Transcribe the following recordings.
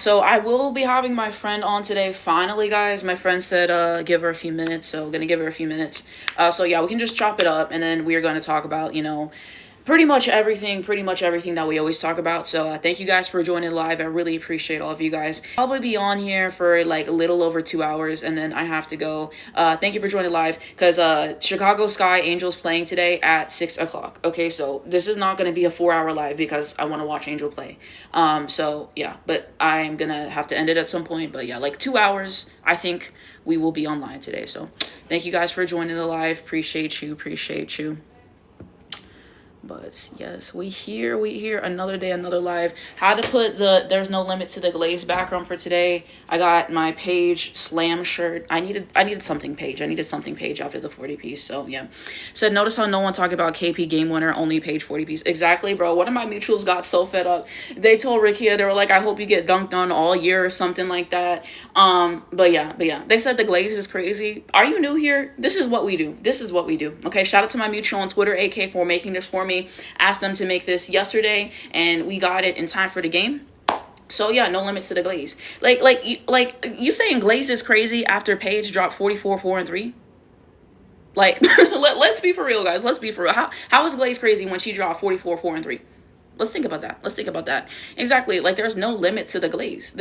So I will be having my friend on today. Finally, guys, my friend said give her a few minutes, so gonna give her a few minutes. So yeah, we can just chop it up, and then we are going to talk about, pretty much everything that we always talk about. So thank you guys for joining live. I really appreciate all of you guys. I'll probably be on here for like a little over 2 hours, and then I have to go. Thank you for joining live, because Chicago Sky Angels playing today at 6 o'clock. Okay, so this is not going to be a 4-hour live because I want to watch Angel play. So yeah, but I'm gonna have to end it at some point. But yeah, like 2 hours, I think we will be online today. So thank you guys for joining the live. Appreciate you. But yes, we here another day, another live. Had to put there's no limit to the glaze background for today. I got my Paige slam shirt. I needed something Paige. After the 40 piece. So yeah. Said, notice how no one talked about KP game winner, only Paige 40 piece. Exactly, bro. One of my mutuals got so fed up. They told Rikia, they were like, I hope you get dunked on all year or something like that. But yeah. They said the glaze is crazy. Are you new here? This is what we do. Okay, shout out to my mutual on Twitter, AK, for making this for me. Asked them to make this yesterday, and we got it in time for the game. So yeah, no limits to the glaze. Like you saying glaze is crazy after Paige dropped 44, 4, and 3? Like, let's be for real, guys. Let's be for real. How is glaze crazy when she dropped 44, 4, and 3? Let's think about that. Exactly. Like, there's no limit to the glaze.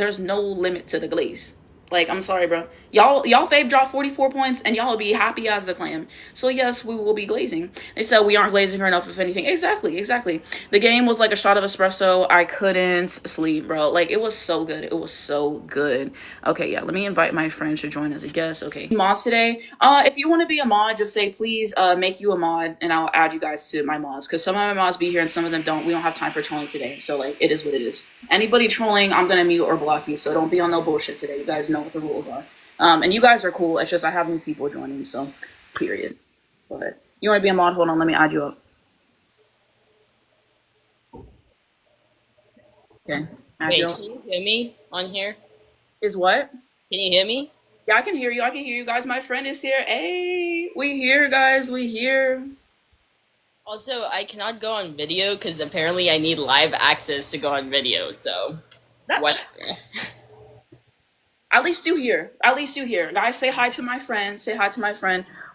Like, I'm sorry, bro. Y'all fave dropped 44 points, and y'all will be happy as a clam. So yes, we will be glazing. They said we aren't glazing her enough, if anything. Exactly. The game was like a shot of espresso. I couldn't sleep, bro. Like, it was so good. Okay, yeah, let me invite my friend to join as a guest. Okay. Mods today. If you want to be a mod, just say, please, make you a mod, and I'll add you guys to my mods. Because some of my mods be here, and some of them don't. We don't have time for trolling today. So, like, it is what it is. Anybody trolling, I'm going to mute or block you. So don't be on no bullshit today. You guys know what the rules are. And you guys are cool. It's just I have new people joining, so period. But you want to be a mod? Hold on, let me add you up. Okay. Wait, can you hear me on here? Is what? Can you hear me? Yeah, I can hear you. Guys, my friend is here. Hey, we here, guys. We here. Also, I cannot go on video because apparently I need live access to go on video. So, what? At least you here. Guys, say hi to my friend.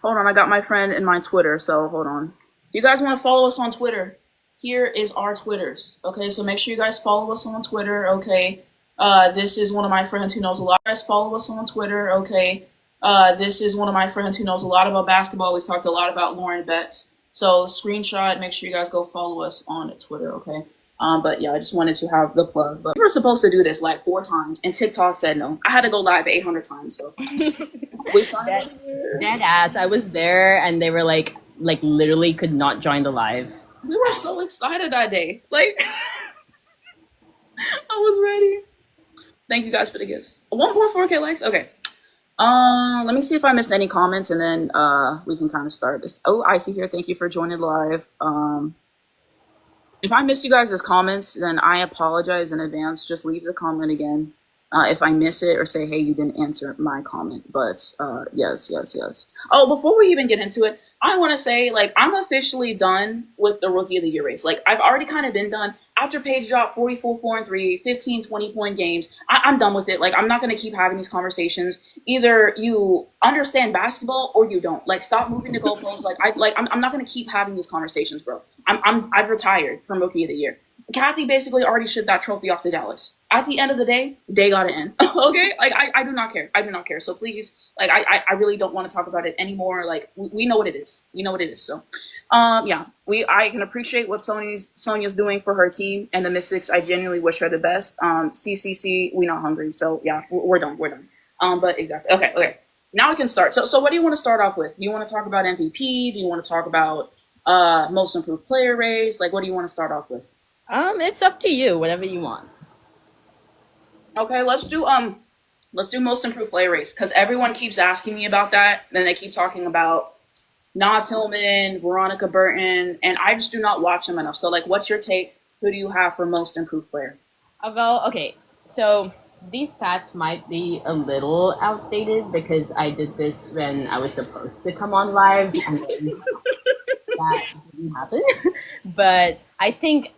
Hold on, I got my friend in my Twitter, so hold on. If you guys want to follow us on Twitter, here is our Twitters. Okay, so make sure you guys follow us on Twitter, okay? This is one of my friends who knows a lot. Guys, follow us on Twitter, okay? This is one of my friends who knows a lot about basketball. We've talked a lot about Lauren Betts. So screenshot, make sure you guys go follow us on Twitter, okay? But yeah, I just wanted to have the plug. But we were supposed to do this like 4 times, and TikTok said no. I had to go live 800 times. So dead ass. I was there, and they were like literally could not join the live. We were so excited that day. Like, I was ready. Thank you guys for the gifts. 1.4K likes. Okay. Let me see if I missed any comments, and then we can kind of start this. Oh, I see here. Thank you for joining live. If I missed you guys' comments, then I apologize in advance. Just leave the comment again. If I miss it, or say, hey, you didn't answer my comment. But yes. Oh, before we even get into it, I want to say, like, I'm officially done with the Rookie of the Year race. Like, I've already kind of been done. After Paige dropped 44, 4, and 3, 15, 20-point games, I'm done with it. Like, I'm not going to keep having these conversations. Either you understand basketball or you don't. Like, stop moving the goalposts. I'm not going to keep having these conversations, bro. I've retired from Rookie of the Year. Kathy basically already shipped that trophy off to Dallas. At the end of the day, they got it in. Okay? Like, I do not care. So please, like, I really don't want to talk about it anymore. Like, we know what it is. So, yeah, I can appreciate what Sonia's doing for her team and the Mystics. I genuinely wish her the best. CCC, we not hungry. So yeah, we're done. But exactly. Okay. Now we can start. So what do you want to start off with? Do you want to talk about MVP? Do you want to talk about most improved player race? Like, what do you want to start off with? It's up to you. Whatever you want. Okay, let's do most improved player race, because everyone keeps asking me about that. Then they keep talking about Naz Hillman, Veronica Burton, and I just do not watch them enough. So, like, what's your take? Who do you have for most improved player? Well, okay, so these stats might be a little outdated because I did this when I was supposed to come on live, and then that didn't happen. But I think,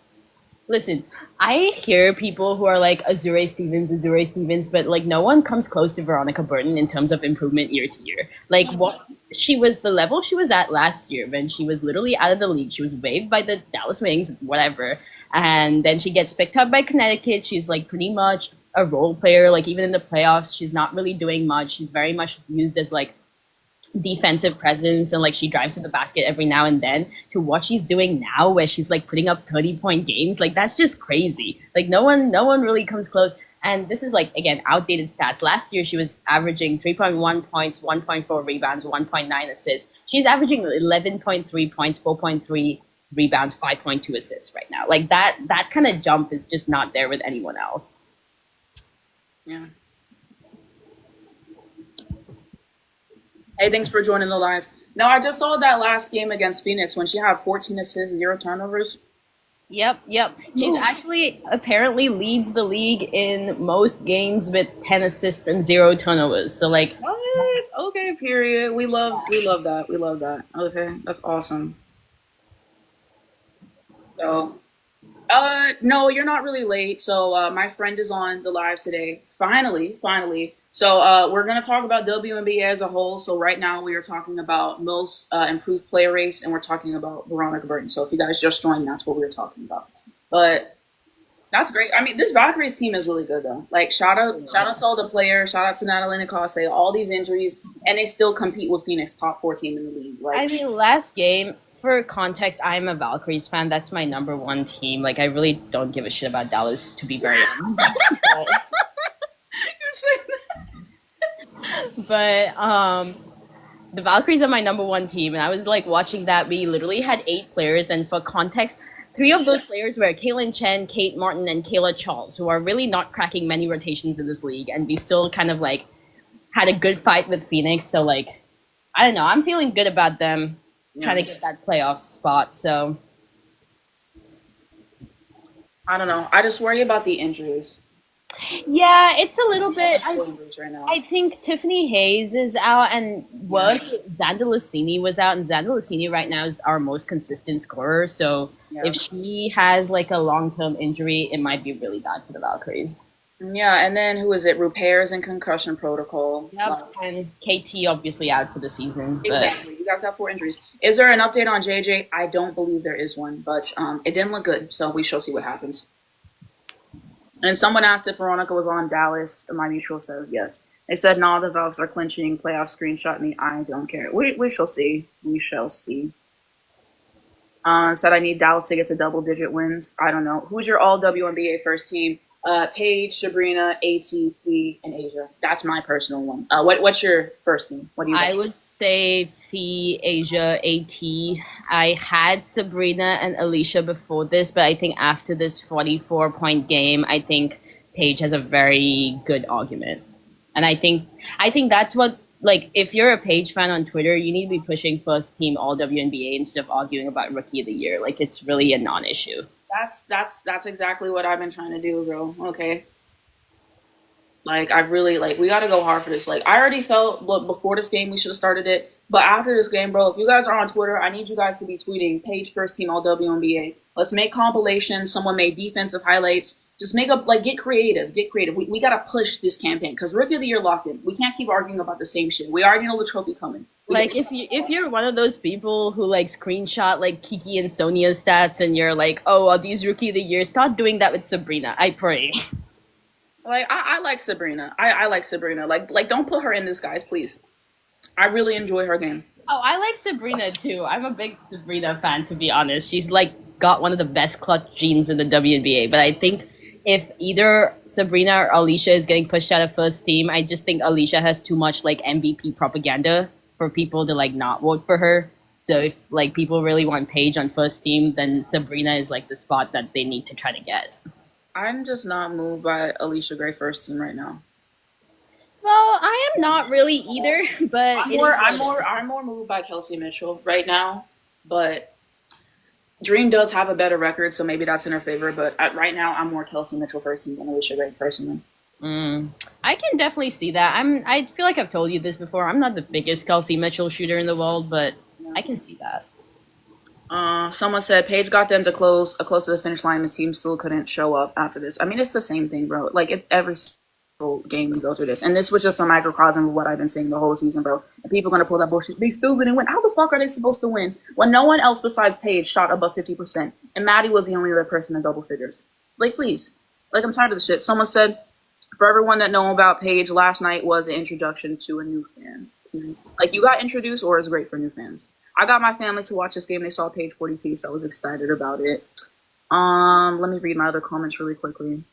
listen, I hear people who are like Azure Stevens, but like no one comes close to Veronica Burton in terms of improvement year to year. Like what she was, the level she was at last year when she was literally out of the league. She was waived by the Dallas Wings, whatever, and then she gets picked up by Connecticut. She's like pretty much a role player. Like even in the playoffs, she's not really doing much. She's very much used as like defensive presence, and like she drives to the basket every now and then, to what she's doing now where she's like putting up 30-point games. Like that's just crazy. Like no one really comes close. And this is like, again, outdated stats. Last year she was averaging 3.1 points, 1.4 rebounds, 1.9 assists. She's averaging 11.3 points, 4.3 rebounds, 5.2 assists right now. Like that kind of jump is just not there with anyone else. Yeah. Hey, thanks for joining the live. No, I just saw that last game against Phoenix when she had 14 assists, 0 turnovers. Yep. She's actually apparently leads the league in most games with 10 assists and 0 turnovers. So like, What? Okay, period. We love that. We love that. Okay, that's awesome. So, no, you're not really late. So, my friend is on the live today. Finally. So, we're gonna talk about WNBA as a whole. So, right now we are talking about most improved player race, and we're talking about Veronica Burton. So, if you guys just joined, that's what we were talking about. But that's great. I mean, this Valkyries team is really good though. Like, shout out to all the players. Shout out to Natalie Nicole. All these injuries, and they still compete with Phoenix, top 4 team in the league. Like, I mean, last game, for context, I'm a Valkyries fan. That's my number one team. Like, I really don't give a shit about Dallas, to be very honest. But the Valkyries are my number one team, and I was like watching that. We literally had 8 players, and for context, 3 of those players were Kaylin Chen, Kate Martin, and Kayla Charles, who are really not cracking many rotations in this league, and we still kind of like had a good fight with Phoenix. So like, I don't know. I'm feeling good about them trying to get that playoff spot. So I don't know. I just worry about the injuries. yeah, it's a little bit. Right now. I think Tiffany Hayes is out, and Xander Lassini was out, and Xander Lassini right now is our most consistent scorer. So if she has like a long-term injury, it might be really bad for the Valkyries. Yeah, and then who is it? Repairs and concussion protocol. Yep, and KT obviously out for the season. But exactly. You guys got 4 injuries. Is there an update on JJ? I don't believe there is one, but it didn't look good, so we shall see what happens. And someone asked if Veronica was on Dallas. My mutual says yes. They said, nah, the Valks are clinching. Playoff screenshot me. I don't care. We shall see. We shall see. Said I need Dallas to get to double-digit wins. I don't know. Who's your all-WNBA first team? Paige, Sabrina, AT, Fee, and Asia. That's my personal one. What's your first team? What do you? I would say Fee, Asia, AT. I had Sabrina and Alicia before this, but I think after this 44-point game, I think Paige has a very good argument. And I think that's what, like, if you're a Paige fan on Twitter, you need to be pushing first team all WNBA instead of arguing about rookie of the year. Like, it's really a non-issue. That's exactly what I've been trying to do, bro. Okay. Like, I really, like, we got to go hard for this. Like, I already felt, look, before this game, we should have started it. But after this game, bro, if you guys are on Twitter, I need you guys to be tweeting Paige first team all WNBA. Let's make compilations. Someone made defensive highlights. Just make up, like, get creative. We got to push this campaign because rookie of the year locked in. We can't keep arguing about the same shit. We already know the trophy coming. Like, if you're one of those people who like screenshot like Kiki and Sonia's stats and you're like, oh, are these rookie of the year? Start doing that with Sabrina. I pray. Like, I like Sabrina. I like Sabrina. Like don't put her in this, guys, please. I really enjoy her game. Oh, I like Sabrina too. I'm a big Sabrina fan, to be honest. She's like got one of the best clutch genes in the WNBA. But I think if either Sabrina or Alicia is getting pushed out of first team, I just think Alicia has too much like MVP propaganda for people to like not vote for her. So if like people really want Paige on first team, then Sabrina is like the spot that they need to try to get. I'm just not moved by Alicia Gray first team right now. Well, I am not really either, but I'm more moved by Kelsey Mitchell right now. But Dream does have a better record, so maybe that's in her favor. But right now, I'm more Kelsey Mitchell first team than Alicia Gray personally. I can definitely see that. I feel like I've told you this before. I'm not the biggest Kelsey Mitchell shooter in the world, but I can see that. Someone said Paige got them to close to the finish line. The team still couldn't show up after this. I mean, it's the same thing, bro. Like it's every single game we go through this, and this was just a microcosm of what I've been saying the whole season, bro. And people are gonna pull that bullshit. They still didn't win. How the fuck are they supposed to win when no one else besides Paige shot above 50%, and Maddie was the only other person in double figures? Like, please, like I'm tired of the shit. Someone said for everyone that know about Paige, last night was an introduction to a new fan. Like you got introduced, or it's great for new fans. I got my family to watch this game. They saw Page 40p, so I was excited about it. Let me read my other comments really quickly.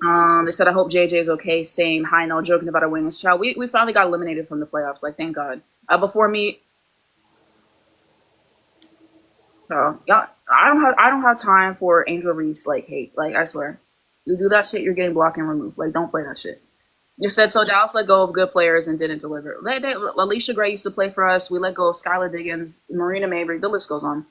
They said, I hope JJ is okay. Same. Hi, no, joking about our wings. Child, we finally got eliminated from the playoffs. Like, thank God. Before me, yeah, I don't have time for Angel Reese like hate. Like, I swear, you do that shit, you're getting blocked and removed. Like, don't play that shit. You said so. Dallas let go of good players and didn't deliver. Alicia Gray used to play for us. We let go of Skylar Diggins, Marina Mabry. The list goes on.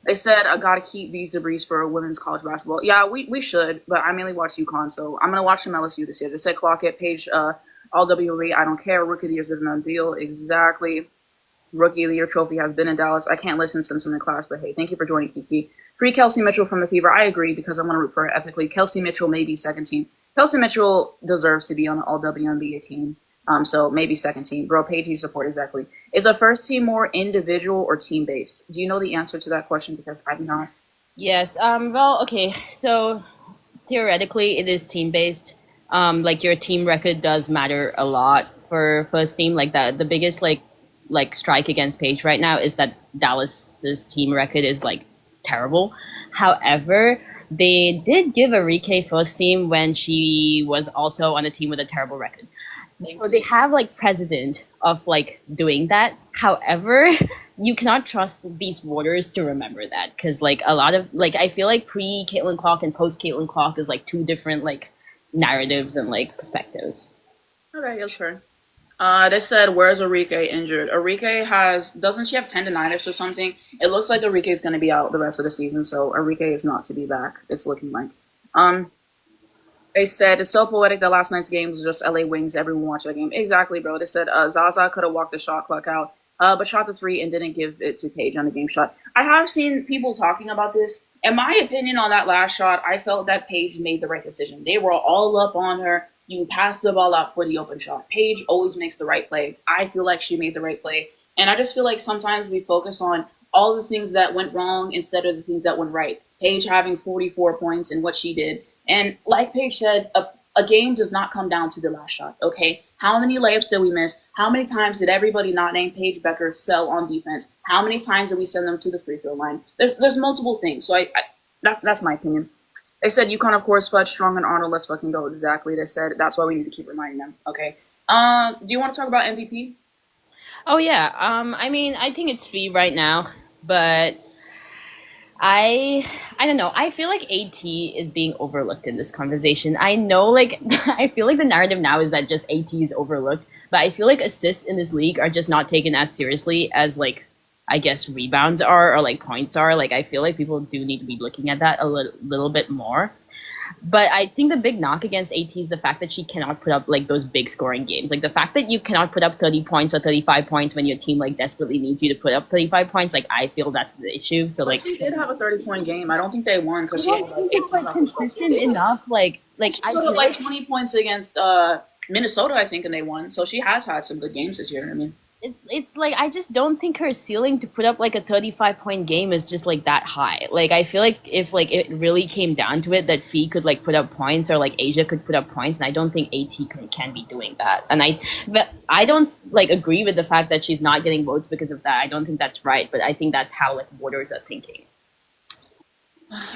They said I gotta keep these debris for women's college basketball. Yeah, we should, but I mainly watch UConn, so I'm gonna watch some LSU this year. They said clock it, Page, all WE. I don't care. Rookie of the year is a done deal. Exactly. Rookie of the Year trophy has been in Dallas. I can't listen since I'm in class, but hey, thank you for joining, Kiki. Free Kelsey Mitchell from the Fever. I agree because I want to root for her ethically. Kelsey Mitchell may be second team. Kelsey Mitchell deserves to be on the All WNBA team. So maybe second team. Bro, Paige, you support exactly. Is the first team more individual or team based? Do you know the answer to that question? Because I do not. Yes. Well, okay. So theoretically, it is team based. Like your team record does matter a lot for first team. Like that, the biggest like strike against Paige right now is that Dallas's team record is like terrible. However, they did give Arike first team when she was also on a team with a terrible record. So they have like precedent of like doing that. However, you cannot trust these voters to remember that because like a lot of like I feel like pre Caitlin Clark and post Caitlin Clark is like two different like narratives and like perspectives. Okay, yes, sir. They said, where's Arike injured? Doesn't she have tendonitis or something? It looks like Arike is going to be out the rest of the season, so Arike is not to be back. It's looking like. Um, they said, it's so poetic that last night's game was just LA Wings. Everyone watched that game. Exactly, bro. They said, Zaza could have walked the shot clock out, but shot the three and didn't give it to Paige on the game shot. I have seen people talking about this. In my opinion on that last shot, I felt that Paige made the right decision. They were all up on her. You pass the ball out for the open shot. Paige always makes the right play. I feel like she made the right play. And I just feel like sometimes we focus on all the things that went wrong instead of the things that went right. Paige having 44 points and what she did. And like Paige said, a game does not come down to the last shot, okay? How many layups did we miss? How many times did everybody not named Paige Becker sell on defense? How many times did we send them to the free throw line? There's multiple things. So that's my opinion. They said UConn, of course, Fudge, Strong, and Arnold. Let's fucking go. Exactly. They said that's why we need to keep reminding them. Okay. Do you want to talk about MVP? Oh yeah. I mean, I think it's Fee right now, but I don't know. I feel like AT is being overlooked in this conversation. I know, like, I feel like the narrative now is that just AT is overlooked, but I feel like assists in this league are just not taken as seriously as like I guess rebounds are or like points are. Like I feel like people do need to be looking at that a little bit more. But I think the big knock against AT is the fact that she cannot put up like those big scoring games. Like the fact that you cannot put up 30 points or 35 points when your team like desperately needs you to put up 35 points. Like I feel that's the issue. So like she did have a 30-point game. I don't think they won because she had like consistent enough. Like she put up like 20 points against Minnesota, I think, and they won. So she has had some good games this year. I mean. It's like I just don't think her ceiling to put up like a 35-point game is just like that high. Like I feel like if like it really came down to it that Fee could like put up points or like Asia could put up points, and I don't think AT can be doing that. And but I don't like agree with the fact that she's not getting votes because of that. I don't think that's right, but I think that's how like voters are thinking.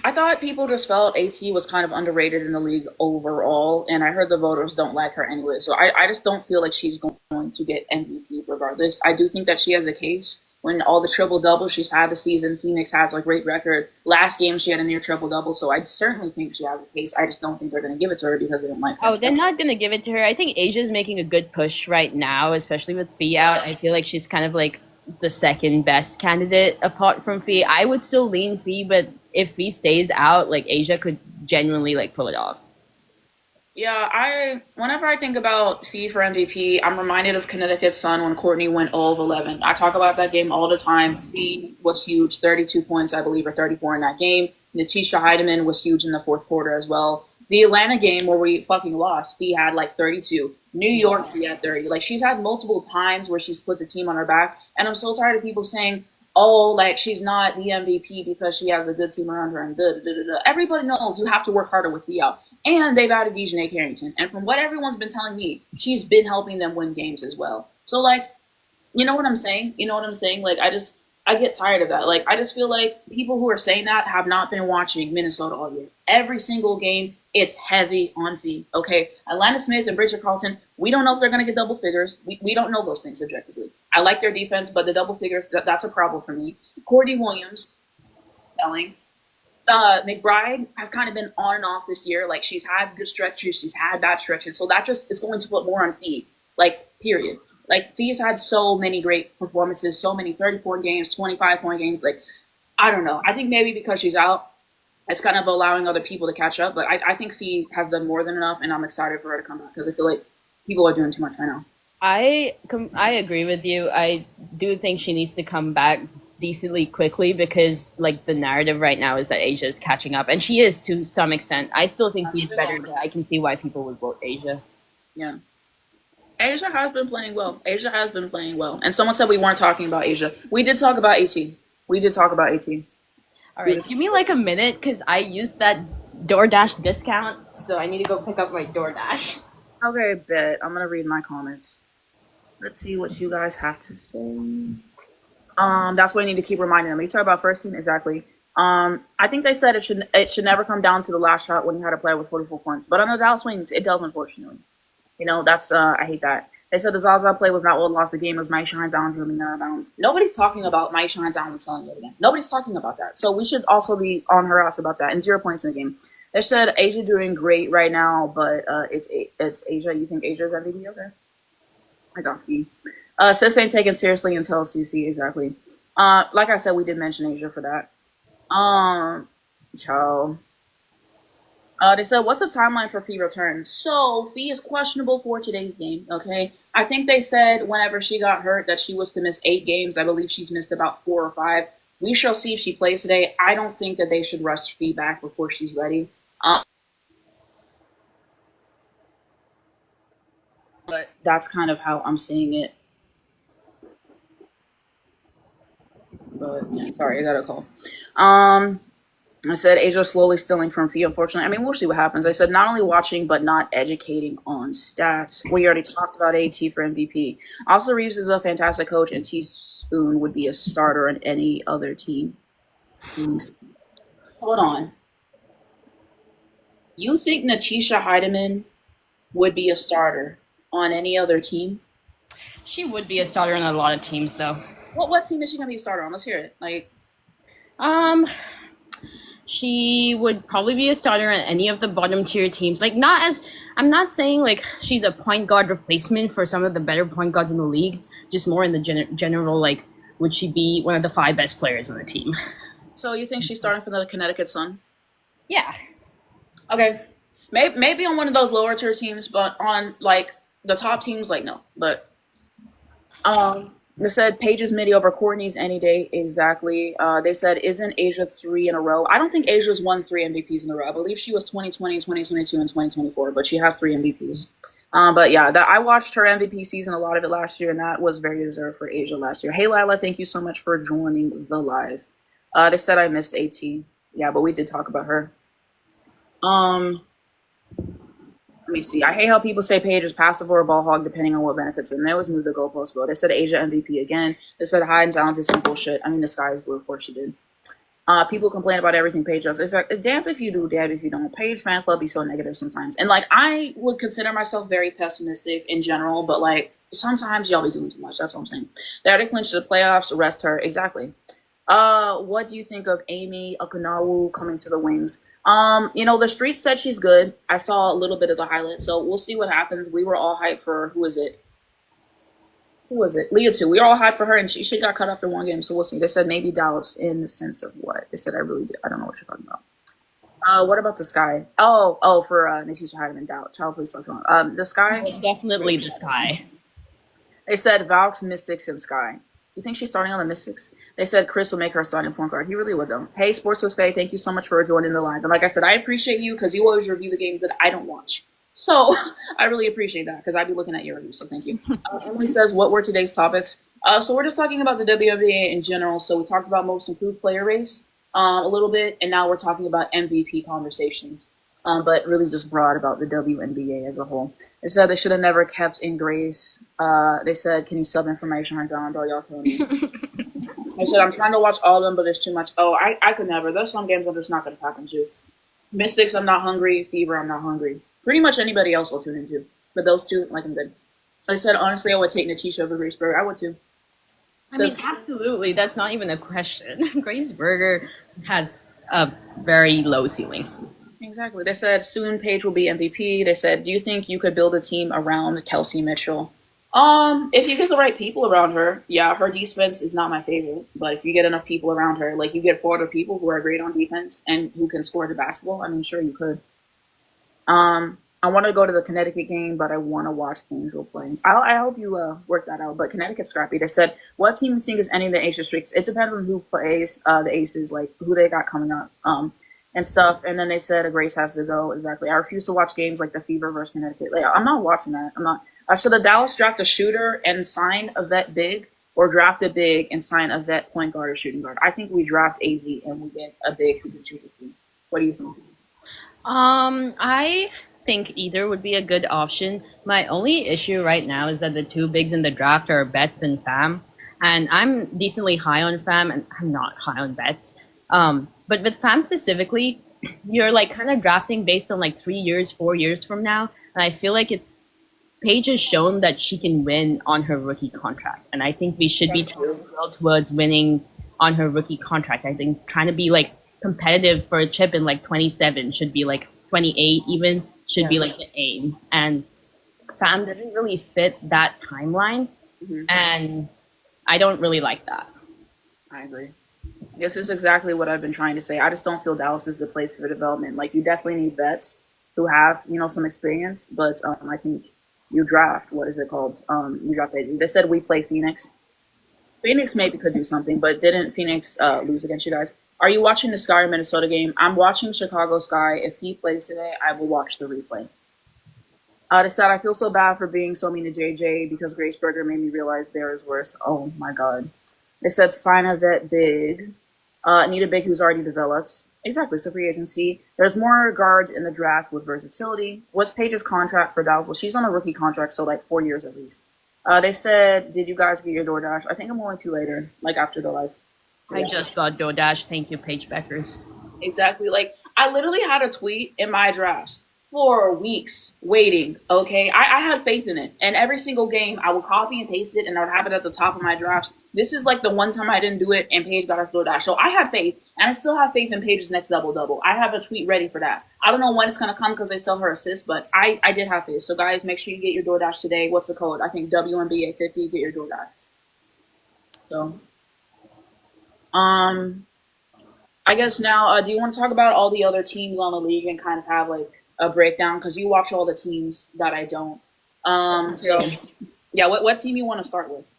I thought people just felt AT was kind of underrated in the league overall, and I heard the voters don't like her anyway. So I just don't feel like she's going to get MVP regardless. I do think that she has a case. When all the triple-doubles she's had this season, Phoenix has a great record. Last game she had a near triple-double, so I certainly think she has a case. I just don't think they're going to give it to her because they don't like her. Oh, they're not going to give it to her. I think Asia's making a good push right now, especially with Fee out. I feel like she's kind of like the second best candidate apart from Fee. I would still lean Fee, but if Fee stays out, like Asia could genuinely like pull it off. Yeah, whenever I think about Fee for MVP, I'm reminded of Connecticut's Sun when Courtney went 0 of 11. I talk about that game all the time. Fee was huge, 32 points, I believe, or 34 in that game. Natisha Heidemann was huge in the fourth quarter as well. The Atlanta game where we fucking lost, Fee had like 32. New York, Fee had 30. Like she's had multiple times where she's put the team on her back, and I'm so tired of people saying, "Oh, like she's not the MVP because she has a good team around her and da da da da." Everybody knows you have to work harder with Fee out. And they've added Dejanay Carrington. And from what everyone's been telling me, she's been helping them win games as well. So like, you know what I'm saying? You know what I'm saying? Like I get tired of that. Like I just feel like people who are saying that have not been watching Minnesota all year. Every single game, it's heavy on Fee. Okay. Atlanta Smith and Bridget Carlton, we don't know if they're gonna get double figures. We don't know those things objectively. I like their defense, but the double figures, that's a problem for me. Courtney Williams, telling. McBride has kind of been on and off this year. Like she's had good stretches, she's had bad stretches. So that just is going to put more on Fee. Like period. Like Fee's had so many great performances, so many 30-point games, 25-point games. Like I don't know. I think maybe because she's out, it's kind of allowing other people to catch up. But I think Fee has done more than enough, and I'm excited for her to come back because I feel like people are doing too much right now. I agree with you. I do think she needs to come back decently quickly because like the narrative right now is that Asia is catching up, and she is to some extent. I still think he's better, but I can see why people would vote Asia. Yeah. Asia has been playing well. Asia has been playing well. And someone said we weren't talking about Asia. We did talk about AT. We did talk about AT. All right, give me like a minute because I used that DoorDash discount, so I need to go pick up my DoorDash. Okay, bet. I'm gonna read my comments. Let's see what you guys have to say. That's what I need to keep reminding them. You talk about first team, exactly. I think they said it should never come down to the last shot when you had to play with 44 points. But on the Dallas Wings, it does, unfortunately. You know, that's I hate that. They said the Zaza play was not what lost the game. It was Mike Shines Allen drilling out of bounds. Nobody's talking about Mike Shines Allen selling it again. Nobody's talking about that. So we should also be on her ass about that. And 0 points in the game. They said Asia doing great right now, but it's Asia. You think Asia's MVP? Okay, I got Fee. Sis ain't taken seriously until CC, exactly. Like I said, we did mention Asia for that. Ciao. They said, what's the timeline for Fee return? So, Fee is questionable for today's game, okay? I think they said whenever she got hurt that she was to miss 8 games. I believe she's missed about 4 or 5. We shall see if she plays today. I don't think that they should rush Fee back before she's ready. But that's kind of how I'm seeing it. But, yeah, sorry, I got a call. I said Asia slowly stealing from Fee, unfortunately. I mean, we'll see what happens. I said not only watching, but not educating on stats. We already talked about AT for MVP. Also, Reeves is a fantastic coach, and Teaspoon would be a starter on any other team. Hold on. You think Natisha Heidemann would be a starter on any other team? She would be a starter on a lot of teams, though. What team is she gonna be a starter on? Let's hear it. Like, Um, she would probably be a starter on any of the bottom tier teams. Like, not as I'm not saying like she's a point guard replacement for some of the better point guards in the league. Just more in the general, like, would she be one of the 5 best players on the team? so you think she's starting for the Connecticut Sun? Yeah. Okay, maybe on one of those lower tier teams, but on like the top teams, like no. But they said Paige's midi over Courtney's any day. Exactly. They said isn't Asia 3 in a row? I don't think Asia's won 3 MVPs in a row. I believe she was 2020, 2022, and 2024, but she has 3 MVPs. But yeah, I watched her MVP season, a lot of it last year, and that was very deserved for Asia last year. Hey Lila, thank you so much for joining the live. They said I missed AT. Yeah, but we did talk about her. Um, Let me see. I hate how people say Paige is passive or a ball hog depending on what benefits them. They always move the goalpost, bro. They said Asia MVP again. They said Hyden's Allen did some bullshit. I mean, the sky is blue. Of course she did. People complain about everything Paige does. It's like, damn if you do, damn if you don't. Paige fan club be so negative sometimes. And, like, I would consider myself very pessimistic in general, but, like, sometimes y'all be doing too much. That's what I'm saying. They already clinched the playoffs. Arrest her. Exactly. What do you think of Amy Okunawu coming to the Wings? The streets said she's good. I saw a little bit of the highlights, so we'll see what happens. We were all hyped for who is it? Who was it? Leah too. We were all hyped for her, and she got cut after 1 game, so we'll see. They said maybe Dallas in the sense of what? They said I really did. I don't know what you're talking about. What about the sky? Oh, for Nikisha Hyman, doubt. Child, please stop wrong. The sky. It's definitely the sky. They said Valks, Mystics, and Sky. You think she's starting on the Mystics? They said Chris will make her starting point guard. He really would, though. Hey, Sports with Faye, thank you so much for joining the live. And like I said, I appreciate you because you always review the games that I don't watch. So I really appreciate that because I'd be looking at your reviews. So thank you. Emily says, what were today's topics? So we're just talking about the WNBA in general. So we talked about most improved player race a little bit, and now we're talking about MVP conversations. But really just broad about the WNBA as a whole. They said they should have never kept in Grace. They said, can you sub information on John, bro? Y'all killing me. I said, I'm trying to watch all of them, but there's too much. Oh, I could never. There's some games I'm just not going to tap into. Mystics, I'm not hungry. Fever, I'm not hungry. Pretty much anybody else I'll tune into. But those two, like, I'm good. I said, honestly, I would take Natisha over Grace Berger. I would too. I mean, absolutely. That's not even a question. Grace Berger has a very low ceiling. Exactly. They said soon Paige will be MVP. They said, do you think you could build a team around Kelsey Mitchell? If you get the right people around her, yeah, her defense is not my favorite. But if you get enough people around her, like you get 4 other people who are great on defense and who can score the basketball, I mean, sure you could. I want to go to the Connecticut game, but I want to watch Angel play. I hope you work that out. But Connecticut's scrappy. They said, what team do you think is ending the Aces streaks? It depends on who plays the Aces, like who they got coming up. And stuff, and then they said a Grace has to go. Exactly. I refuse to watch games like the Fever versus Connecticut. Like, I'm not watching that. I'm not. Should the Dallas draft a shooter and sign a vet big, or draft a big and sign a vet point guard or shooting guard? I think we draft AZ and we get a big who can shoot the team. What do you think? I think either would be a good option. My only issue right now is that the 2 bigs in the draft are Betts and Fam, and I'm decently high on Fam, and I'm not high on Betts. But with Fam specifically, you're like kind of drafting based on like 3 years, 4 years from now. And I feel like Paige has shown that she can win on her rookie contract. And I think we should be trying to go towards winning on her rookie contract. I think trying to be like competitive for a chip in like 27 should be like 28 even should be like the aim. And Fam doesn't really fit that timeline. And I don't really like that. I agree. This is exactly what I've been trying to say. I just don't feel Dallas is the place for development. Like, you definitely need vets who have, some experience, but I think you draft, what is it called? You draft AD. They said we play Phoenix. Phoenix maybe could do something, but didn't Phoenix lose against you guys? Are you watching the Sky Minnesota game? I'm watching Chicago Sky. If he plays today, I will watch the replay. They said, I feel so bad for being so mean to JJ because Grace Berger made me realize there is worse. Oh, my God. They said sign a vet big. Need a big who's already developed. Exactly, so free agency. There's more guards in the draft with versatility. What's Paige's contract for Dallas? Well, she's on a rookie contract, so like 4 years at least. They said, did you guys get your DoorDash? I think I'm going to later, like after the live. I just got DoorDash. Thank you, Paige Beckers. Exactly. Like, I literally had a tweet in my drafts for weeks waiting, okay? I had faith in it. And every single game, I would copy and paste it, and I would have it at the top of my drafts. This is like the one time I didn't do it, and Paige got us DoorDash. So I had faith, and I still have faith in Paige's next double-double. I have a tweet ready for that. I don't know when it's going to come because they sell her assists, but I did have faith. So, guys, make sure you get your DoorDash today. What's the code? I think WNBA50, get your DoorDash. So, I guess now, do you want to talk about all the other teams on the league and kind of have, like, a breakdown? Because you watch all the teams that I don't. So, yeah, what team you want to start with?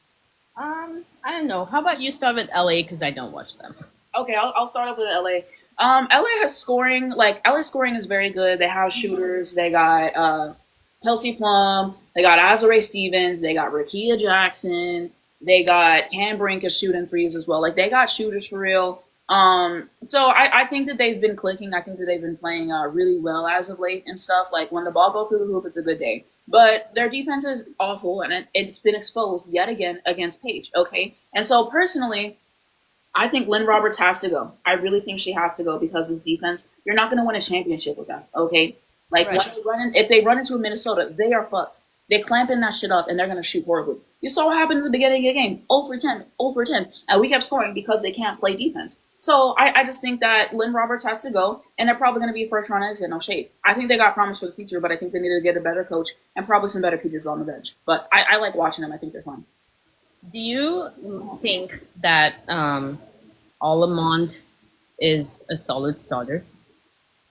I don't know. How about you start with LA because I don't watch them. Okay, I'll start off with LA. LA has scoring. Like, LA scoring is very good. They have shooters. They got Kelsey Plum. They got Azurá Stevens. They got Rakia Jackson. They got Cam Brink is shooting threes as well. Like, they got shooters for real. So I think that they've been clicking. I think that they've been playing really well as of late and stuff. Like, when the ball goes through the hoop, it's a good day. But their defense is awful, and it's been exposed yet again against Paige, okay? And so, personally, I think Lynn Roberts has to go. I really think she has to go because this defense, you're not going to win a championship with that, okay? Like, right. If they run into a Minnesota, they are fucked. They clamping that shit up, and they're going to shoot horribly. You saw what happened at the beginning of the game. 0 for 10, 0 for 10. And we kept scoring because they can't play defense. So I just think that Lynn Roberts has to go, and they're probably going to be a first-round exit, no shade. I think they got promise for the future, but I think they need to get a better coach and probably some better pieces on the bench. But I like watching them. I think they're fun. Do you think that Alamont is a solid starter?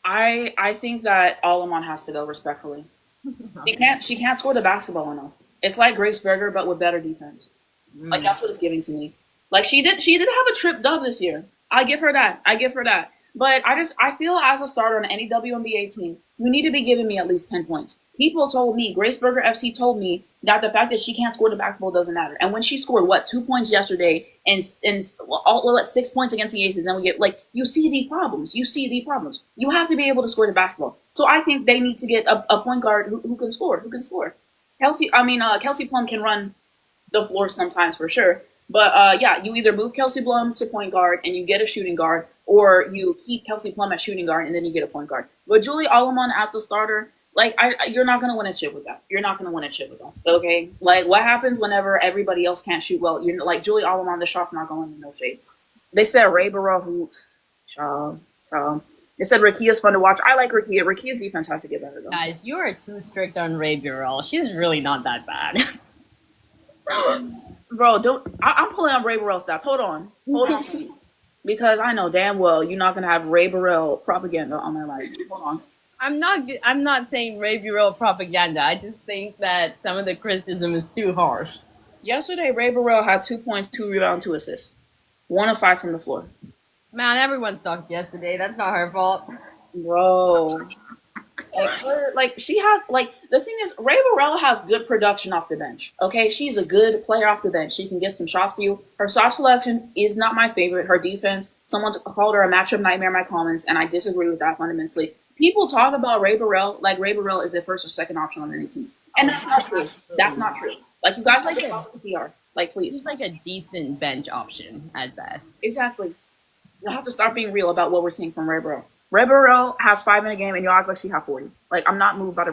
I think that Alamon has to go respectfully. She can't score the basketball enough. It's like Grace Berger but with better defense. Like Mm. that's what it's giving to me. Like she did have a trip dub this year. I give her that. I give her that. But I feel as a starter on any WNBA team, you need to be giving me at least 10 points. People told me, Graceberger FC told me that the fact that she can't score the basketball doesn't matter. And when she scored 2 points yesterday and all at 6 points against the Aces, then we get like you see the problems. You see the problems. You have to be able to score the basketball. So I think they need to get a point guard who can score. Who can score? Kelsey Plum can run the floor sometimes for sure. But yeah, you either move Kelsey Plum to point guard and you get a shooting guard, or you keep Kelsey Plum at shooting guard and then you get a point guard. But Julie Allman as a starter, like you're not gonna win a chip with that. You're not gonna win a chip with that. Okay, like what happens whenever everybody else can't shoot well? You're like Julie Allman, the shot's not going in no shape. They said Ray Burrell hoops. Child, child. They said Rakia's fun to watch. I like Rakia. Rakia's defense has to get better though. Guys, you are too strict on Ray Burrell. She's really not that bad. Bro, don't. I'm pulling up Ray Burrell stats. Hold on, because I know damn well you're not gonna have Ray Burrell propaganda on my life. Hold on. I'm not saying Ray Burrell propaganda. I just think that some of the criticism is too harsh. Yesterday, Ray Burrell had 2 points, 2 rebounds, 2 assists, 1 of 5 from the floor. Man, everyone sucked yesterday. That's not her fault. Bro, she has the thing is Ray Burrell has good production off the bench. Okay, she's a good player off the bench. She can get some shots for you. Her shot selection is not my favorite. Her defense, someone called her a matchup nightmare in my comments, and I disagree with that fundamentally. People talk about Ray Burrell like Ray Burrell is their first or second option on any team, and that's not true. That's not true. Like you guys like to talk with PR. Like please, She's like a decent bench option at best. exactly. You'll have to start being real about what we're seeing from Ray Burrell. Ray Burrell has 5 in a game, and you act like she had 40. Like I'm not moved by the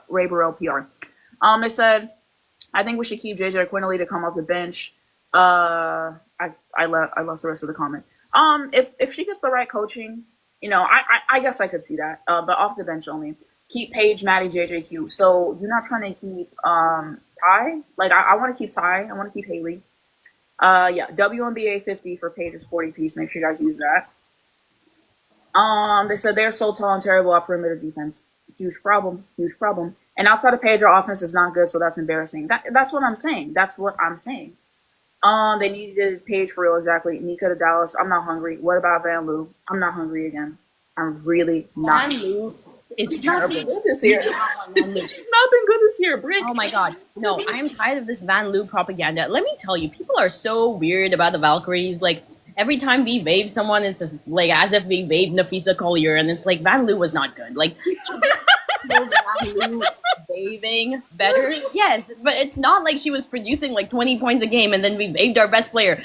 Ray Burrell PR. They said I think we should keep JJ Quinley to come off the bench. I love the rest of the comment. If she gets the right coaching, I guess I could see that. But off the bench only. Keep Paige, Maddie, JJQ. So you're not trying to keep Ty? Like I want to keep Ty. I want to keep Haley. Yeah, WNBA 50 for Paige's 40 piece. Make sure you guys use that. They said they're so tall and terrible at perimeter defense. Huge problem. Huge problem. And outside of Paige, our offense is not good, so that's embarrassing. That's what I'm saying. That's what I'm saying. They needed Paige for real, exactly. Nika to Dallas. I'm not hungry. What about Van Loo? I'm not hungry again. I'm really not. Van Loo is She's not been terrible. good this year. She's not been good this year, Brick. Oh my god. No, I'm tired of this Van Loo propaganda. Let me tell you, people are so weird about the Valkyries. Like, every time we wave someone, it's just like as if we waved Nafisa Collier, and it's like Van Loo was not good. Like, Van Loo waving better? Yes, but it's not like she was producing like 20 points a game and then we waved our best player.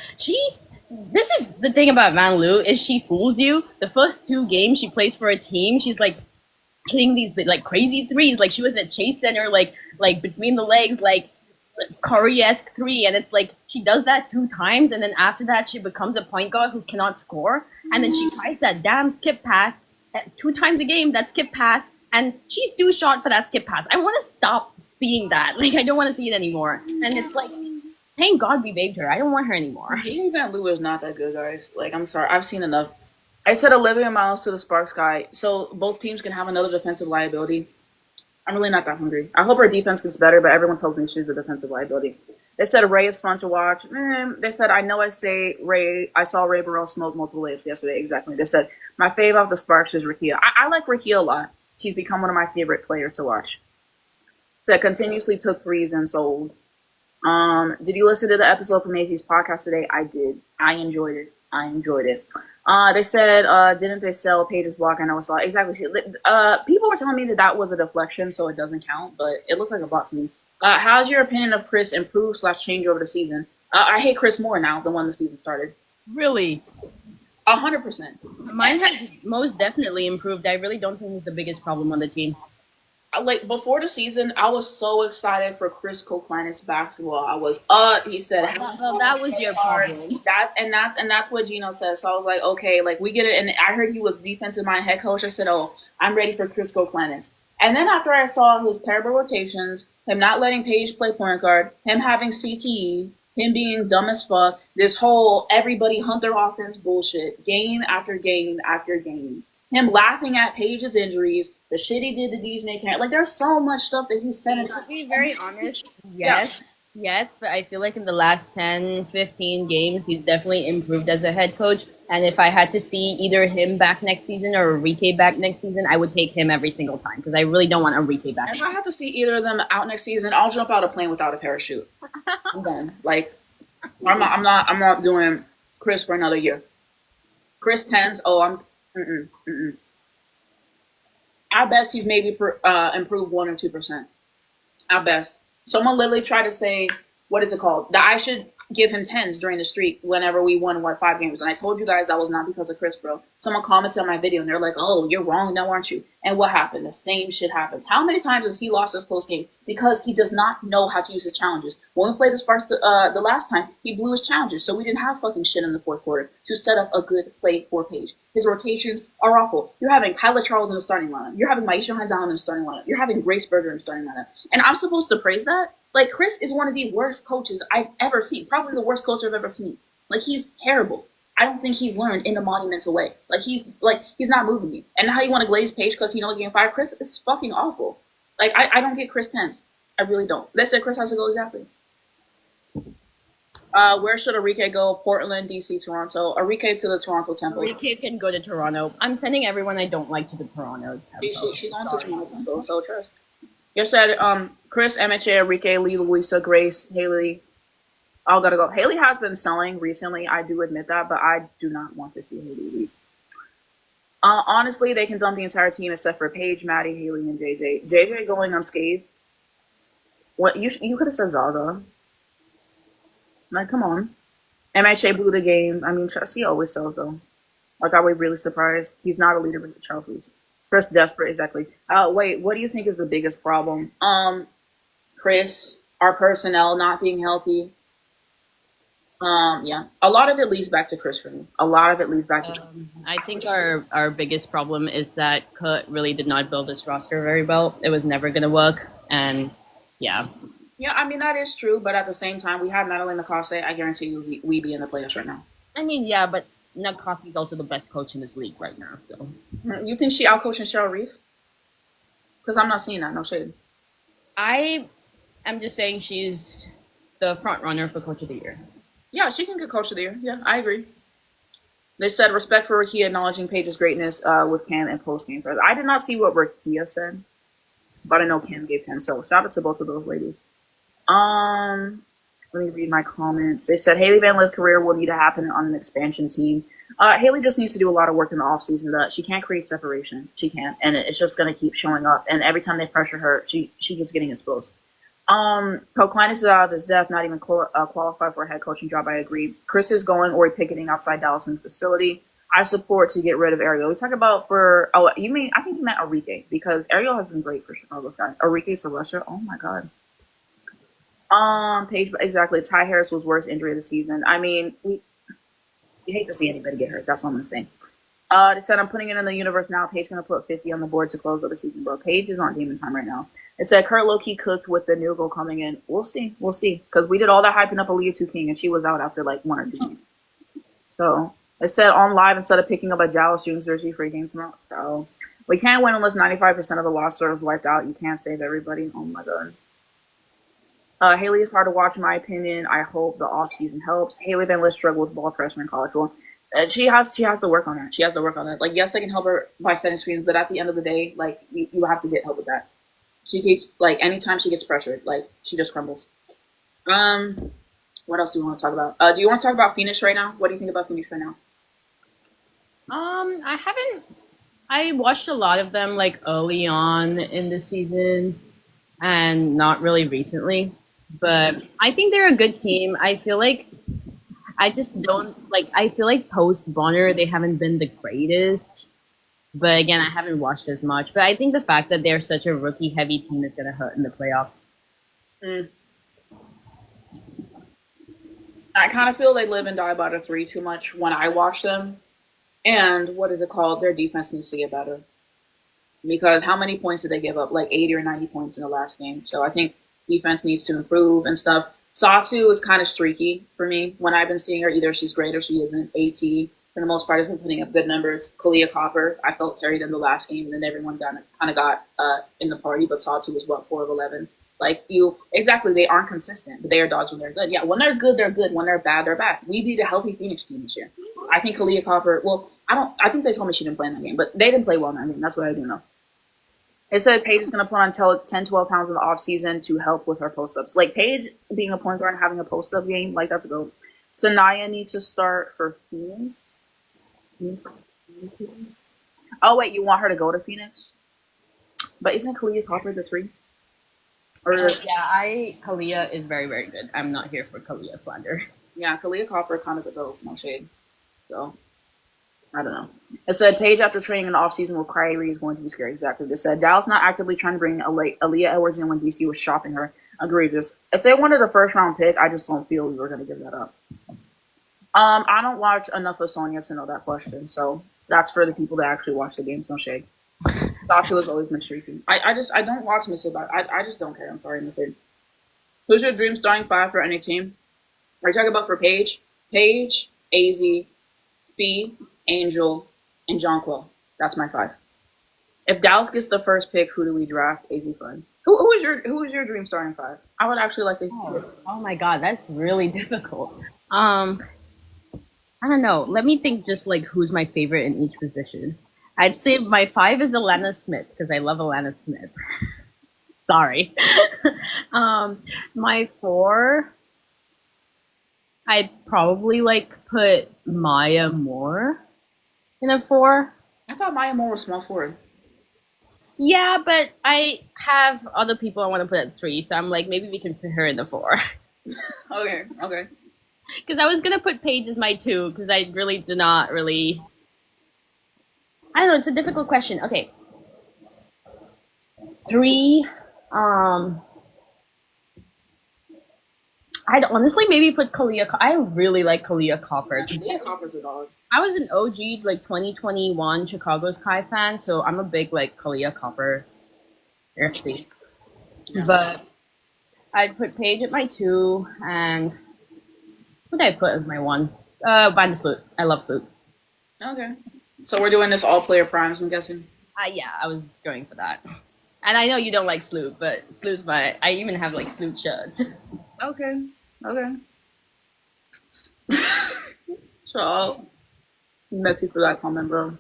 This is the thing about Van Loo, is she fools you. The first 2 games she plays for a team, she's like hitting these like crazy threes. Like she was at Chase Center, like between the legs, like Curry-esque 3, and it's like she does that 2 times, and then after that she becomes a point guard who cannot score, and then she tries that damn skip pass 2 times a game, that skip pass, and she's too short for that skip pass. I want to stop seeing that. Like I don't want to see it anymore, and it's like, thank God we waived her. I don't want her anymore. Haley Van Loo is not that good, guys. Like I'm sorry, I've seen enough. I said Olivia Miles to the Sparks guy, so both teams can have another defensive liability. I'm really not that hungry. I hope our defense gets better, but everyone tells me she's a defensive liability. They said Ray is fun to watch. They said I saw Ray Burrell smoke multiple layups yesterday. Exactly. They said my fave of the Sparks is Rakia. I like Rakia a lot. She's become one of my favorite players to watch. That continuously took threes and sold. Did you listen to the episode from AZ's podcast today? I did. I enjoyed it. They said, didn't they sell Paige's block? I know I saw it. Exactly. People were telling me that was a deflection, so it doesn't count, but it looked like a block to me. How's your opinion of Chris improve / change over the season? I hate Chris more now than when the season started. Really? 100%. Mine has most definitely improved. I really don't think it's the biggest problem on the team. Like before the season, I was so excited for Chris Koklanis basketball. I was he said Well, that was your problem. That's what Gino said. So I was like, okay, like we get it. And I heard he was defensive minded head coach. I said, oh, I'm ready for Chris Koklanis. And then after I saw his terrible rotations, him not letting Paige play point guard, him having CTE, him being dumb as fuck, this whole everybody Hunter offense bullshit, game after game after game. Him laughing at Paige's injuries, the shit he did to DJ Karen. Like, there's so much stuff that he's said. To be very honest, Yeah. yes, but I feel like in the last 10, 15 games, he's definitely improved as a head coach. And if I had to see either him back next season or Enrique back next season, I would take him every single time because I really don't want Enrique back. If I have to see either of them out next season, I'll jump out a plane without a parachute. I'm done. Like, I'm not doing Chris for another year. Chris tens. Oh, I'm. At best, he's maybe improved 1 or 2%. At best. Someone literally tried to say, what is it called? That I should give him tens during the streak whenever we won 5 games. And I told you guys that was not because of Chris, bro. Someone commented on my video and they're like, oh, you're wrong now, aren't you? And what happened? The same shit happens. How many times has he lost his close game? Because he does not know how to use his challenges. When we played the Sparks the last time, he blew his challenges. So we didn't have fucking shit in the fourth quarter to set up a good play for Paige. His rotations are awful. You're having Kyla Charles in the starting lineup. You're having Maisha Hines in the starting lineup. You're having Grace Berger in the starting lineup. And I'm supposed to praise that? Like, Chris is one of the worst coaches I've ever seen. Probably the worst coach I've ever seen. Like, he's terrible. I don't think he's learned in a monumental way. He's not moving me. And now you want to glaze Paige because he knows getting fired. Chris is fucking awful. Like, I don't get Chris tense. I really don't. They said Chris has to go exactly. Where should Enrique go? Portland, DC, Toronto. Enrique to the Toronto Temple. Enrique can go to Toronto. I'm sending everyone I don't like to the Toronto Temple. She's on to Toronto Temple, so trust. You said Chris, MHA, Enrique, Lee, Louisa, Grace, Haley. All gotta go. Haley has been selling recently. I do admit that, but I do not want to see Haley leave. Honestly, they can dump the entire team except for Paige, Maddie, Haley, and JJ. JJ going unscathed. What you could have said Zaza. Like, come on. MHA blew the game. I mean, she always sells though. Like, are we really surprised? He's not a leader with the trophies. Chris desperate, exactly. Wait, what do you think is the biggest problem? Chris, our personnel not being healthy. Yeah, a lot of it leads back to Chris for me. A lot of it leads back to. I think our biggest problem is that Kurt really did not build this roster very well. It was never going to work, and yeah. Yeah, I mean that is true, but at the same time, we have Madeline Lacoste. I guarantee you, we be in the playoffs right now. I mean, yeah, but Lacoste is also the best coach in this league right now. So, you think she outcoaching Cheryl Reeve? Because I'm not seeing that. No shade. I am just saying she's the front runner for Coach of the Year. Yeah, she can get Coach of the Year. Yeah, I agree. They said respect for Rakia acknowledging Paige's greatness with Cam and post-game press. I did not see what Rakia said, but I know Cam gave 10. So shout out to both of those ladies. Let me read my comments. They said Haley Van Lith's career will need to happen on an expansion team. Haley just needs to do a lot of work in the offseason. That she can't create separation. She can't, and it's just gonna keep showing up. And every time they pressure her, she keeps getting exposed. Koklinus is out of his depth, not even qualified for a head coaching job. I agree. Chris is going or picketing outside Dallas Moon's facility. I support to get rid of Ariel. We talk about I think you meant Enrique because Ariel has been great for Chicago's guy. Enrique to Russia. Oh my god. Paige, exactly. Ty Harris was worst injury of the season. I mean, you hate to see anybody get hurt. That's all I'm gonna say. They said I'm putting it in the universe now. Paige gonna put 50 on the board to close out the season, bro. Paige is on demon time right now. It said Kurt low-key cooked with the new goal coming in. We'll see. Because we did all that hyping up Aaliyah 2 King, and she was out after like 1 or 2 games. So it said on live instead of picking up a Dallas Junes jersey for a game tomorrow. So we can't win unless 95% of the roster is wiped out. You can't save everybody. Oh my god. Haley is hard to watch in my opinion. I hope the offseason helps. Haley Van Lith struggled with ball pressure in college. Well, she has to work on that. She has to work on that. Like, yes, they can help her by setting screens, but at the end of the day, like, you have to get help with that. She keeps, like, anytime she gets pressured, like, she just crumbles. What else do you want to talk about? Do you want to talk about Phoenix right now? What do you think about Phoenix right now? I watched a lot of them, like, early on in the season and not really recently. But I think they're a good team. I feel like I feel like post Bonner, they haven't been the greatest. But again, I haven't watched as much. But I think the fact that they're such a rookie-heavy team is going to hurt in the playoffs. I kind of feel they live and die by the 3 too much when I watch them. And what is it called? Their defense needs to get better. Because how many points did they give up? Like 80 or 90 points in the last game. So I think defense needs to improve and stuff. Satu is kind of streaky for me. When I've been seeing her, either she's great or she isn't. AT. for the most part, has been putting up good numbers. Kalia Copper, I felt carried in the last game, and then everyone kind of got in the party, but Satu was what 4 of 11. Like you, exactly, they aren't consistent, but they are dogs when they're good. Yeah, when they're good, they're good. When they're bad, they're bad. We beat a healthy Phoenix team this year. I think Kalia Copper. Well, I don't. I think they told me she didn't play in that game, but they didn't play well in that game. That's what I do know. It said Paige is going to put on 10, 12 pounds in the off season to help with her post ups. Like Paige being a point guard and having a post up game, like that's a go. Sanaya needs to start for Phoenix. Oh wait, you want her to go to Phoenix? But isn't Kalia Copper the 3? Or Kalia is very, very good. I'm not here for Kalia slander. Yeah, Kalia Copper kind of a go, no shade. So I don't know. It said Paige after training in the offseason with Kyrie is going to be scary. Exactly. They said Dallas not actively trying to bring Aaliyah Edwards in when DC was shopping her. Egregious. If they wanted a first round pick, I just don't feel we were going to give that up. I don't watch enough of Sonya to know that question, so that's for the people that actually watch the games. No shade. Sasha has always been streaking. I don't watch Miss About. I just don't care. I'm sorry, nothing. Who's your dream starting 5 for any team? Are you talking about for Paige? Paige, AZ, Fee, Angel, and Jonquil. That's my 5. If Dallas gets the first pick, who do we draft? AZ Fun. Who is your dream starting 5? I would actually like to. Oh my god, that's really difficult. I don't know. Let me think. Just like who's my favorite in each position. I'd say my 5 is Alana Smith because I love Alana Smith. Sorry. My 4, I'd probably put Maya Moore in a 4. I thought Maya Moore was small forward. Yeah, but I have other people I want to put at 3, so I'm like, maybe we can put her in the 4. Okay. Because I was gonna put Paige as my 2, because I really do not really. I don't know. It's a difficult question. Okay, 3. I'd honestly maybe put Kalia. I really like Kalia Copper. Kalia Copper's a dog. I was an OG 2021 Chicago Sky fan, so I'm a big Kalia Copper FC. Yeah. But I'd put Paige at my 2, and what did I put as my 1? Van de Sloot. I love Sloot. Okay. So we're doing this all player primes, I'm guessing? Yeah, I was going for that. And I know you don't like Sloot, but Sloot's my. I even have Sloot shirts. Okay. So messy for that comment, bro.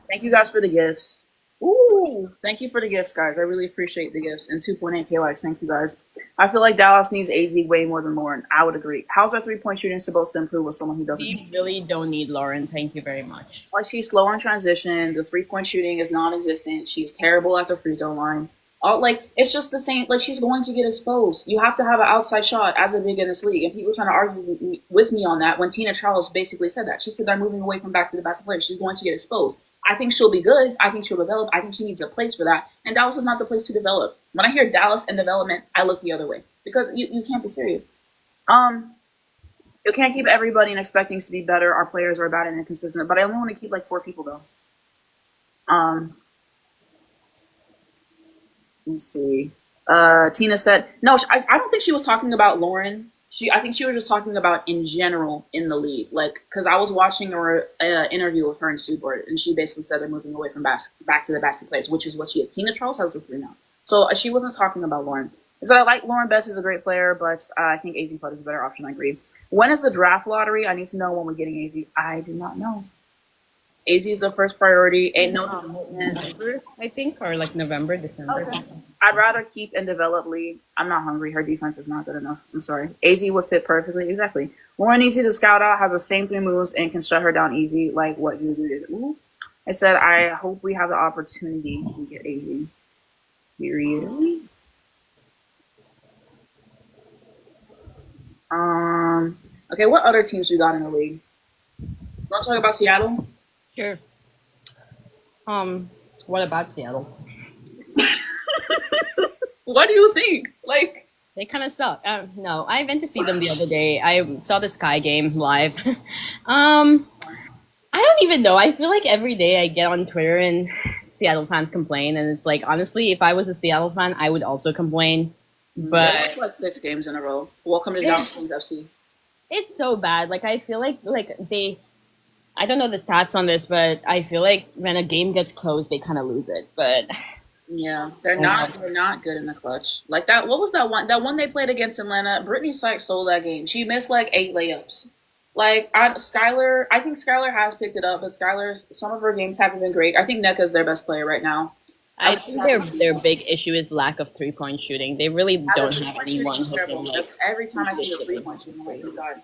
Thank you guys for the gifts. Ooh, thank you for the gifts, guys. I really appreciate the gifts. And 2.8K likes. Thank you, guys. I feel like Dallas needs AZ way more than Lauren. I would agree. How's our 3-point shooting supposed to improve with someone who doesn't? We really don't need Lauren. Thank you very much. Like, she's slow on transition. The 3-point shooting is non-existent. She's terrible at the free throw line. It's just the same. She's going to get exposed. You have to have an outside shot as a big in this league. And people trying to argue with me on that when Tina Charles basically said that. She said they're moving away from back to the basket player. She's going to get exposed. I think she'll be good. I think she'll develop. I think she needs a place for that. And Dallas is not the place to develop. When I hear Dallas and development, I look the other way. Because you can't be serious. You can't keep everybody and expecting us to be better. Our players are bad and inconsistent. But I only want to keep 4 people, though. Let me see. Tina said, no, I don't think she was talking about Lauren. I think she was just talking about in general in the league. Because I was watching her interview with her and Subert, and she basically said they're moving away from back to the basket players, which is what she is. Tina Charles has the 3 now. So she wasn't talking about Lauren. So I like Lauren Best is a great player, but I think AZ Flood is a better option. I agree. When is the draft lottery? I need to know when we're getting AZ. I do not know. AZ is the first priority. Ain't no December, I think, or November, December. Okay. I'd rather keep and develop Lee. I'm not hungry. Her defense is not good enough. I'm sorry. AZ would fit perfectly. Exactly. Lauren easy to scout out, has the same 3 moves, and can shut her down easy like what you did. Ooh. I said, I hope we have the opportunity to get AZ. Period. Okay, what other teams we got in the league? You want to talk about Seattle? Sure. What about Seattle? What do you think? They kind of suck. No, I went to see them the other day. I saw the Sky game live. I don't even know. I feel like every day I get on Twitter and Seattle fans complain, and it's honestly, if I was a Seattle fan, I would also complain. But it's 6 games in a row. Welcome to Dallas FC. It's so bad. Like I feel like they. I don't know the stats on this, but I feel like when a game gets close, they kind of lose it. But Yeah, they're not good in the clutch. Like that. What was that one? That one they played against Atlanta. Brittany Sykes sold that game. She missed like 8 layups. Like Skylar, I think Skylar has picked it up, but Skylar, some of her games haven't been great. I think NECA's their best player right now. I think their big issue is lack of 3-point shooting. They really don't have anyone who can like. Every time I see a 3-point shooting, I'm like, oh God,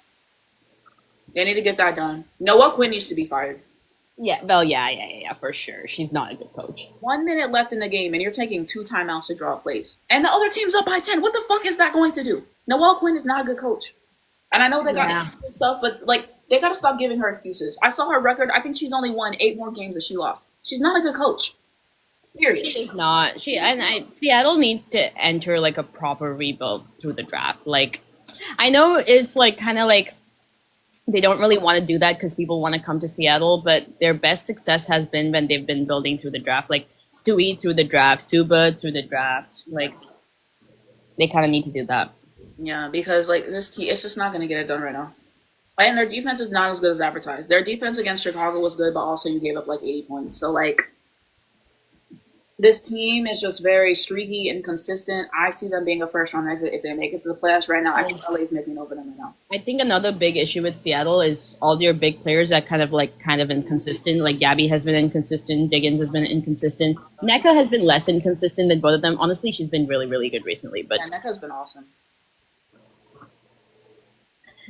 they need to get that done. Noah Quinn needs to be fired. Yeah, well, yeah, for sure. She's not a good coach. 1 minute left in the game, and you're taking 2 timeouts to draw plays, and the other team's up by 10. What the fuck is that going to do? Noah Quinn is not a good coach. And I know they got stuff, but like they gotta stop giving her excuses. I saw her record. I think she's only won 8 more games that she lost. She's not a good coach. Period. She's not. Seattle needs to enter like a proper rebuild through the draft. Like, I know it's like kind of like they don't really want to do that because people want to come to Seattle, but their best success has been when they've been building through the draft. Like Stewie through the draft, Suba through the draft. Like, they kind of need to do that. Yeah, because like this team, it's just not going to get it done right now. And their defense is not as good as advertised. Their defense against Chicago was good, but also you gave up like 80 points. So like, this team is just very streaky and consistent. I see them being a first round exit if they make it to the playoffs right now. I think LA is making over them right now. I think another big issue with Seattle is all your big players that kind of inconsistent. Like Gabby has been inconsistent, Diggins has been inconsistent. NECA has been less inconsistent than both of them. Honestly, she's been really, really good recently. But yeah, NECA's been awesome.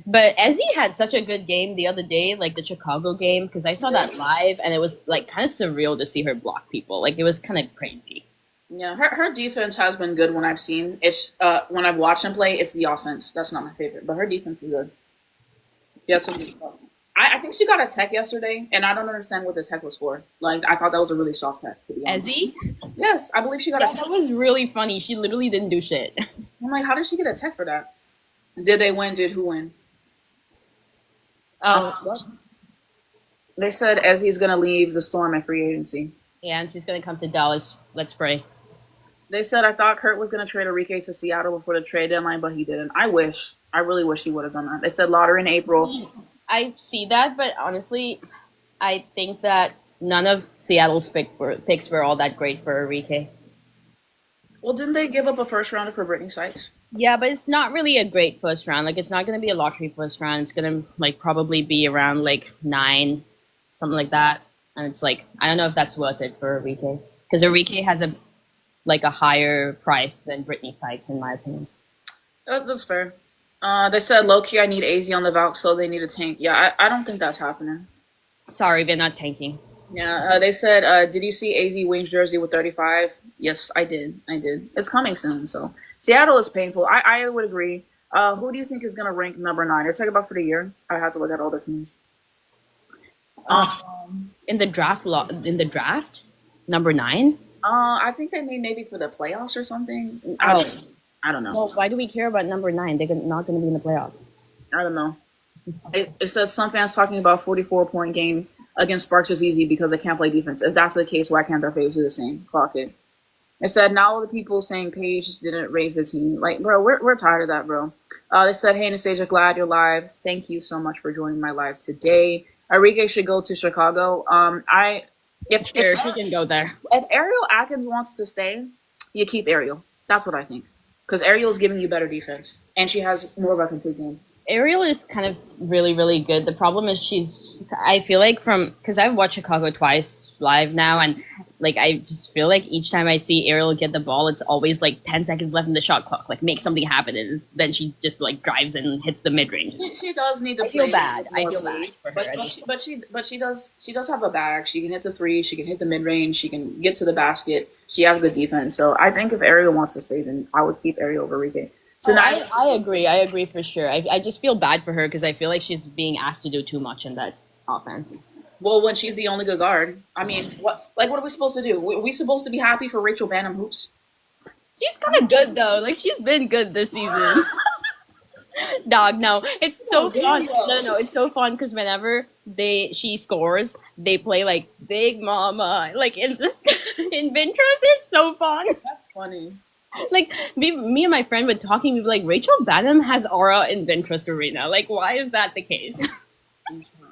But Ezzy had such a good game the other day, like the Chicago game, because I saw that live, and it was like kind of surreal to see her block people. Like it was kind of crazy. Yeah, her defense has been good when I've seen. It's when I've watched them play, it's the offense. That's not my favorite, but her defense is good. Yeah, some good stuff. I think she got a tech yesterday, and I don't understand what the tech was for. Like I thought that was a really soft tech. To be honest. Ezzy? Yes, I believe she got a tech. That was really funny. She literally didn't do shit. I'm like, how did she get a tech for that? Did they win? Did who win? What? They said Ezzy's going to leave the Storm at free agency. Yeah, and she's going to come to Dallas. Let's pray. They said, I thought Kurt was going to trade Enrique to Seattle before the trade deadline, but he didn't. I really wish he would have done that. They said lottery in April. I see that, but honestly, I think that none of Seattle's picks were all that great for Enrique. Well, didn't they give up a first rounder for Brittany Sykes? Yeah, but it's not really a great first round. Like, it's not going to be a lottery first round. It's going to, like, probably be around, like, 9, something like that. And it's, like, I don't know if that's worth it for Enrique. Because Enrique has, a higher price than Brittany Sykes, in my opinion. That's fair. They said, low-key, I need AZ on the Valk, so they need a tank. Yeah, I don't think that's happening. Sorry, they're not tanking. Yeah, they said, did you see AZ Wings jersey with 35? Yes, I did. It's coming soon, so. Seattle is painful. I would agree. Who do you think is going to rank number 9? You're talking about for the year? I have to look at all the teams. In the draft? Number 9? I think they mean maybe for the playoffs or something. I don't know. Well, why do we care about number 9? They're not going to be in the playoffs. I don't know. It says some fans talking about 44-point game against Sparks is easy because they can't play defense. If that's the case, why can't their faves do the same? Clock it. It said, now all the people saying Paige didn't raise the team. Like, bro, we're tired of that, bro. They said, hey, Anastasia, glad you're live. Thank you so much for joining my live today. Enrique should go to Chicago. If she can go there. If Ariel Atkins wants to stay, you keep Ariel. That's what I think. Because Ariel's giving you better defense. And she has more of a complete game. Ariel is kind of really, really good. The problem is I feel like because I've watched Chicago twice live now, and like I just feel like each time I see Ariel get the ball, it's always like 10 seconds left in the shot clock. Like, make something happen, and then she just like drives in and hits the mid range. She does need to I feel bad for her. But she does have a bag. She can hit the 3, she can hit the mid range, she can get to the basket. She has good defense. So I think if Ariel wants to stay, then I would keep Ariel over Enrique. So I agree for sure. I just feel bad for her because I feel like she's being asked to do too much in that offense. Well, when she's the only good guard, I mean, what are we supposed to do? We supposed to be happy for Rachel Banham hoops? She's kind of good though. Like, she's been good this season. Dog, no, it's so fun. No, it's so fun because whenever she scores, they play like Big Mama, like in Vintros. It's so fun. That's funny. Like me and my friend were talking. We were like, Rachel Banham has aura in Ventress Arena. Like, why is that the case?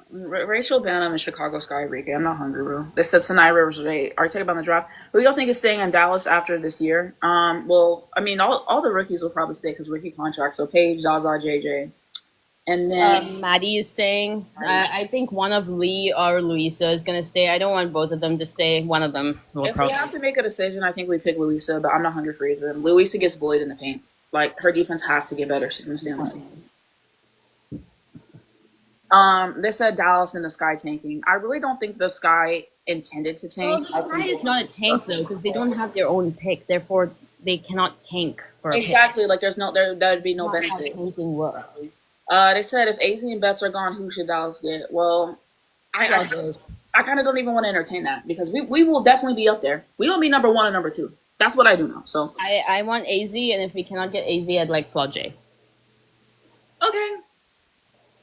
Rachel Banham and Chicago Sky Rike. I'm not hungry, bro. They said Sinai Rivers today. Are you talking about the draft? Who do y'all think is staying in Dallas after this year? Well, I mean, all the rookies will probably stay because rookie contracts. So Paige, Zaza, JJ, and then Maddie is staying. I think one of Lee or Luisa is gonna stay. I don't want both of them to stay. One of them will if probably. we have to make a decision, I think we pick Luisa, but I'm not hungry for either of them. Luisa gets bullied in the paint. Like her defense has to get better. She's gonna stay on the team. They said Dallas and the Sky tanking. I really don't think the Sky intended to Well, tank. the Sky is not a tank though, because they don't have their own pick. Therefore, they cannot tank for a pick. Exactly. Like there's no there'd be no That's how benefit. tanking works. They said if AZ and Betts are gone, who should Dallas get? Well, I kind of don't even want to entertain that because we will definitely be up there. We will be number one and number two. That's what I do now. So I want AZ, and if we cannot get AZ, I'd like Flau'jae. okay.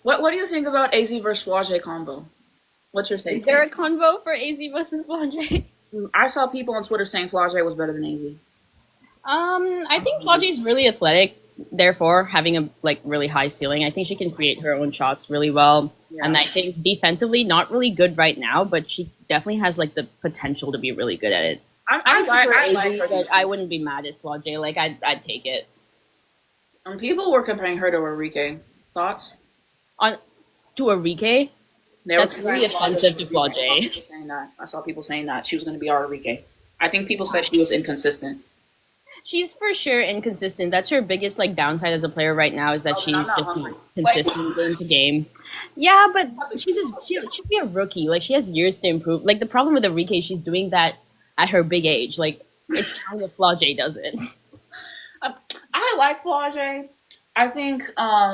What do you think about AZ versus Flau'jae combo? What's your take? Is there a convo for AZ versus Flau'jae? I saw people on Twitter saying Flau'jae was better than AZ. I think Flau'jae is really athletic, therefore having a really high ceiling. I think she can create her own shots really well, and I think defensively not really good right now, but she definitely has like the potential to be really good at it. I like her, but I wouldn't be mad at Flau'jae. Like I'd take it. People were comparing her to Enrique. Thoughts? To Enrique? That's really offensive to Flau'jae. I saw people saying that she was going to be our Enrique. I think people said she was inconsistent. She's for sure inconsistent. That's her biggest downside as a player right now is that she's just not consistent game to game. Yeah, but she'd be a rookie. Like she has years to improve. Like the problem with Enrique, she's doing that at her big age. Like it's kind of Flau'jae does it. I like Flau'jae. I think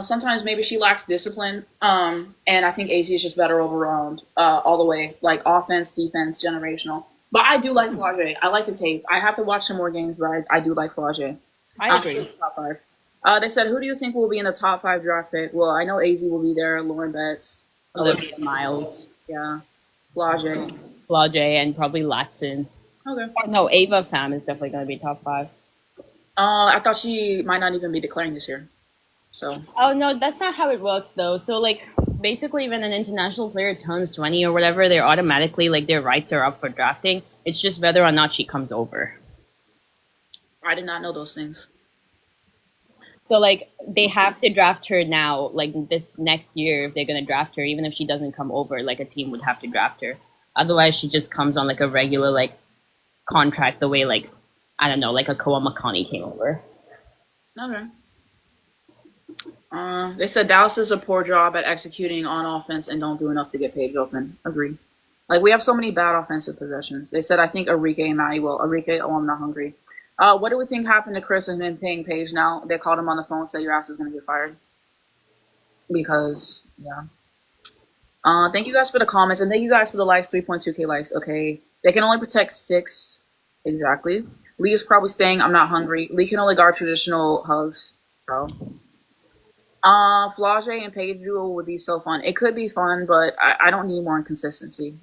sometimes maybe she lacks discipline, and I think AC is just better overall, all the way, like offense, defense, generational. But I do like Flau'jae. I like the tape. I have to watch some more games, but I do like Flau'jae. I agree. Top five. They said, who do you think will be in the top 5 draft pick? Well, I know AZ will be there. Lauren Betts, Olivia Miles, yeah, Flau'jae, and probably Latson. Okay. No, Ava Pham is definitely going to be top 5. I thought she might not even be declaring this year. So. Oh no, that's not how it works though. So basically when an international player turns 20 or whatever, they're automatically their rights are up for drafting. It's just whether or not she comes over. I did not know those things. So they have to draft her now, this next year if they're gonna draft her, even if she doesn't come over, a team would have to draft her. Otherwise she just comes on a regular contract the way I don't know, a Koa Makani came over. Okay. They said Dallas does a poor job at executing on offense and don't do enough to get Paige open. Agree. We have so many bad offensive possessions. They said, I think Enrique and Maddie will. Enrique, oh, I'm not hungry. What do we think happened to Chris and him paying Paige now? They called him on the phone and said your ass is going to get fired. Because, yeah. Thank you guys for the comments, and thank you guys for the likes, 3.2K likes. Okay. They can only protect 6. Exactly. Lee is probably staying. I'm not hungry. Lee can only guard traditional hugs. So... Flau'jae and Paige duel would be so fun. It could be fun, but I don't need more inconsistency.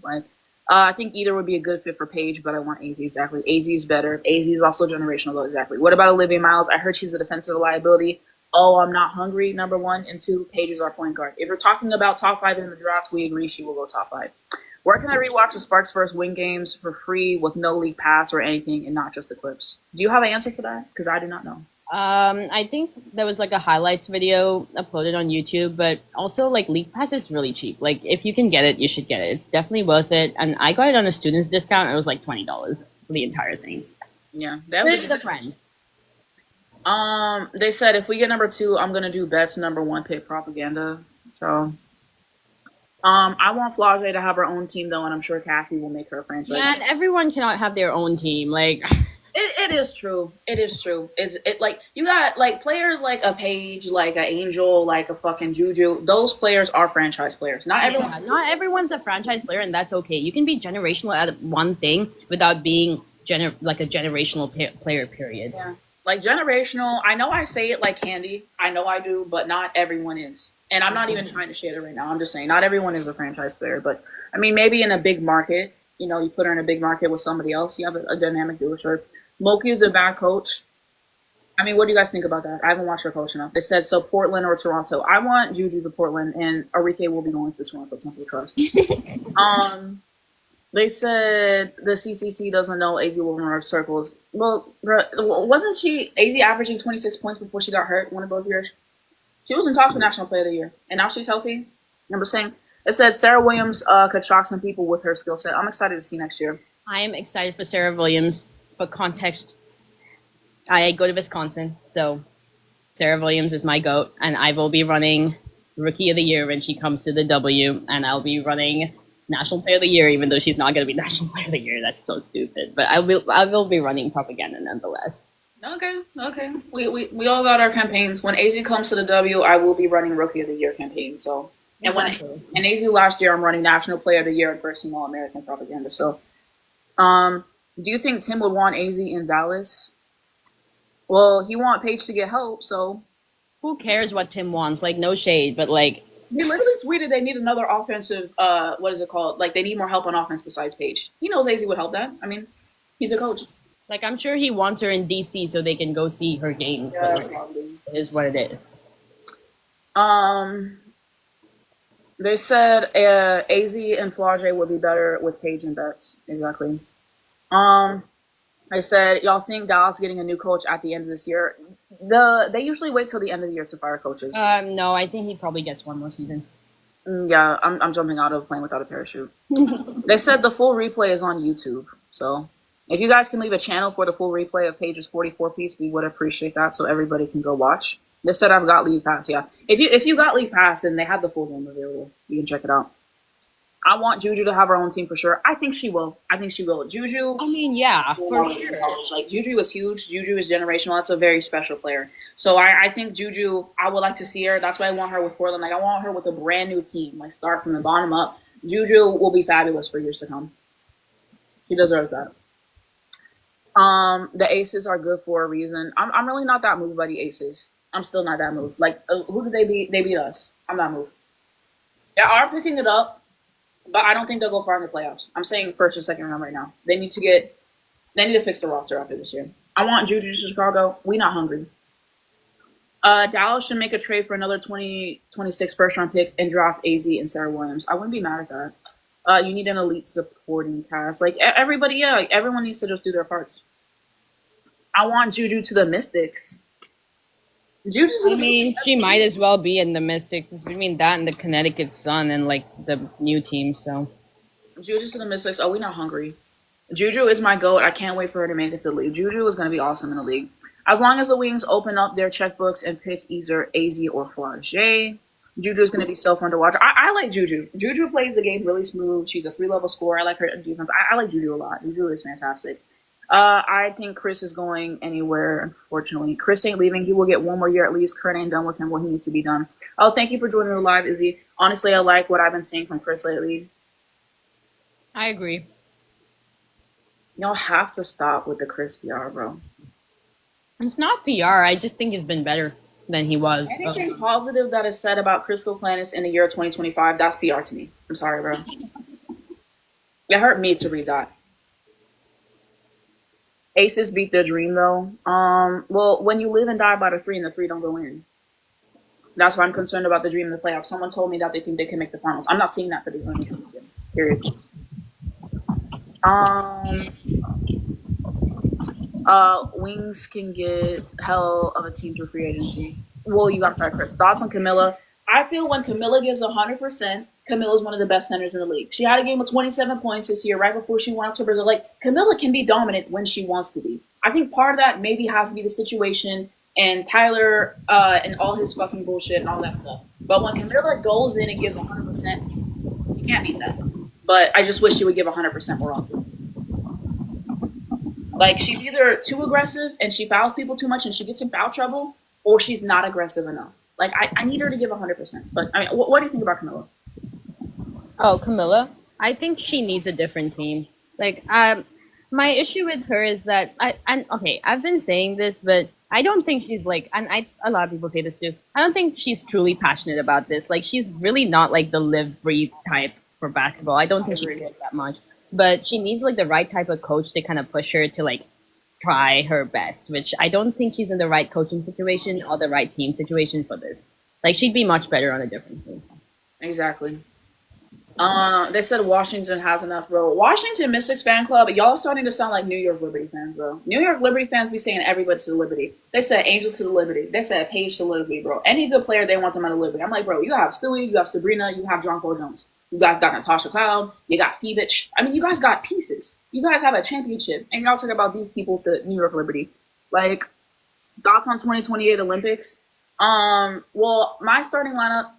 I think either would be a good fit for Paige, but I want AZ exactly. AZ is better. AZ is also generational though, exactly. What about Olivia Miles? I heard she's a defensive liability. Oh, I'm not hungry, number 1. And 2, Paige is our point guard. If we're talking about top 5 in the draft, we agree she will go top 5. Where can I rewatch the Sparks first win games for free with no league pass or anything and not just the clips? Do you have an answer for that? Because I do not know. I think there was a highlights video uploaded on YouTube, but also League Pass is really cheap. If you can get it, you should get it. It's definitely worth it. And I got it on a student's discount. It was $20 for the entire thing. Yeah, it's a friend. They said if we get number 2, I'm gonna do Betts number 1 pick propaganda. So, I want Flau'jae to have her own team though, and I'm sure Kathy will make her a franchise. Yeah, and everyone cannot have their own team. It is true. It is true. You got players like a Paige, an Angel, a fucking Juju. Those players are franchise players. Not everyone. Yeah, not everyone's a franchise player, and that's okay. You can be generational at one thing without being a generational player. Period. Yeah. Generational. I know I say it like candy. I know I do, but not everyone is. And I'm not even trying to shade it right now. I'm just saying not everyone is a franchise player. But I mean, maybe in a big market, you put her in a big market with somebody else. You have a dynamic duo. Sure. Moki is a bad coach. I mean, what do you guys think about that? I haven't watched her coach enough. They said so Portland or Toronto. I want Juju to Portland, and Arike will be going to Toronto Temple Trust. Um, they said the CCC doesn't know AZ will run circles. Well, wasn't she AZ averaging 26 points before she got hurt one of those years? She was in talks for National Player of the Year, and now she's healthy. I'm just saying. It said Sarah Williams could shock some people with her skill set. I'm excited to see next year. I am excited for Sarah Williams. For context, I go to Wisconsin, so Sarah Williams is my GOAT, and I will be running Rookie of the Year when she comes to the W, and I'll be running National Player of the Year, even though she's not going to be National Player of the Year. That's so stupid. But I will be running propaganda nonetheless. Okay. We all got our campaigns. When AZ comes to the W, I will be running Rookie of the Year campaign. So and Exactly. when AZ last year, I'm running National Player of the Year and First Team All American propaganda. So, do you think Tim would want AZ in Dallas? Well, he want Paige to get help, so Who cares what Tim wants? Like, no shade, but like, he literally tweeted they need another offensive. What is it called? Like they need more help on offense besides Paige. He knows AZ would help that. I mean, he's a coach. I'm sure he wants her in DC so they can go see her games. Yeah, but like, probably. it is what it is. They said AZ and Flau'jae would be better with Paige and Betts. Exactly. They said y'all think Dallas getting a new coach at the end of this year. They usually wait till the end of the year to fire coaches. No, I think he probably gets one more season. Yeah, I'm jumping out of a plane without a parachute. They said the full replay is on YouTube. So if you guys can leave a channel for the full replay of Paige's 44 piece, we would appreciate that so everybody can go watch. They said I've got League Pass, yeah. If you got League Pass and they have the full game available, you can check it out. I want Juju to have her own team for sure. I think she will. Juju. I mean, yeah, for sure. Like Juju is huge. Juju is generational. That's a very special player. So I think Juju. I would like to see her. That's why I want her with Portland. Like I want her with a brand new team. Like start from the bottom up. Juju will be fabulous for years to come. She deserves that. The Aces are good for a reason. I'm really not that moved by the Aces. I'm still not that moved. Like who did they beat? They beat us. I'm not moved. They are picking it up. But I don't think they'll go far in the playoffs. I'm saying first or second round right now. They need to fix the roster after this year. I want Juju to Chicago. We not hungry. Dallas should make a trade for another 2026 first round pick and draft AZ and Sarah Williams. I wouldn't be mad at that. You need an elite supporting cast. Like everybody, yeah, like, everyone needs to just do their parts. I want Juju to the Mystics. I mean, she might as well be in the Mystics. It's between that and the Connecticut Sun and like the new team. So Juju's to the Mystics. Oh, we not hungry. Juju is my GOAT. I can't wait for her to make it to the league. Juju is going to be awesome in the league. As long as the Wings open up their checkbooks and pick either AZ or Flau'jae, Juju is going to be so fun to watch. I like Juju. Juju plays the game really smooth. She's a free level scorer. I like her defense. I like Juju a lot. Juju is fantastic. I think Chris is going anywhere, unfortunately. Chris ain't leaving. He will get one more year at least. Kurt ain't done with him what he needs to be done. Oh, thank you for joining the live, Izzy. Honestly, I like what I've been seeing from Chris lately. I agree. Y'all have to stop with the Chris PR, bro. It's not PR. I just think he's been better than he was. Anything positive that is said about Chris Planis in the year 2025, that's PR to me. I'm sorry, bro. It hurt me to read that. Aces beat their dream, though. Well, when you live and die by the three and the three don't go in. That's why I'm concerned about the dream in the playoffs. Someone told me that they think they can make the finals. I'm not seeing that for the Olympics. Period. Wings can get hell of a team through free agency. Well, you got to fire Chris. Thoughts on Camilla? I feel when Camilla gives 100%, Camilla's one of the best centers in the league. She had a game with 27 points this year, right before she went out to Brazil. Like, Camilla can be dominant when she wants to be. I think part of that maybe has to be the situation and Tyler and all his fucking bullshit and all that stuff. But when Camilla goes in and gives 100%, you can't beat that. But I just wish she would give 100% more often. Like, she's either too aggressive and she fouls people too much and she gets in foul trouble, or she's not aggressive enough. Like, I need her to give 100%. But, I mean, what do you think about Camilla? Oh, Camilla? I think she needs a different team. Like, my issue with her is that, I've been saying this, but I don't think she's like, a lot of people say this too, I don't think she's truly passionate about this. Like, she's really not like the live, breathe type for basketball. I don't think she cares that much. But she needs like the right type of coach to kind of push her to like try her best, which I don't think she's in the right coaching situation or the right team situation for this. Like, she'd be much better on a different team. Exactly. They said Washington has enough, bro. Washington Mystics fan club, y'all starting to sound like New York Liberty fans, bro. New York Liberty fans be saying everybody to the Liberty. They said Angel to the Liberty. They said Paige to Liberty, bro. Any good player, they want them at the Liberty. I'm like, bro, you have Stewie, you have Sabrina, you have John Paul Jones. You guys got Natasha Cloud, you got Phoebich. I mean, you guys got pieces. You guys have a championship, and y'all talk about these people to New York Liberty. Like, thoughts on 2028 Olympics? Well, my starting lineup,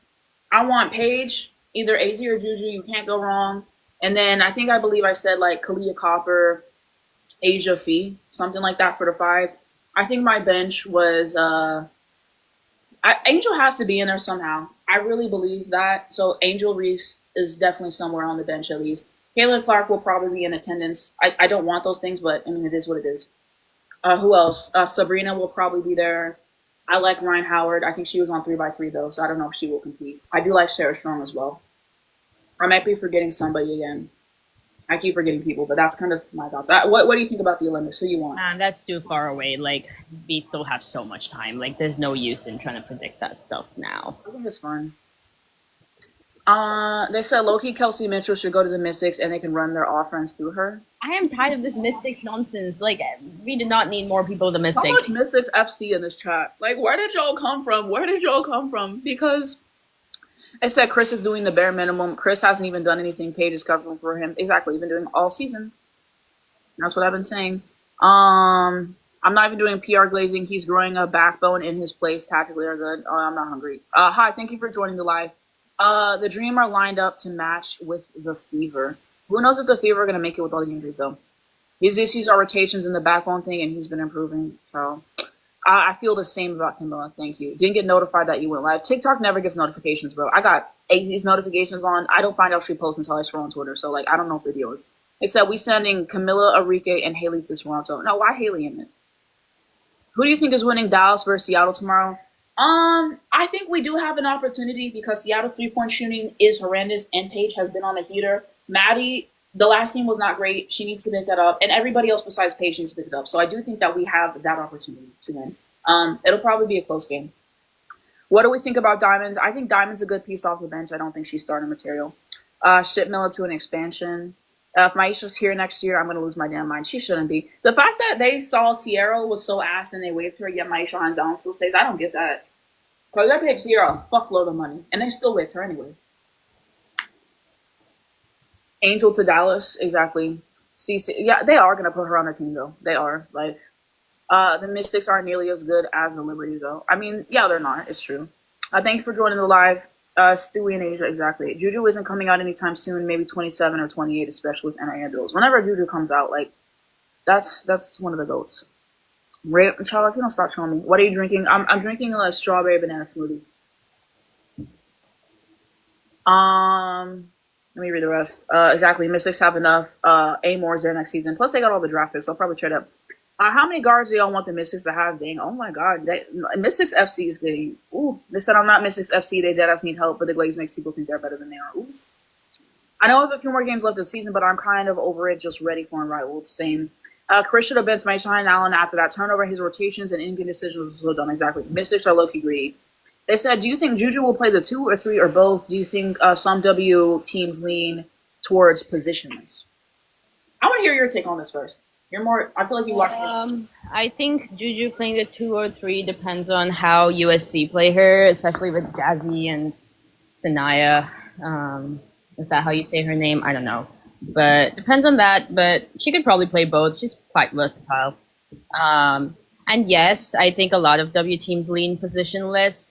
I want Paige, either AZ or Juju. You can't go wrong. And then I believe I said like Kalia Copper, Asia Fee, something like that for the 5. I think my bench was Angel has to be in there somehow. I really believe that. So Angel Reese is definitely somewhere on the bench at least. Kayla Clark will probably be in attendance. I don't want those things, but I mean it is what it is. Who else? Sabrina will probably be there. I like Ryan Howard. I think she was on 3x3 though, so I don't know if she will compete. I do like Sarah Strong as well. I might be forgetting somebody again. I keep forgetting people, but that's kind of my thoughts. What do you think about the Olympics? Who you want? That's too far away. Like, we still have so much time. Like, there's no use in trying to predict that stuff now. I think it's fun. They said Loki Kelsey Mitchell should go to the Mystics and they can run their offense through her. I am tired of this Mystics nonsense. Like, we do not need more people in the Mystics. How much Mystics FC in this chat? Like, where did y'all come from? Where did y'all come from? Because I said Chris is doing the bare minimum. Chris hasn't even done anything. Paige is covering for him. Exactly. He's been doing all season. That's what I've been saying. I'm not even doing PR glazing. He's growing a backbone in his place. Tactically are good. I'm not hungry. Hi, thank you for joining the live. The Dream are lined up to match with the Fever. Who knows if the Fever are going to make it with all the injuries, though. His issues are rotations in the backbone thing, and he's been improving. So I feel the same about Kimba. Thank you. Didn't get notified that you went live. TikTok never gives notifications, bro. I got AZ's notifications on. I don't find out she posts until I scroll on Twitter. So, like, I don't know if videos. It said we sending Camilla, Enrique, and Haley to Toronto. No, why Haley in it? Who do you think is winning Dallas versus Seattle tomorrow? I think we do have an opportunity because Seattle's 3-point shooting is horrendous and Paige has been on a heater. Maddie, the last game was not great. She needs to pick that up. And everybody else besides Paige needs to pick it up. So I do think that we have that opportunity to win. It'll probably be a close game. What do we think about Diamond? I think Diamond's a good piece off the bench. I don't think she's starting material. Ship Miller to an expansion. If Maisha's here next year, I'm going to lose my damn mind. She shouldn't be. The fact that they saw Tierra was so ass and they waved her, yet Maisha hands down still stays, I don't get that. Because they paid Tierra a fuckload of money, and they still waved her anyway. Angel to Dallas, exactly. CC, yeah, they are going to put her on their team, though. They are. Like, the Mystics aren't nearly as good as the Liberty, though. I mean, yeah, they're not. It's true. Thanks for joining the live. Stewie in Asia, exactly. Juju isn't coming out anytime soon, maybe 27 or 28, especially with NIL deals. Whenever Juju comes out, like, that's one of the goats. Ray, child, if you don't stop showing me. What are you drinking? I'm drinking a strawberry banana smoothie. Let me read the rest. Exactly. Mystics have enough. Amor's there next season. Plus, they got all the draft picks. So I'll probably trade up. How many guards do y'all want the Mystics to have? Dang. Oh my God. Mystics FC is getting. Ooh. They said I'm not Mystics FC. They deadass need help, but the Glaze makes people think they're better than they are. Ooh. I know I have a few more games left this season, but I'm kind of over it. Just ready for Unrivaled. Same. Chris should have been to Shine Allen after that turnover. His rotations and in-game decisions was so dumb. Exactly. Mystics are low-key greedy. They said, do you think Juju will play the 2 or 3 or both? Do you think some W teams lean towards positions? I want to hear your take on this first. You're more. I feel like you watch. I think Juju playing the 2 or 3 depends on how USC play her, especially with Jazzy and Sanaya. Is that how you say her name? I don't know. But depends on that. But she could probably play both. She's quite versatile. And yes, I think a lot of W teams lean positionless,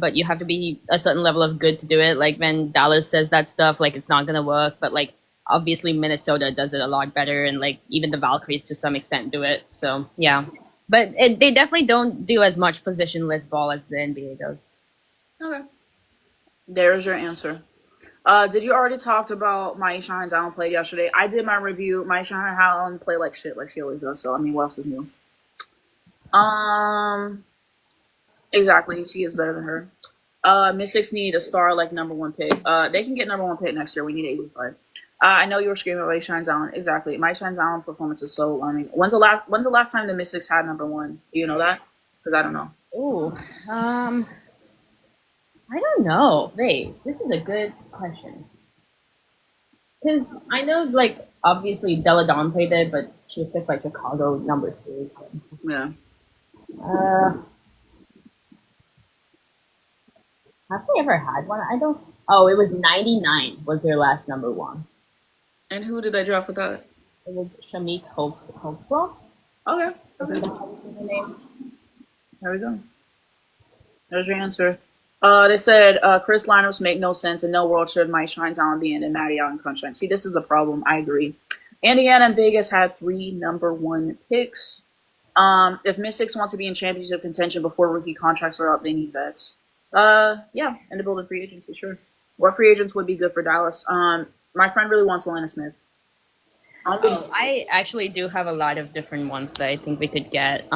but you have to be a certain level of good to do it. Like when Dallas says that stuff, like it's not going to work. But like obviously Minnesota does it a lot better. And like even the Valkyries to some extent do it. So yeah. But they definitely don't do as much positionless ball as the NBA does. Okay. There's your answer. Did you already talked about Maisha Hines Allen played yesterday? I did my review. Maisha Hines Allen played like shit, like she always does. So I mean, what else is new? Exactly. She is better than her. Mystics need a star like number 1 pick. They can get number 1 pick next year. We need 85. I know you were screaming about Shines Allen. Exactly. My Shines Allen performance is so alarming. When's the last time the Mystics had number one? Do you know that? Because I don't know. Ooh, I don't know. Wait, this is a good question. Because I know, like, obviously Della Don played it, but she was picked by Chicago number 2. So. Yeah. Uh, have they ever had one? I don't. Oh, it was 99 was their last number one. And who did I draft with that? It was Shamik Holtzclaw. Okay. I think Okay. that's her name. There we go. There's your answer. They said Chris lineups make no sense, and no world should Mike Shines Allen be in and Matty out in crunch time. See, this is the problem. I agree. Indiana and Vegas had 3 number one picks. If Mystics want to be in championship contention before rookie contracts are up, they need vets. Yeah, and to build a free agency, sure. What free agents would be good for Dallas? My friend really wants Elena Smith. Oh, I actually do have a lot of different ones that I think we could get.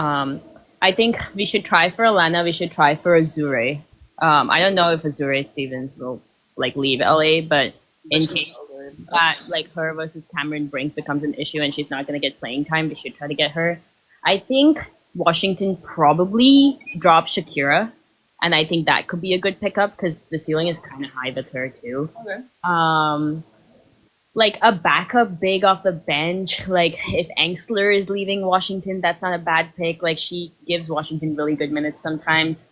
I think we should try for Alana. We should try for Azure. I don't know if Azure Stevens will like leave LA, but in case that like her versus Cameron Brink becomes an issue and she's not going to get playing time, we should try to get her. I think Washington probably dropped Shakira, and I think that could be a good pickup because the ceiling is kind of high with her too. Okay. Like a backup big off the bench. Like if Angsler is leaving Washington, that's not a bad pick. Like she gives Washington really good minutes sometimes.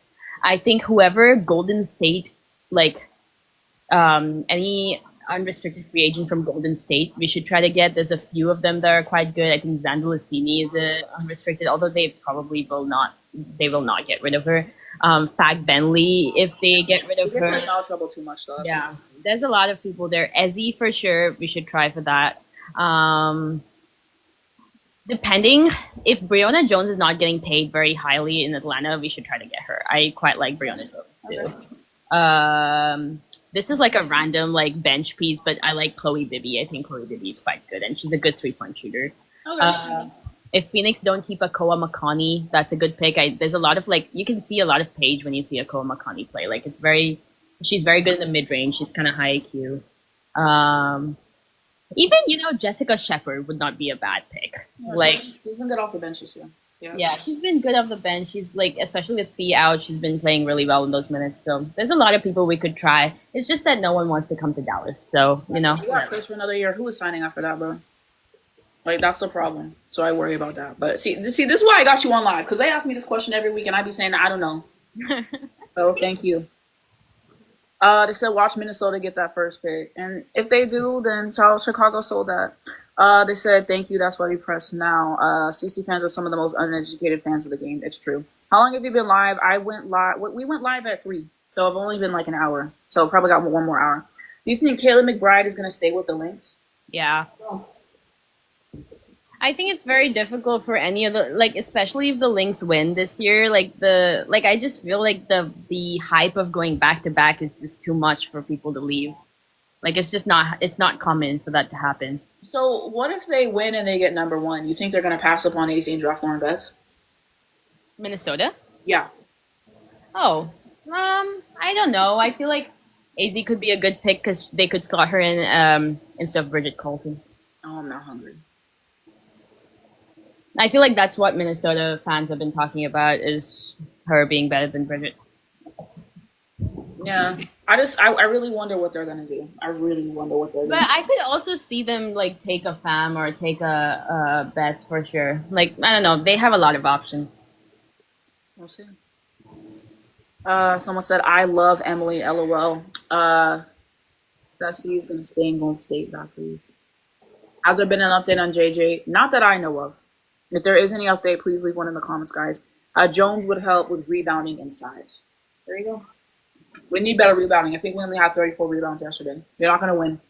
I think whoever Golden State, like any unrestricted free agent from Golden State, we should try to get. There's a few of them that are quite good. I think Zandalasini is a unrestricted, although they probably will not. They will not get rid of her. Fag Bentley, if they get rid of He gets her, in foul trouble too much, though. yeah, there's a lot of people there. Ezzy for sure. We should try for that. Depending if Breonna Jones is not getting paid very highly in Atlanta, we should try to get her. I quite like Breonna Jones too. This is like a random like bench piece, but I like Chloe Bibby. I think Chloe Bibby is quite good, and she's a good 3-point shooter. Okay. If Phoenix don't keep a Koa Makani, that's a good pick. There's a lot of like you can see a lot of Paige when you see a Koa Makani play. Like she's very good in the mid range. She's kind of high IQ. Even Jessica Shepard would not be a bad pick. Yeah, like she's been good off the bench this year. yeah, she's been good off the bench. She's like especially with Fee out, she's been playing really well in those minutes. So there's a lot of people we could try. It's just that no one wants to come to Dallas. So You got Chris for another year. Who is signing after that, bro? Like that's the problem. So I worry about that. But see, this is why I got you on live because they ask me this question every week, and I be saying I don't know. So thank you. They said watch Minnesota get that first pick, and if they do, then tell Chicago sold that. They said thank you. That's why we press now. CC fans are some of the most uneducated fans of the game. It's true. How long have you been live? I went live. We went live at 3, so I've only been like an hour. So probably got one more hour. Do you think Kayla McBride is gonna stay with the Lynx? Yeah. I think it's very difficult for any of the especially if the Lynx win this year. I just feel like the hype of going back to back is just too much for people to leave. Like it's not common for that to happen. So what if they win and they get number one? You think they're gonna pass up on AC and draft Lauren Betts? Minnesota? Yeah. Oh, I don't know. I feel like AZ could be a good pick because they could slot her in instead of Bridget Colton. Oh, I'm not hungry. I feel like that's what Minnesota fans have been talking about is her being better than Bridget. Yeah, I really wonder what they're gonna do. I really wonder what they're But gonna I could also see them take a Fam or take a Betts for sure. I don't know. They have a lot of options. do. We'll see. Someone said I love Emily. LOL. Sassy is gonna stay in Golden State. God, please. Has there been an update on JJ? Not that I know of. If there is any update, please leave one in the comments, guys. Jones would help with rebounding and size. There you go. We need better rebounding. I think we only had 34 rebounds yesterday. You're not going to win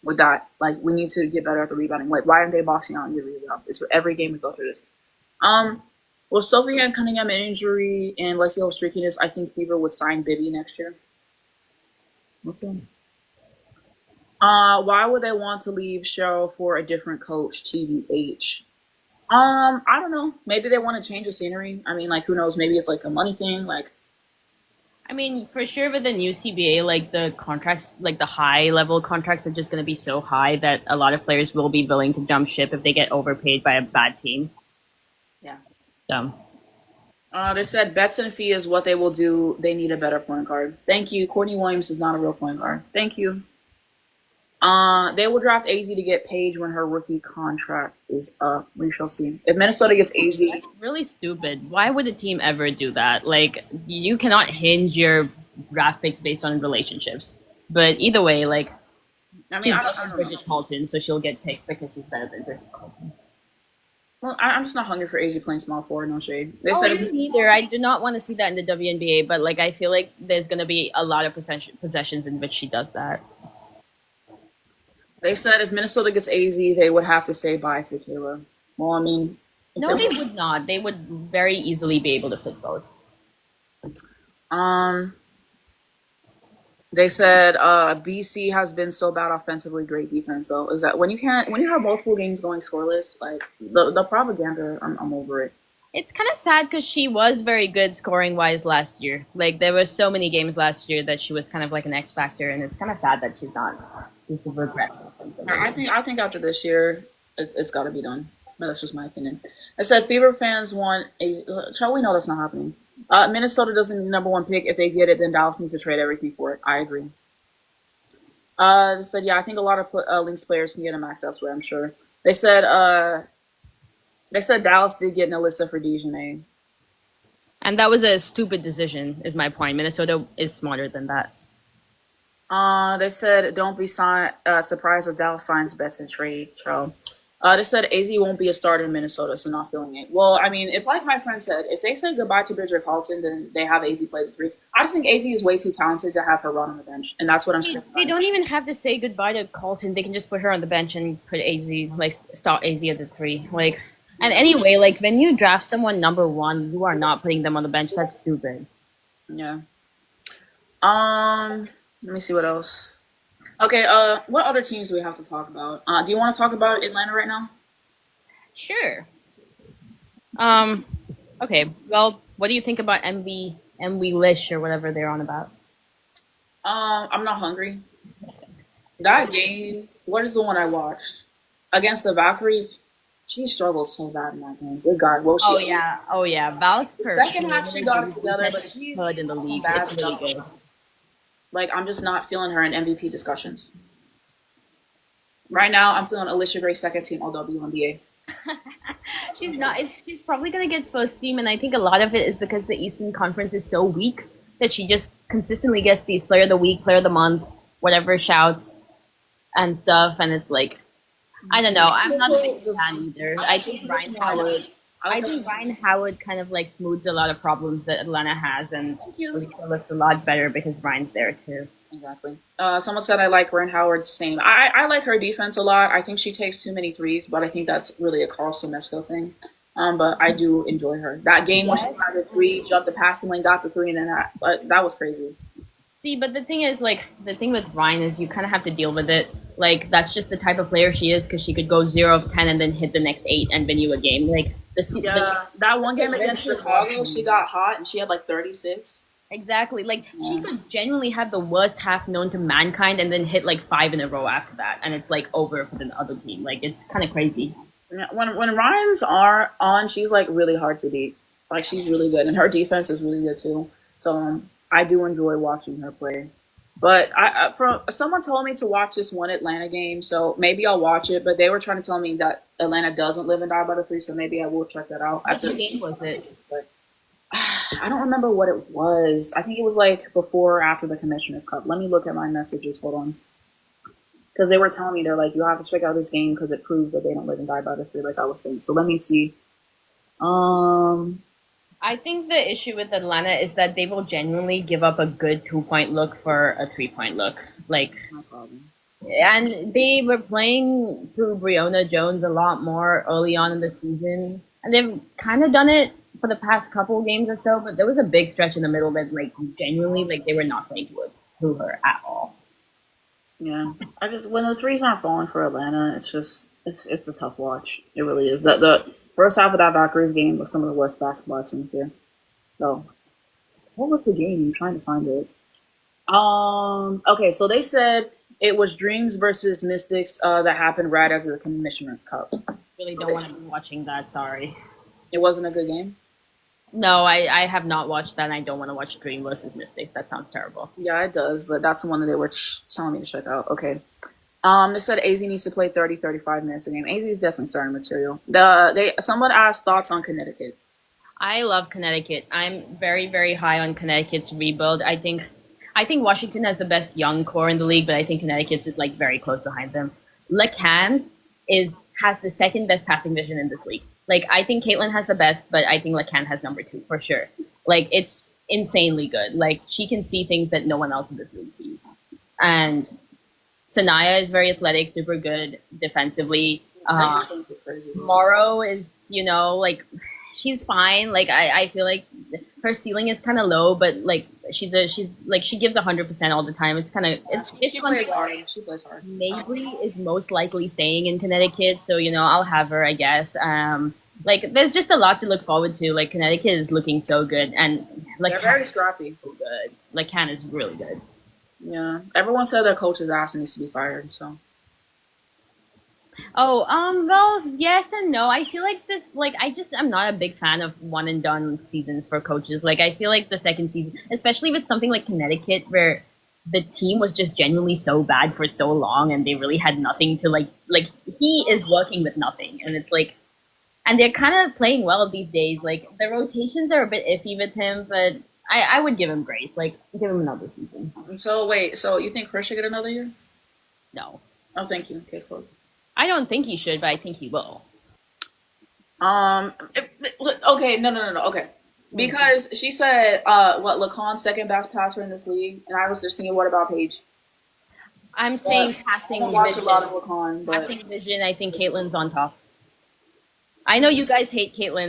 with that. We need to get better at the rebounding. Why aren't they boxing out and get rebounds? It's for every game we go through this. With Sophie and Cunningham an injury and Lexi streakiness, I think Fever would sign Bibby next year. We'll see. Why would they want to leave Cheryl for a different coach, TBH? I don't know. Maybe they want to change the scenery. I mean, who knows? Maybe it's a money thing. I mean, for sure with the new CBA, like the contracts, like the high level contracts are just going to be so high that a lot of players will be willing to jump ship if they get overpaid by a bad team. Yeah. So, They said bets and fee is what they will do. They need a better point guard. Thank you. Courtney Williams is not a real point guard. Thank you. They will draft AZ to get Paige when her rookie contract is up. We shall see. If Minnesota gets AZ, that's really stupid. Why would a team ever do that? Like, you cannot hinge your draft picks based on relationships. But either way, like, I mean, she's I better don't than know. Bridget Colton, so she'll get picked because she's better than Bridget Colton. Well, I'm just not hungry for AZ playing small forward. No shade. They Oh, said me neither. I do not want to see that in the WNBA, but like I feel like there's gonna be a lot of possessions in which she does that. if Minnesota gets AZ, they would have to say bye to Kayla. Well, I mean, if No, they would not. They would very easily be able to fit both. um, they said BC has been so bad offensively, great defense. Though is that when you have multiple games going scoreless, like the propaganda, I'm over it. It's kind of sad because she was very good scoring wise last year. Like there were so many games last year that she was kind of like an X factor, and it's kind of sad that she's not. Just a regret. I think after this year, it's got to be done. But that's just my opinion. I said Fever fans want a. Shall we know that's not happening? Minnesota doesn't need the number one pick. If they get it, then Dallas needs to trade everything for it. I agree. They said, yeah, I think a lot of Lynx players can get a max elsewhere. I'm sure. They said Dallas did get Alyssa for Dejanay. And that was a stupid decision, is my point. Minnesota is smarter than that. They said don't be surprised if Dallas signs bets and trade. So, they said AZ won't be a starter in Minnesota, so not feeling it. Well, I mean, if like my friend said, if they say goodbye to Bridger Carlton, then they have AZ play the three. I just think AZ is way too talented to have her run on the bench, and that's what I'm saying. They don't even have to say goodbye to Carlton. They can just put her on the bench and put AZ, like start AZ at the three. Like, and anyway, like when you draft someone number one, you are not putting them on the bench. That's stupid. Yeah. Let me see what else. Okay, what other teams do we have to talk about? Do you want to talk about Atlanta right now? Sure. Okay. Well, what do you think about MV Lish or whatever they're on about? I'm not hungry. That game, what is the one I watched? Against the Valkyries, she struggled so bad in that game. Good God, what was she? Oh yeah. Val's The perfect. second half she got it together, but she's good in the league. bad It's really stuff. good. Like, I'm just not feeling her in MVP discussions. Right now, I'm feeling Alicia Gray second team all WNBA. She's not. She's probably gonna get first team, and I think a lot of it is because the Eastern Conference is so weak that she just consistently gets these player of the week, player of the month, whatever shouts and stuff, and it's like, I don't know. I'm not a big fan either. I think Ryan Howard. I think Ryan Howard kind of like smooths a lot of problems that Atlanta has, and it looks a lot better because Ryan's there too. Exactly. Someone said I like Ryan Howard. Same. I like her defense a lot. I think she takes too many threes, but I think that's really a Carl Semesco thing. But I do enjoy her. That game when she got the three, jumped the passing lane, got the three, and then that was crazy. See, but the thing is, like, the thing with Ryan is you kind of have to deal with it. Like, that's just the type of player she is because she could go 0 of 10 and then hit the next 8 and win you a game. Like, that one game against Chicago, she got hot and she had like 36. Exactly. Like, she could genuinely have the worst half known to mankind and then hit like 5 in a row after that. And it's like over for the other team. Like, it's kind of crazy. When Ryan's are on, she's like really hard to beat. Like, she's really good. And her defense is really good too. So, I do enjoy watching her play. But someone told me to watch this one Atlanta game, so maybe I'll watch it. But they were trying to tell me that Atlanta doesn't live and die by the three, so maybe I will check that out. What game was it? But I don't remember what it was. I think it was like before or after the Commissioner's Cup. Let me look at my messages. Hold on. Because they were telling me, they're like, you have to check out this game because it proves that they don't live and die by the three, like I was saying. So let me see. I think the issue with Atlanta is that they will genuinely give up a good 2-point look for a 3-point look. Like, No problem. and they were playing through Breonna Jones a lot more early on in the season, and they've kind of done it for the past couple games or so. But there was a big stretch in the middle that, like, genuinely, like they were not playing through her at all. Yeah, when the threes aren't falling for Atlanta, it's a tough watch. It really is. The first half of that Valkyries game was some of the worst basketball I've seen this year. So What was the game? I'm trying to find it. Okay, so they said it was Dreams versus Mystics that happened right after the Commissioner's Cup. Really So don't want to be watching that. Sorry. it wasn't a good game. No, I have not watched that, and I don't want to watch Dream versus Mystics. That sounds terrible. Yeah, it does, but that's the one that they were telling me to check out. Okay. They said AZ needs to play 30, 35 minutes a game. AZ is definitely starting material. Someone asked thoughts on Connecticut. I love Connecticut. I'm very, very high on Connecticut's rebuild. I think Washington has the best young core in the league, but I think Connecticut's is like very close behind them. Lacan has the second best passing vision in this league. Like I think Caitlin has the best, but I think Lacan has number two for sure. Like it's insanely good. Like she can see things that no one else in this league sees. And Sanaya is very athletic, super good defensively. Morrow is, like she's fine. Like I feel like her ceiling is kind of low, but like she gives 100% all the time. It's kind of it's She fun. plays hard. She plays hard. Mabry is most likely staying in Connecticut, so I'll have her, I guess. Like there's just a lot to look forward to. Like Connecticut is looking so good, and like They're very scrappy. so good. Like Can is really good. Yeah, everyone said their coach's ass needs to be fired. So Oh, well, yes and no. I feel like I'm not a big fan of one and done seasons for coaches. Like, I feel like the second season, especially with something like Connecticut, where the team was just genuinely so bad for so long and they really had nothing to like, he is working with nothing. And it's like, and they're kind of playing well these days. Like, the rotations are a bit iffy with him, but I would give him grace. Like, give him another season. so wait, so you think Chris should get another year? No. Oh, thank you. Okay, close. I don't think he should, but I think he will. Okay, no. Okay, because she said, what Lacan's second best passer in this league, and I was just thinking, what about Paige? I'm saying I passing don't watch a vision. lot of Lacan, but Passing vision, I think Caitlin's on top. I know you guys hate Caitlin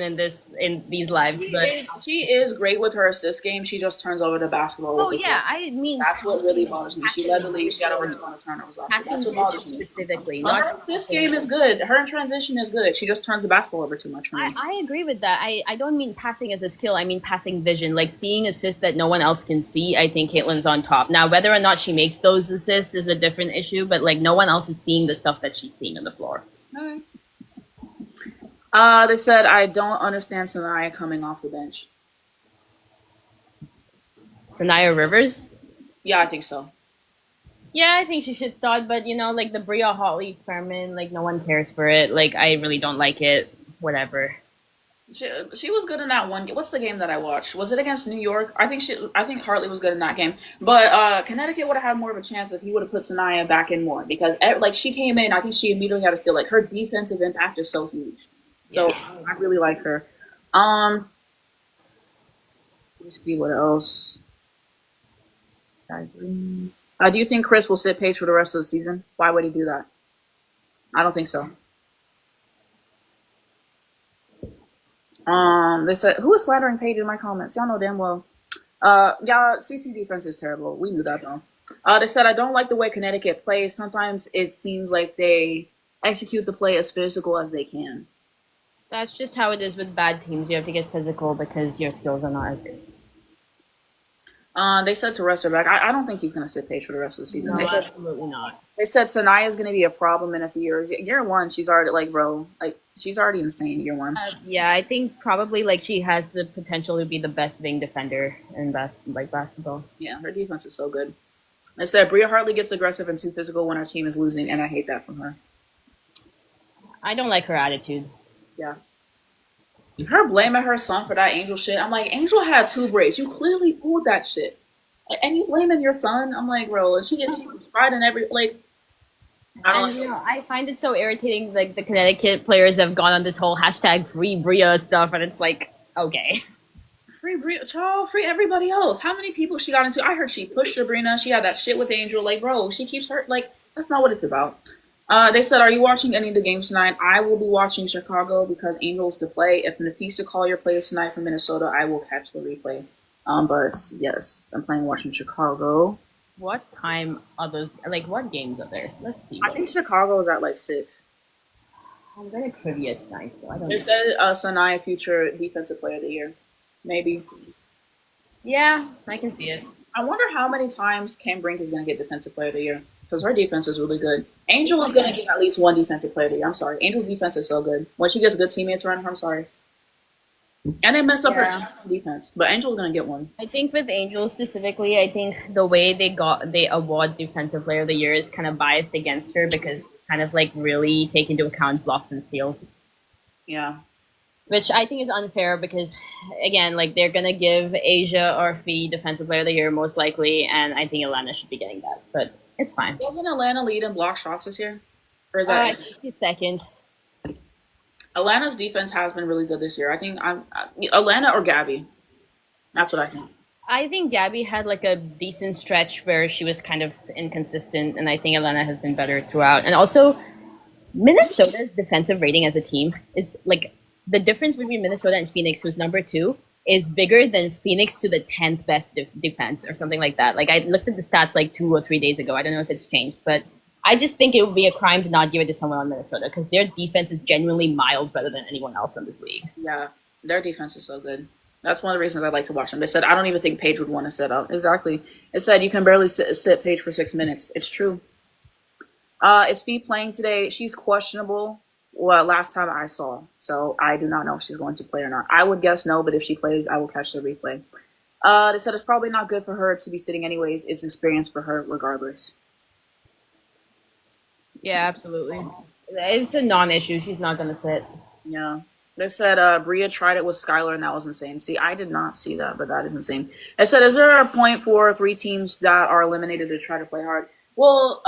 in these lives, but she is great with her assist game. She just turns over the basketball. oh with the yeah, foot. I mean That's what really bothers me. She led the league. She had over 200 turnovers last year. passing That's what bothers vision me. specifically. Her Not assist game is good. Her in transition is good. She just turns the basketball over too much for me. I agree with that. I don't mean passing as a skill. I mean passing vision, like seeing assists that no one else can see. I think Caitlin's on top. Now, whether or not she makes those assists is a different issue, but like no one else is seeing the stuff that she's seeing on the floor. Okay. They said I don't understand Sanaya coming off the bench. Sanaya Rivers? Yeah, I think so. Yeah, I think she should start, but like the Bria Hawley experiment, like no one cares for it. Like I really don't like it. Whatever. She was good in that one game. What's the game that I watched? Was it against New York? I think Hartley was good in that game. But Connecticut would have had more of a chance if he would have put Sanaya back in more because like she came in, I think she immediately had a steal. Like her defensive impact is so huge. So I really like her. Let's see what else. Do you think Chris will sit Paige for the rest of the season? Why would he do that? I don't think so. They said who is slattering Paige in my comments? Y'all know damn well. Yeah, CC defense is terrible. We knew that though. They said I don't like the way Connecticut plays. Sometimes it seems like they execute the play as physical as they can. That's just how it is with bad teams. You have to get physical because your skills are not as good. They said to rest her back. I don't think he's going to sit Paige for the rest of the season. No, They said absolutely not. Sanaya's going to be a problem in a few years. Year one, she's already like, bro, like she's already insane. Year one. Yeah, I think probably like she has the potential to be the best wing defender in basketball. Yeah, her defense is so good. They said Bria Hartley gets aggressive and too physical when our team is losing, and I hate that from her. I don't like her attitude. Yeah. Her blaming her son for that Angel shit. I'm like, Angel had 2 breaks. You clearly pulled that shit. And you blaming your son? I'm like, bro, and she gets fried in every, like, I don't know. I find it so irritating, like, the Connecticut players have gone on this whole hashtag free Bria stuff, and it's like, okay. Free Bria, child, free everybody else. How many people she got into? I heard she pushed Sabrina. She had that shit with Angel. Like, bro, she keeps her, like, that's not what it's about. They said, are you watching any of the games tonight? I will be watching Chicago because Angels to play. If Nafisa Collier plays tonight for Minnesota, I will catch the replay. But yes, I'm watching Chicago. What time are those, like, what games are there? Let's see. I think Chicago is at like 6. I'm going to trivia tonight, so I don't know. They said Sanaya future defensive player of the year. Maybe. Yeah, I can see it. I wonder how many times Cam Brink is going to get Defensive Player of the Year because her defense is really good. Angel is going to get at least one Defensive Player of the Year. I'm sorry, Angel's defense is so good. When she gets good teammates around her, I'm sorry, and they mess up Yeah. her defense, but Angel's going to get one. I think with Angels specifically, I think the way they award Defensive Player of the Year is kind of biased against her because kind of like really take into account blocks and steals, Yeah, which I think is unfair because again, like they're gonna give Asia or Fee Defensive Player of the Year most likely, and I think Alana should be getting that, but it's fine. wasn't Atlanta lead in block shots this year, or is I that think she's second. Atlanta's defense has been really good this year? I think Atlanta or Gabby. That's what I think. I think Gabby had like a decent stretch where she was kind of inconsistent, and I think Alana has been better throughout. And also, Minnesota's defensive rating as a team is like the difference between Minnesota and Phoenix, who's number two, is bigger than Phoenix to the 10th best defense or something like that. Like I looked at the stats like 2 or 3 days ago. I don't know if it's changed, but I just think it would be a crime to not give it to someone on Minnesota because their defense is genuinely miles better than anyone else in this league. Yeah, their defense is so good. That's one of the reasons I like to watch them. They said I don't even think Paige would want to sit out. Exactly. It said you can barely sit Paige for 6 minutes. It's true. Is Fee playing today? She's questionable. Well, last time I saw, so I do not know if she's going to play or not. I would guess no, but if she plays, I will catch the replay. They said it's probably not good for her to be sitting anyways. It's experience for her regardless. Yeah, absolutely. It's a non-issue. She's not going to sit. Yeah. They said Bria tried it with Skylar and that was insane. See, I did not see that, but that is insane. It said, is there a point for 3 teams that are eliminated to try to play hard? Well,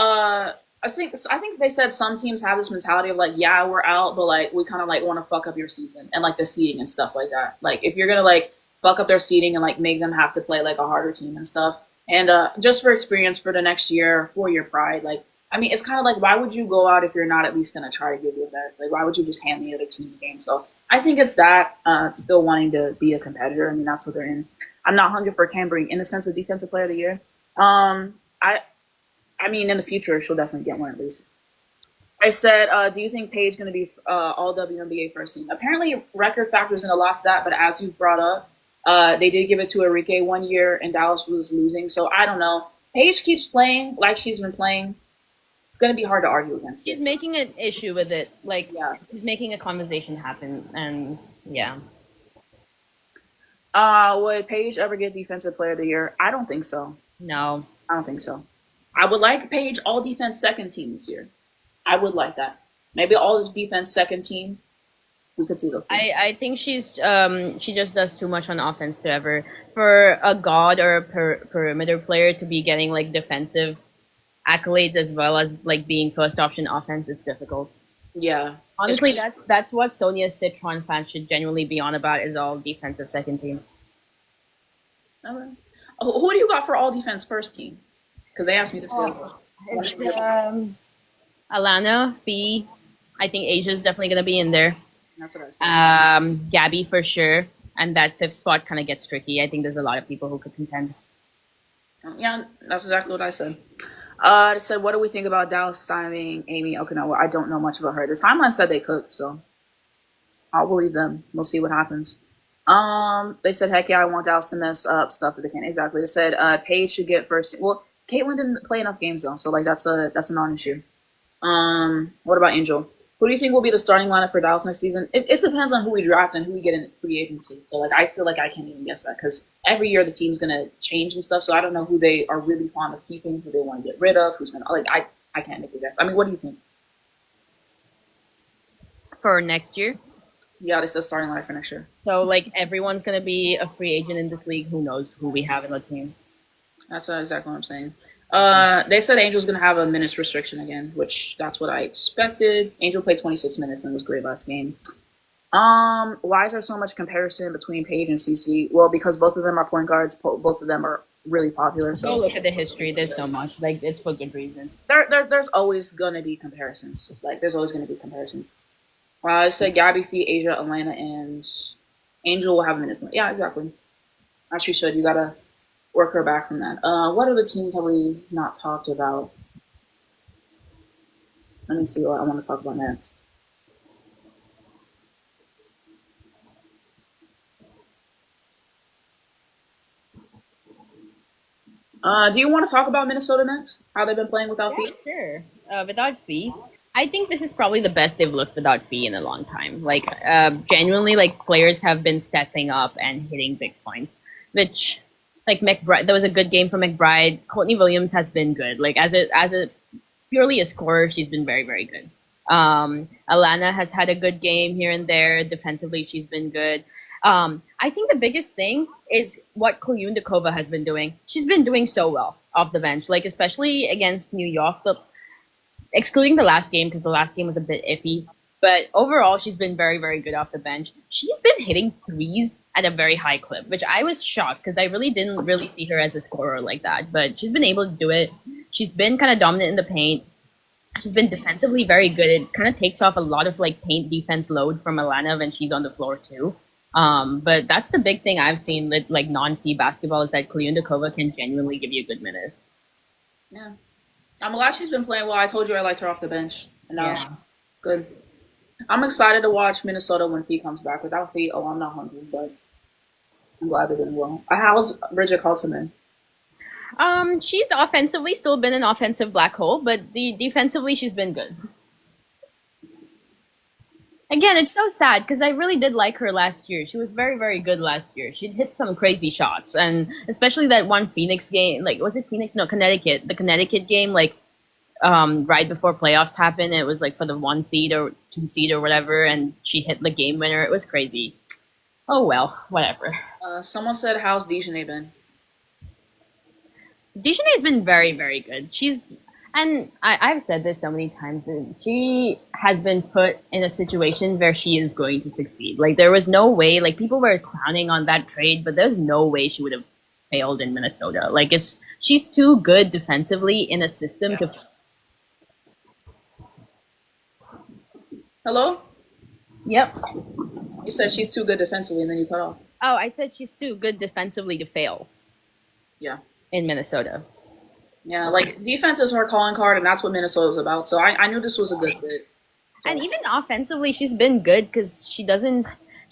I think they said some teams have this mentality of like, yeah, we're out, but like we kind of like want to fuck up your season and like the seeding and stuff like that. Like if you're gonna like fuck up their seeding and like make them have to play like a harder team and stuff, and just for experience for the next year, for your pride, like I mean, it's kind of like why would you go out if you're not at least gonna try to give your best? Like why would you just hand the other team the game? So I think it's that still wanting to be a competitor. I mean, that's what they're in. I'm not hungry for Cambry in the sense of defensive player of the year. I mean, in the future, she'll definitely get one at least. I said, do you think Paige going to be all WNBA first team? Apparently, record factors in a lot to that, but as you've brought up, they did give it to Enrique one year, and Dallas was losing. So I don't know. Paige keeps playing like she's been playing. It's going to be hard to argue against She's it. making an issue with it. Like, Yeah. she's making a conversation happen, and yeah. Would Paige ever get Defensive Player of the Year? I don't think so. No. I don't think so. I would like Paige all defense second team this year. I would like that. Maybe all defense second team. We could see those. I think she just does too much on offense to ever for a god or a perimeter player to be getting like defensive accolades as well as like being first option offense is difficult. Yeah. Honestly, that's what Sonia's Citron fans should genuinely be on about is all defensive second team. Okay. Who do you got for all defense first team? Because they asked me to say. It's Alana, Fee. I think Asia's definitely gonna be in there. That's what I said. Gabby for sure, and that fifth spot kind of gets tricky. I think there's a lot of people who could contend. Yeah, that's exactly what I said. They said, what do we think about Dallas signing Amy Okinawa? I don't know much about her. The timeline said they could, so I'll believe them. We'll see what happens. They said, heck yeah, I want Dallas to mess up stuff if they can. Exactly. They said, Paige should get first. Well, Caitlyn didn't play enough games though, so like that's a non-issue. What about Angel? Who do you think will be the starting lineup for Dallas next season? It depends on who we draft and who we get in free agency. So like I feel like I can't even guess that because every year the team's gonna change and stuff. So I don't know who they are really fond of keeping, who they want to get rid of, who's gonna like I can't make a guess. I mean, what do you think? For next year. Yeah, this is the starting lineup for next year. So like everyone's gonna be a free agent in this league. Who knows who we have in the team? That's exactly what I'm saying. They said Angel's going to have a minutes restriction again, which that's what I expected. Angel played 26 minutes and was great last game. Why is there so much comparison between Paige and CC? Well, because both of them are point guards. Both of them are really popular. So look at the history. There's so much. Like it's for good reason. There's always going to be comparisons. Like there's always going to be comparisons. I said Gabby, Fee, Asia, Atlanta, and Angel will have a minutes. Yeah, exactly. As she should. You got to work her back from that. What other teams have we not talked about? Let me see what I want to talk about next. Do you want to talk about Minnesota next? How they've been playing without Yeah, feet? sure. Without fee, I think this is probably the best they've looked without fee in a long time. Like, genuinely, like players have been stepping up and hitting big points. Which, like McBride, there was a good game for McBride. Courtney Williams has been good. Like as a purely a scorer, she's been very very good. Alana has had a good game here and there. Defensively, she's been good. I think the biggest thing is what Kolyundikova has been doing. She's been doing so well off the bench, like especially against New York. Excluding the last game because the last game was a bit iffy. But overall, she's been very, very good off the bench. She's been hitting threes at a very high clip, which I was shocked because I really didn't really see her as a scorer like that. But she's been able to do it. She's been kind of dominant in the paint. She's been defensively very good. It kind of takes off a lot of like paint defense load from Alana when she's on the floor too. But that's the big thing I've seen with like non-fee basketball is that Kolyundikova can genuinely give you good minutes. Yeah. I'm glad she's been playing well. I told you I liked her off the bench. And now Yeah. good. I'm excited to watch Minnesota when Fee comes back. Without Fee, I'm not hungry, but I'm glad they're doing well. How's Bridget Carlton? She's offensively still been an offensive black hole, but defensively she's been good. Again, it's so sad because I really did like her last year. She was very, very good last year. She'd hit some crazy shots, and especially that one Phoenix game. Like, was it Phoenix? No, Connecticut. The Connecticut game, like, right before playoffs happened. It was like for the 1 seed or 2 seed or whatever, and she hit the game winner. It was crazy. Oh well, whatever. Someone said, how's Dejanay been? Dejanay has been very, very good. I've said this so many times, that she has been put in a situation where she is going to succeed. Like, there was no way, like, people were clowning on that trade, but there's no way she would have failed in Minnesota. Like, she's too good defensively in a system to. Hello? Yep. You said she's too good defensively, and then you cut off. Oh, I said she's too good defensively to fail Yeah. in Minnesota. Yeah, like, defense is her calling card, and that's what Minnesota's about. So I knew this was a good fit. And even offensively, she's been good because she doesn't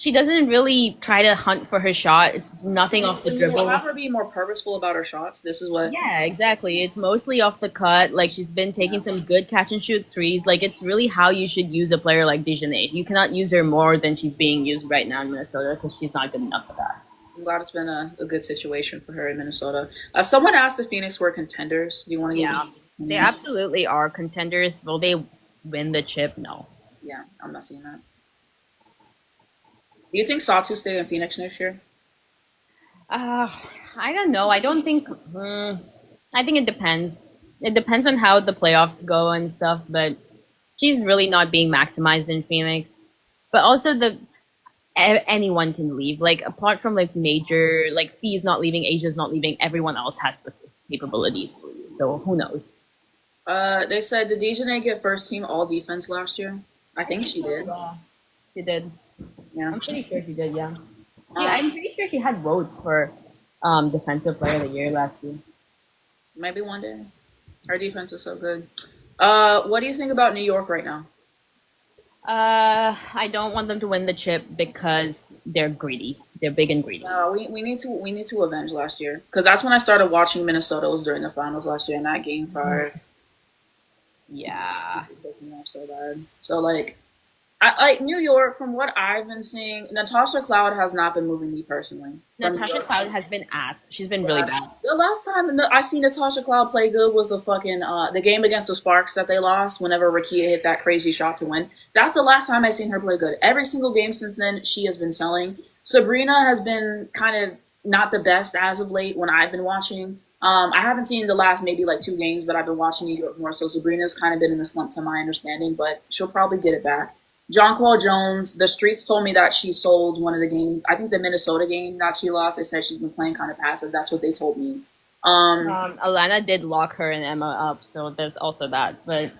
really try to hunt for her shot. It's nothing off the dribble. Have her be more purposeful about her shots. This is what. Yeah, exactly. It's mostly off the cut. Like, she's been taking some good catch and shoot threes. Like, it's really how you should use a player like Dejanay. You cannot use her more than she's being used right now in Minnesota because she's not good enough for that. I'm glad it's been a good situation for her in Minnesota. Someone asked if Phoenix were contenders. Do you want to give? Yeah, they absolutely are contenders. Will they win the chip? No. Yeah, I'm not seeing that. Do you think Satu stay in Phoenix next year? I don't know. I don't think. I think it depends. It depends on how the playoffs go and stuff. But she's really not being maximized in Phoenix. But also anyone can leave. Like, apart from like major, like Fee's not leaving, Asia's not leaving. Everyone else has the capabilities to leave. So who knows? They said, did Dejanay get first team all defense last year? I think she did. Yeah, she did. Yeah. I'm pretty sure she did. Yeah. I'm pretty sure she had votes for defensive player of the year last year. Maybe one day. Her defense is so good. What do you think about New York right now? I don't want them to win the chip because they're greedy. They're big and greedy. We need to avenge last year because that's when I started watching Minnesota. Was during the finals last year, and that game 5. Yeah. So bad. So like, I New York. From what I've been seeing, Natasha Cloud has not been moving me personally. Natasha Cloud has been ass. She's been really bad. The last time I see Natasha Cloud play good was the game against the Sparks that they lost. Whenever Rakia hit that crazy shot to win, that's the last time I seen her play good. Every single game since then, she has been selling. Sabrina has been kind of not the best as of late when I've been watching. I haven't seen the last maybe like 2 games, but I've been watching New York more. So Sabrina's kind of been in a slump to my understanding, but she'll probably get it back. Jonquil Jones, the streets told me that she sold one of the games. I think the Minnesota game that she lost, they said she's been playing kind of passive. That's what they told me. Alana did lock her and Emma up, so there's also that. But,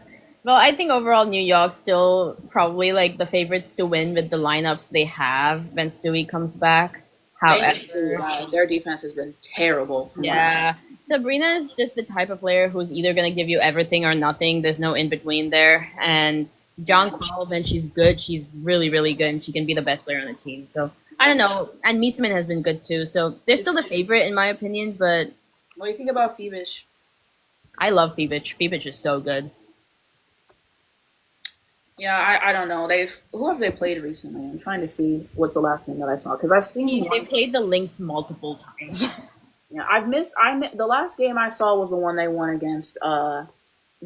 well, I think overall New York still probably like the favorites to win with the lineups they have when Stewie comes back. However, their defense has been terrible. Yeah. Sabrina is just the type of player who's either going to give you everything or nothing. There's no in between there. And Jonquil, when she's good, she's really, really good, and she can be the best player on the team. So, I don't know. And Miesman has been good, too. So, they're still the favorite, in my opinion, but What do you think about Phoebus? I love Phoebus. Phoebus is so good. Yeah, I don't know. Who have they played recently? I'm trying to see what's the last game that I saw because I've seen They one. played the Lynx multiple times. Yeah, the last game I saw was the one they won against the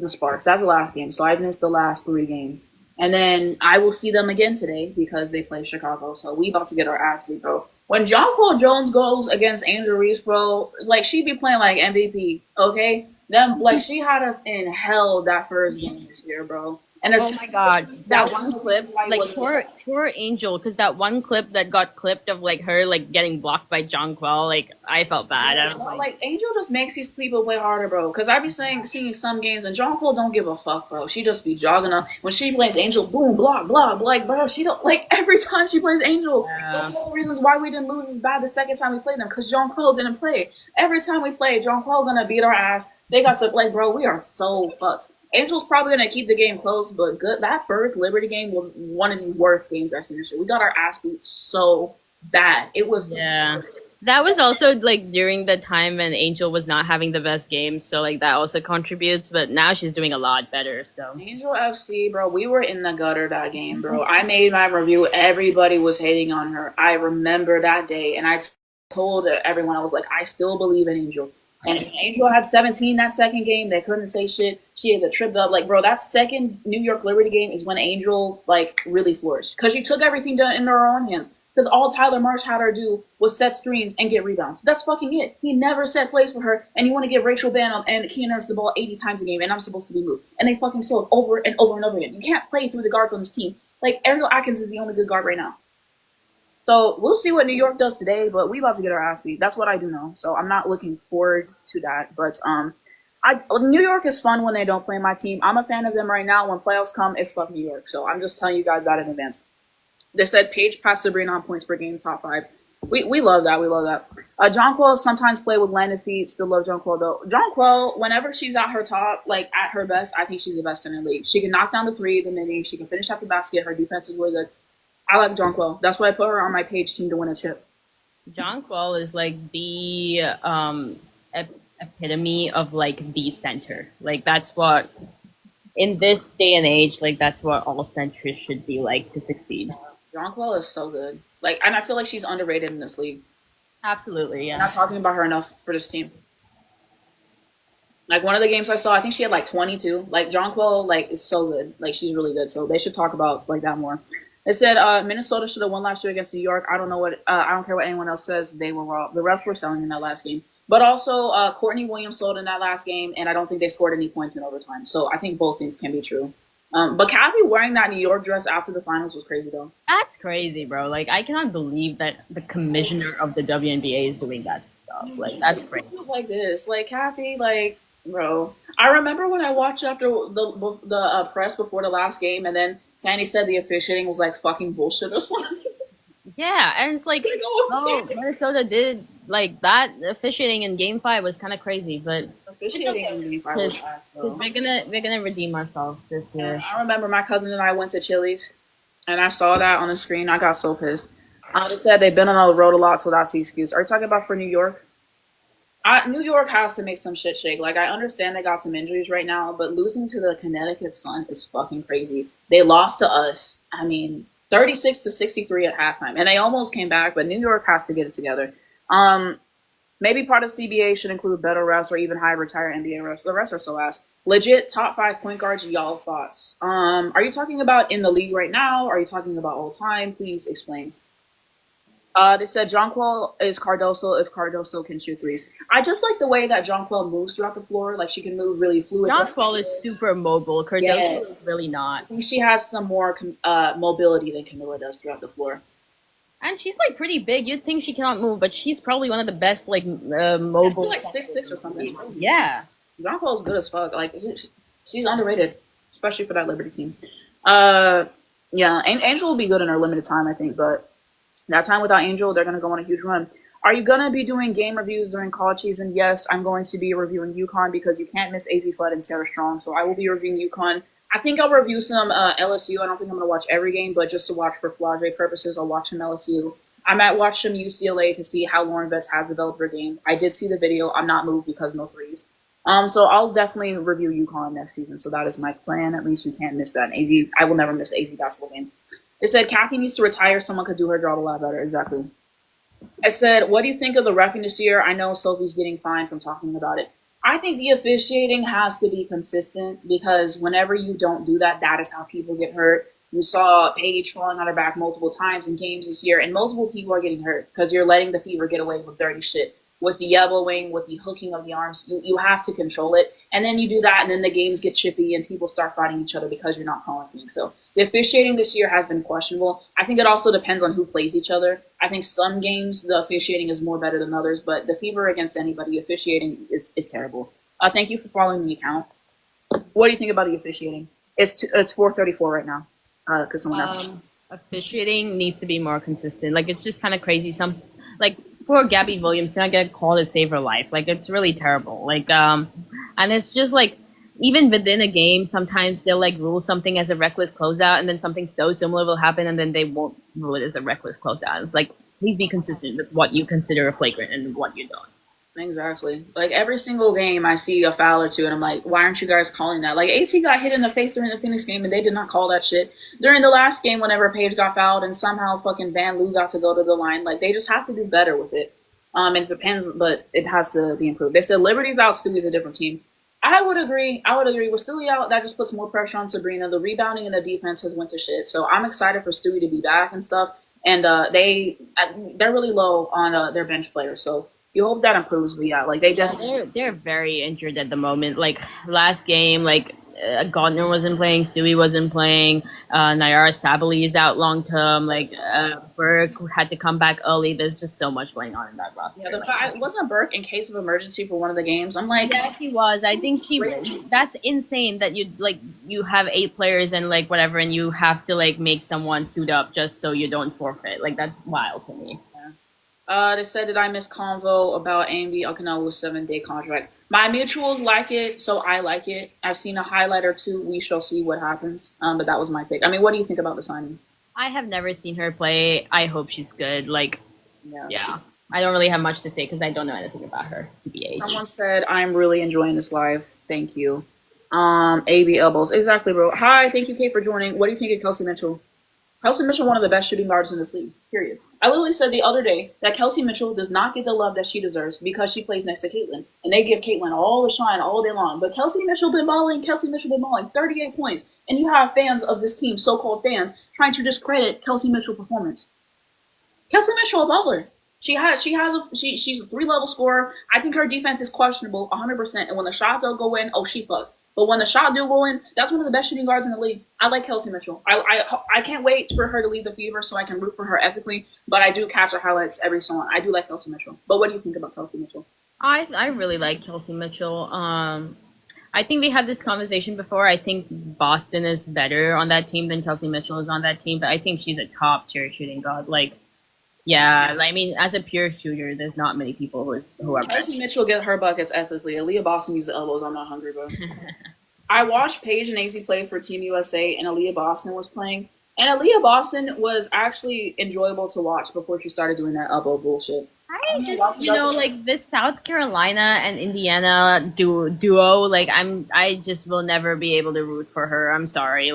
Sparks. That's the last game. So I missed the last 3 games. And then I will see them again today because they play Chicago. So we about to get our ass beat, bro. When John Paul Jones goes against Angel Reese, bro, like she be playing like MVP, okay? Them like she had us in hell that first game this year, bro. And Oh my god, that that one clip, like like was poor Angel, because that one clip that got clipped of like her like getting blocked by Jonquil, like I felt bad. I was like Angel just makes these people play harder, bro. Because I be seeing some games and John Cole don't give a fuck, bro. She just be jogging up when she plays Angel. Boom, block, block. Like, bro, she don't like every time she plays Angel. Yeah. That's one of the reasons why we didn't lose as bad the second time we played them. Because John Cole didn't play. Every time we play, John Cole gonna beat our ass. They got some like, bro. We are so fucked. Angel's probably gonna keep the game close, but good. That first Liberty game was one of the worst games I've seen this year. We got our ass beat so bad. It was Yeah. That was also like during the time when Angel was not having the best games, so like that also contributes. But now she's doing a lot better. So Angel FC, bro. We were in the gutter that game, bro. I made my review. Everybody was hating on her. I remember that day, and I told everyone I was like, I still believe in Angel. And Angel had 17 that second game. They couldn't say shit. She had a trip up. Like, bro, that second New York Liberty game is when Angel, like, really flourished. Because she took everything done in her own hands. Because all Tyler Marsh had her do was set screens and get rebounds. That's fucking it. He never set plays for her. And you want to give Rachel Banham and Keenan Nurse the ball 80 times a game, and I'm supposed to be moved. And they fucking sold over and over and over again. You can't play through the guards on this team. Like, Ariel Atkins is the only good guard right now. So we'll see what New York does today, but we about to get our ass beat. That's what I do know. So I'm not looking forward to that. But New York is fun when they don't play my team. I'm a fan of them right now. When playoffs come, it's fuck New York. So I'm just telling you guys that in advance. They said Paige passed Sabrina on points per game, top 5. We love that. We love that. Jonquil sometimes play with landed feet. Still love Jonquil though. Jonquil, whenever she's at her top, like at her best, I think she's the best in the league. She can knock down the three, the mini. She can finish at the basket. Her defense is really good. I like Jonquil. That's why I put her on my Paige team to win a chip. Jonquil is like the epitome of like the center. Like that's what in this day and age, like that's what all centers should be like to succeed. Jonquil is so good. Like, and I feel like she's underrated in this league. Absolutely, yeah. I'm not talking about her enough for this team. Like one of the games I saw, I think she had like 22. Like Jonquil, like is so good. Like she's really good. So they should talk about like that more. It said Minnesota should have won last year against New York. I don't know what. I don't care what anyone else says. They were wrong. The refs were selling in that last game. But also, Courtney Williams sold in that last game, and I don't think they scored any points in overtime. So I think both things can be true. But Kathy wearing that New York dress after the finals was crazy, though. That's crazy, bro. Like I cannot believe that the commissioner of the WNBA is doing that stuff. Like that's crazy. Like this, like Kathy, like bro. I remember when I watched after the press before the last game, and then Sandy said the officiating was like fucking bullshit or something. Yeah, and it's like, oh, Minnesota did like that officiating in Game 5 was kind of crazy, but officiating in Game 5 was we're gonna redeem ourselves this year. I remember my cousin and I went to Chili's, and I saw that on the screen. I got so pissed. I just said they've been on the road a lot, so that's the excuse. Are you talking about for New York? New York has to make some shit shake. Like, I understand they got some injuries right now, but losing to the Connecticut Sun is fucking crazy. They lost to us. I mean, 36-63 at halftime, and they almost came back, but New York has to get it together. Maybe part of CBA should include better refs or even high retired NBA refs. The refs are so ass. Legit top 5 point guards. Y'all thoughts? Are you talking about in the league right now? Are you talking about all time? Please explain. They said Jonquil is Cardoso if Cardoso can shoot threes. I just like the way that Jonquil moves throughout the floor. Like she can move really fluid. Jonquil is super mobile. Cardoso is really not. I think she has some more mobility than Camilla does throughout the floor. And she's like pretty big. You'd think she cannot move, but she's probably one of the best like mobile. Like 6'6" or something. Yeah. Jonquil is good as fuck. Like she's underrated, especially for that Liberty team. Yeah, and Angel will be good in her limited time, I think, but. That time without Angel, they're going to go on a huge run. Are you going to be doing game reviews during college season? Yes, I'm going to be reviewing UConn because you can't miss AZ Flood and Sarah Strong. So I will be reviewing UConn. I think I'll review some LSU. I don't think I'm going to watch every game, but just to watch for Flage purposes, I'll watch some LSU. I might watch some UCLA to see how Lauren Betts has developed her game. I did see the video. I'm not moved because no threes. So I'll definitely review UConn next season. So that is my plan. At least you can't miss that. AZ, I will never miss AZ basketball game. It said Kathy needs to retire. Someone could do her job a lot better. Exactly. I said, what do you think of the reffing this year? I know Sophie's getting fined from talking about it. I think the officiating has to be consistent because whenever you don't do that, that is how people get hurt. You saw Paige falling on her back multiple times in games this year, and multiple people are getting hurt because you're letting the Fever get away with dirty shit. With the elbowing, with the hooking of the arms, you have to control it. And then you do that, and then the games get chippy, and people start fighting each other because you're not calling things. So the officiating this year has been questionable. I think it also depends on who plays each other. I think some games, the officiating is more better than others, but the Fever against anybody, officiating is terrible. Thank you for following the account. What do you think about the officiating? It's 4:34 right now. Because someone asked me. Officiating needs to be more consistent. Like, it's just kind of crazy. Like, poor Gabby Williams not get called to save her life. Like, it's really terrible. Like, and it's just like, even within a game, sometimes they'll like rule something as a reckless closeout, and then something so similar will happen, and then they won't rule it as a reckless closeout. It's like, please be consistent with what you consider a flagrant and what you don't. Exactly. Like every single game, I see a foul or two, and I'm like, why aren't you guys calling that? Like AT got hit in the face during the Phoenix game, and they did not call that shit. During the last game, whenever Paige got fouled, and somehow fucking Van Loo got to go to the line, like they just have to do better with it. It depends, but it has to be improved. They said Liberty's out, Stewie's a different team. I would agree. With Stewie out, that just puts more pressure on Sabrina. The rebounding and the defense has went to shit. So I'm excited for Stewie to be back and stuff. And they're really low on their bench players. So you hope that improves. But yeah, like they're very injured at the moment. Like last game, like Gardner wasn't playing, Stewie wasn't playing, Nayara Sabali is out long term. Like Burke had to come back early. There's just so much going on in that roster. Yeah, wasn't Burke in case of emergency for one of the games? I'm like, yes, he was. I think that's insane that you have 8 players and like whatever, and you have to like make someone suit up just so you don't forfeit. Like that's wild to me. They said that I missed convo about AMB Okinawa's 7-day contract. My mutuals like it, so I like it. I've seen a highlight or two. We shall see what happens. But that was my take. I mean, what do you think about the signing? I have never seen her play. I hope she's good. Like, yeah. I don't really have much to say because I don't know anything about her, TBH. Someone said, I'm really enjoying this live. Thank you. AB elbows. Exactly, bro. Hi, thank you, Kate, for joining. What do you think of Kelsey Mitchell? Kelsey Mitchell, one of the best shooting guards in this league, period. I literally said the other day that Kelsey Mitchell does not get the love that she deserves because she plays next to Caitlin. And they give Caitlin all the shine all day long. But Kelsey Mitchell been balling, 38 points. And you have fans of this team, so-called fans, trying to discredit Kelsey Mitchell's performance. Kelsey Mitchell, a baller. She's a 3-level scorer. I think her defense is questionable, 100%. And when the shot don't go in, oh, she fucked. But when the shot do go in, that's one of the best shooting guards in the league. I like Kelsey Mitchell. I can't wait for her to leave the Fever so I can root for her ethically. But I do catch her highlights every so on. I do like Kelsey Mitchell. But what do you think about Kelsey Mitchell? I really like Kelsey Mitchell. I think we had this conversation before. I think Boston is better on that team than Kelsey Mitchell is on that team. But I think she's a top tier shooting guard. Like, yeah, I mean, as a pure shooter, there's not many people who are better. Kelsey Mitchell get her buckets ethically. Aaliyah Boston uses elbows. I'm not hungry, bro. I watched Paige and AZ play for Team USA, and Aaliyah Boston was playing. And Aaliyah Boston was actually enjoyable to watch before she started doing that elbow bullshit. I just, like this South Carolina and Indiana duo, like I just will never be able to root for her. I'm sorry,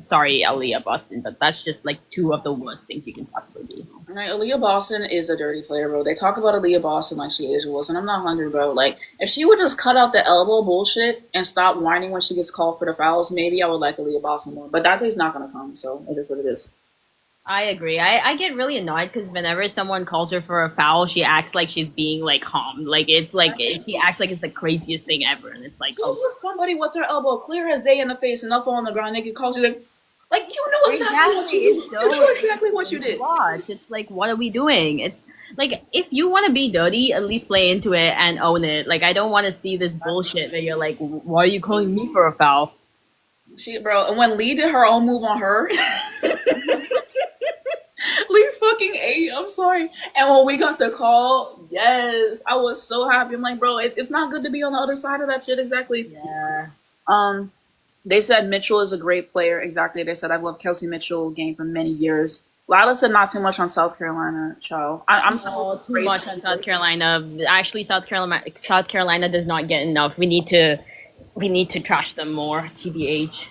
sorry, Aaliyah Boston, but that's just like 2 of the worst things you can possibly be. Right, Aaliyah Boston is a dirty player, bro. They talk about Aaliyah Boston like she is was, and I'm not hungry, bro. Like, if she would just cut out the elbow bullshit and stop whining when she gets called for the fouls, maybe I would like Aaliyah Boston more. But that day's not gonna come, so it is what it is. I agree. I get really annoyed because whenever someone calls her for a foul, she acts like she's being like harmed. Like it's like she acts like it's the craziest thing ever, and it's like hit somebody with their elbow clear as day in the face and up on the ground, naked calls you like you know exactly what you did. Watch. It's like, what are we doing? It's like, if you want to be dirty, at least play into it and own it. Like, I don't want to see this bullshit that you're like, why are you calling me for a foul? Bro, and when Lee did her own move on her. Lee fucking ate. I'm sorry. And when we got the call, yes, I was so happy. I'm like, bro, it's not good to be on the other side of that shit. Exactly. Yeah. They said Mitchell is a great player. Exactly. They said I've loved Kelsey Mitchell game for many years. Lila said not too much on South Carolina, child. I'm so Oh, too crazy. much on South Carolina. Actually, South Carolina does not get enough. We need to trash them more. TBH.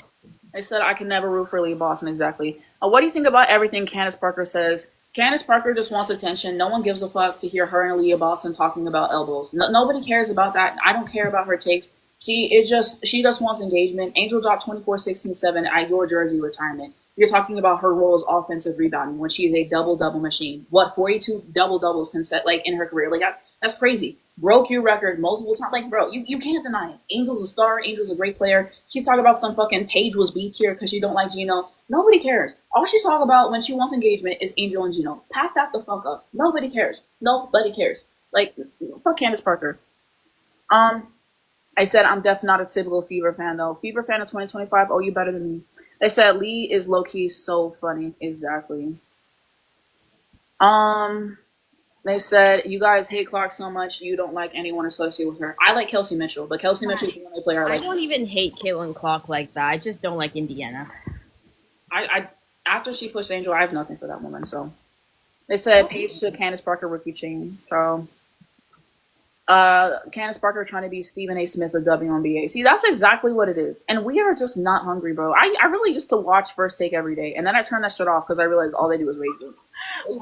They said I can never root for Lee Boston. Exactly. What do you think about everything Candace Parker says? Candace Parker just wants attention. No one gives a fuck to hear her and Leah Boston talking about elbows. Nobody cares about that. I don't care about her takes. She just wants engagement. Angel dropped 24-16-7 at your jersey retirement. You're talking about her role as offensive rebounding when she is a double machine. What 42 double doubles can set like in her career? Like that's crazy. Broke your record multiple times. Like, bro, you can't deny it. Angel's a star. Angel's a great player. She talked about some fucking Paige was B tier because she don't like Gino. Nobody cares. All she talk about when she wants engagement is Angel and Gino. Pack that the fuck up. Nobody cares. Nobody cares. Like, fuck Candace Parker. I said I'm definitely not a typical Fever fan though. Fever fan of 2025. Oh, you better than me. They said Lee is low key so funny. Exactly. They said you guys hate Clark so much you don't like anyone associated with her. I like Kelsey Mitchell, but Kelsey Mitchell is the only player I I like. don't even hate Caitlin Clark like that. I just don't like Indiana. I after she pushed Angel, I have nothing for that woman. So they said Paige to Candace Parker rookie chain. So Candace Parker trying to be Stephen A. Smith of WNBA. See, that's exactly what it is. And we are just not hungry, bro. I really used to watch First Take every day, and then I turned that shit off because I realized all they do is rage.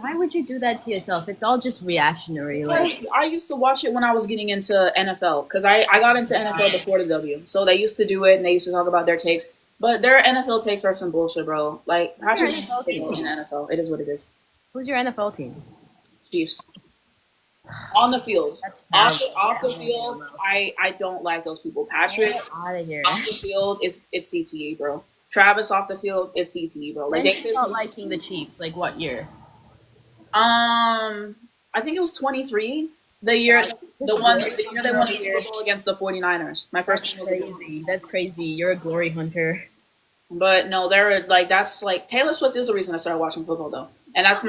Why would you do that to yourself? It's all just reactionary. Like, I used to watch it when I was getting into NFL because I got into NFL before the W. So they used to do it and they used to talk about their takes. But their NFL takes are some bullshit, bro. Like, Patrick in NFL. It is what it is. who's your NFL team? Chiefs. On the field. That's Off the field, I don't like those people. Patrick, Get out of here. off the field, it's CTE, bro. Travis off the field, it's CTE, bro. Like When did you start liking the Chiefs? Like what year? I think it was 23. The year they won the Super Bowl against the 49ers. My first team was Crazy. That's crazy. You're a glory hunter. But no, they're like that's like Taylor Swift is the reason I started watching football though, and that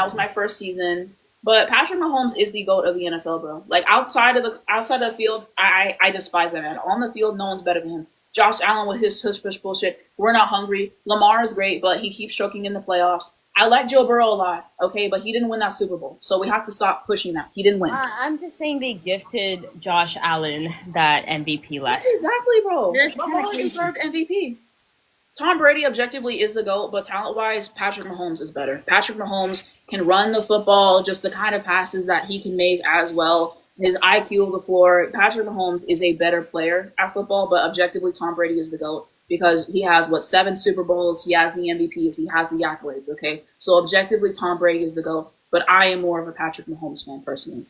was my first season. But Patrick Mahomes is the GOAT of the NFL, bro. Like outside of the field, I despise that man. On the field, no one's better than him. Josh Allen with his tush push bullshit. We're not hungry. Lamar is great, but he keeps choking in the playoffs. I like Joe Burrow a lot, okay, but he didn't win that Super Bowl, so we have to stop pushing that. He didn't win. I'm just saying they gifted Josh Allen that MVP last. Exactly, bro. That's Lamar crazy. deserved MVP. Tom Brady objectively is the GOAT, but talent-wise, Patrick Mahomes is better. Patrick Mahomes can run the football, just the kind of passes that he can make as well. His IQ on the floor. Patrick Mahomes is a better player at football, but objectively, Tom Brady is the GOAT because he has, 7 Super Bowls, he has the MVPs, he has the accolades, okay? So objectively, Tom Brady is the GOAT, but I am more of a Patrick Mahomes fan, personally.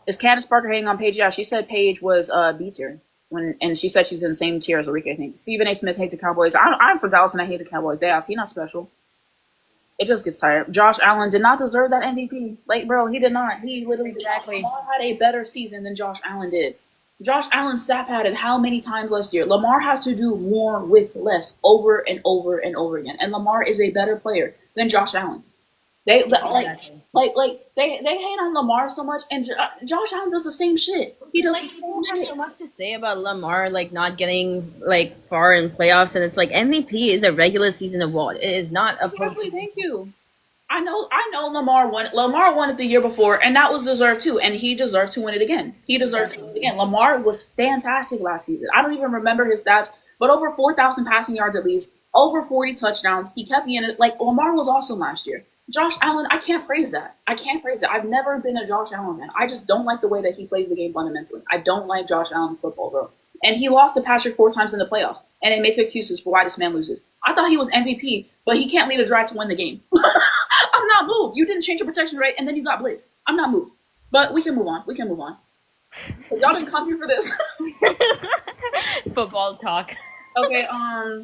Is Candace Parker hating on Paige? Yeah, she said Paige was B tier and she said she's in the same tier as Arika. I think Stephen A. Smith hate the Cowboys. I'm from Dallas and I hate the Cowboys. Yeah, he's not special. It just gets tired. Josh Allen did not deserve that MVP. Like, bro, he did not. He literally Exactly. had a better season than Josh Allen did. Josh Allen stat padded how many times last year? Lamar has to do more with less over and over and over again. And Lamar is a better player than Josh Allen. They hate on Lamar so much, and Josh Allen does the same shit. He does the same There's shit. so much to say about Lamar, like not getting like far in playoffs, and it's like MVP is a regular season award. It is not a Exactly, thank you. I know Lamar won it the year before, and that was deserved too, and he deserved to win it again. Lamar was fantastic last season. I don't even remember his stats, but over 4,000 passing yards at least, over 40 touchdowns. He kept the end. Like Lamar was awesome last year. Josh Allen, I can't praise that. I've never been a Josh Allen fan. I just don't like the way that he plays the game fundamentally. I don't like Josh Allen football, bro. And he lost to Patrick 4 times in the playoffs, and they make excuses for why this man loses. I thought he was MVP, but he can't lead a drive to win the game. I'm not moved. You didn't change your protection rate, and then you got blitzed. I'm not moved. But we can move on. 'Cause y'all didn't come here for this. football talk. Okay, are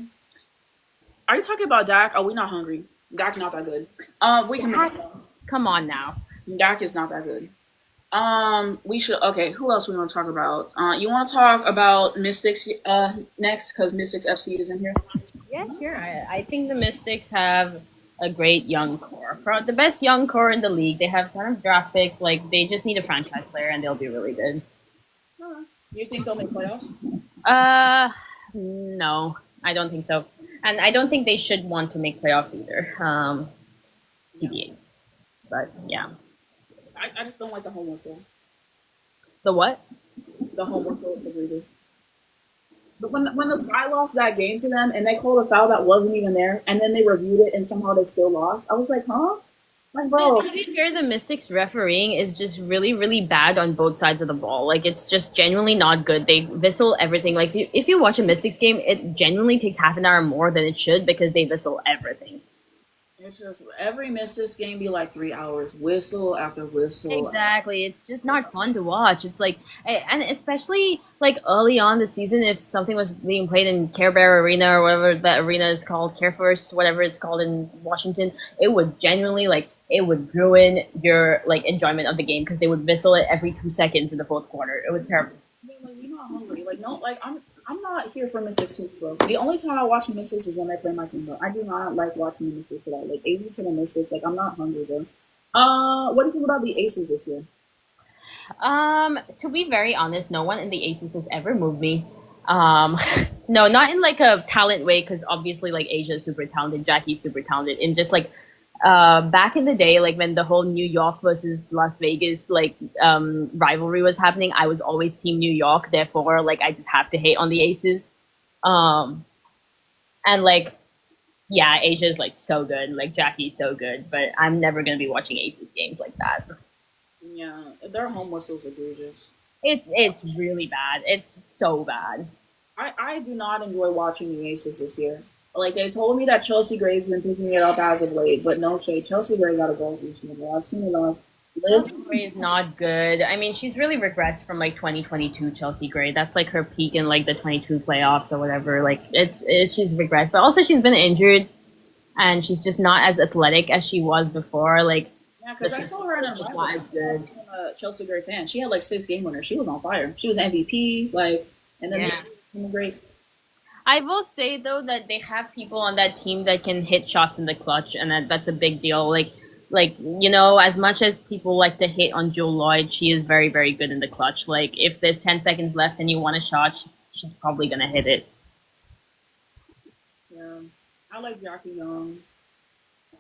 you talking about Dak? Are we not hungry? Dak's not that good. We can move on. Come on now. Dak is not that good. We should. Okay, who else we want to talk about? You want to talk about Mystics next because Mystics FC is in here. Yeah, sure. I think the Mystics have a great young core. The best young core in the league. They have a ton of draft picks. Like they just need a franchise player, and they'll be really good. You think they'll make playoffs? No, I don't think so. And I don't think they should want to make playoffs either. Yeah. TBA. But yeah. I just don't like the home whistle. The what? The home whistle is egregious. But when the Sky lost that game to them and they called a foul that wasn't even there, and then they reviewed it and somehow they still lost, I was like, huh? Like, bro. To be fair, the Mystics refereeing is just really, really bad on both sides of the ball. Like, it's just genuinely not good. They whistle everything. Like, if you watch a Mystics game, it genuinely takes half an hour more than it should because they whistle everything. It's just every Mystics game be like 3 hours, whistle after whistle. Exactly. It's just not fun to watch. It's like, and especially like early on the season, if something was being played in Care Bear Arena or whatever that arena is called, Care First, whatever it's called in Washington, it would genuinely like it would ruin your like enjoyment of the game because they would whistle it every 2 seconds in the fourth quarter. It was terrible. I mean, like, we're not hungry. Like, no, like I'm not here for Mystics hoops, bro. The only time I watch Mystics is when they play my team, bro. I do not like watching the Mystics at all. Like, AZ to the Mystics, like, I'm not hungry, bro. What do you think about the Aces this year? To be very honest, no one in the Aces has ever moved me. Um, no, not in like a talent way, because obviously like Asia is super talented, Jackie's super talented, in just like back in the day, like when the whole New York versus Las Vegas like rivalry was happening, I was always team New York. Therefore, like I just have to hate on the Aces. Um, and like yeah, Asia is like so good, like Jackie's so good, but I'm never gonna be watching Aces games like that. Yeah, their home whistle's egregious. It's really bad. It's so bad. I do not enjoy watching the Aces this year. Like, they told me that Chelsea Gray's been picking it up as of late, but no shade. Chelsea Gray got to go this year, bro. I've seen enough. Liz, Chelsea Gray is not good. I mean, she's really regressed from like 2022 Chelsea Gray. That's like her peak in like the 22 playoffs or whatever. Like she's regressed, but also she's been injured and she's just not as athletic as she was before. Like yeah, because I saw her in a she's rival. not as good. I'm a Chelsea Gray fan. She had like 6 game winners. She was on fire. She was MVP, like, and then Yeah. the great. I will say though that they have people on that team that can hit shots in the clutch, and that's a big deal. Like you know, as much as people like to hit on Jewel Lloyd, she is very very good in the clutch. Like if there's 10 seconds left and you want a shot, she's probably gonna hit it. Yeah, I like Jackie Young.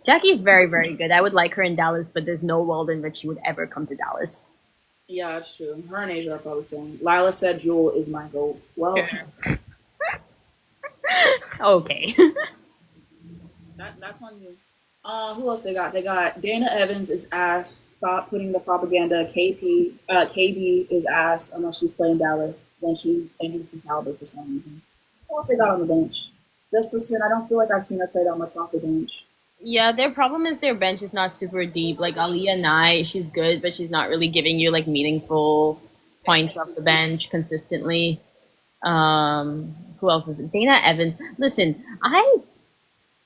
Jackie's very very good. I would like her in Dallas, but there's no world in which she would ever come to Dallas. Yeah, that's true. Her and Asia are probably saying. Lila said Jewel is my goat. Well, Okay. that's on you. Who else they got? They got Dana Evans is ass. Stop putting the propaganda. KB is ass unless she's playing Dallas. Then she ended from Caliber for some reason. Who else they got on the bench? Just listen. I don't feel like I've seen her play that much off the bench. Yeah, their problem is their bench is not super deep. Like Aliyah Nye, she's good, but she's not really giving you like meaningful points off the bench consistently. Who else is it? Dana Evans. Listen,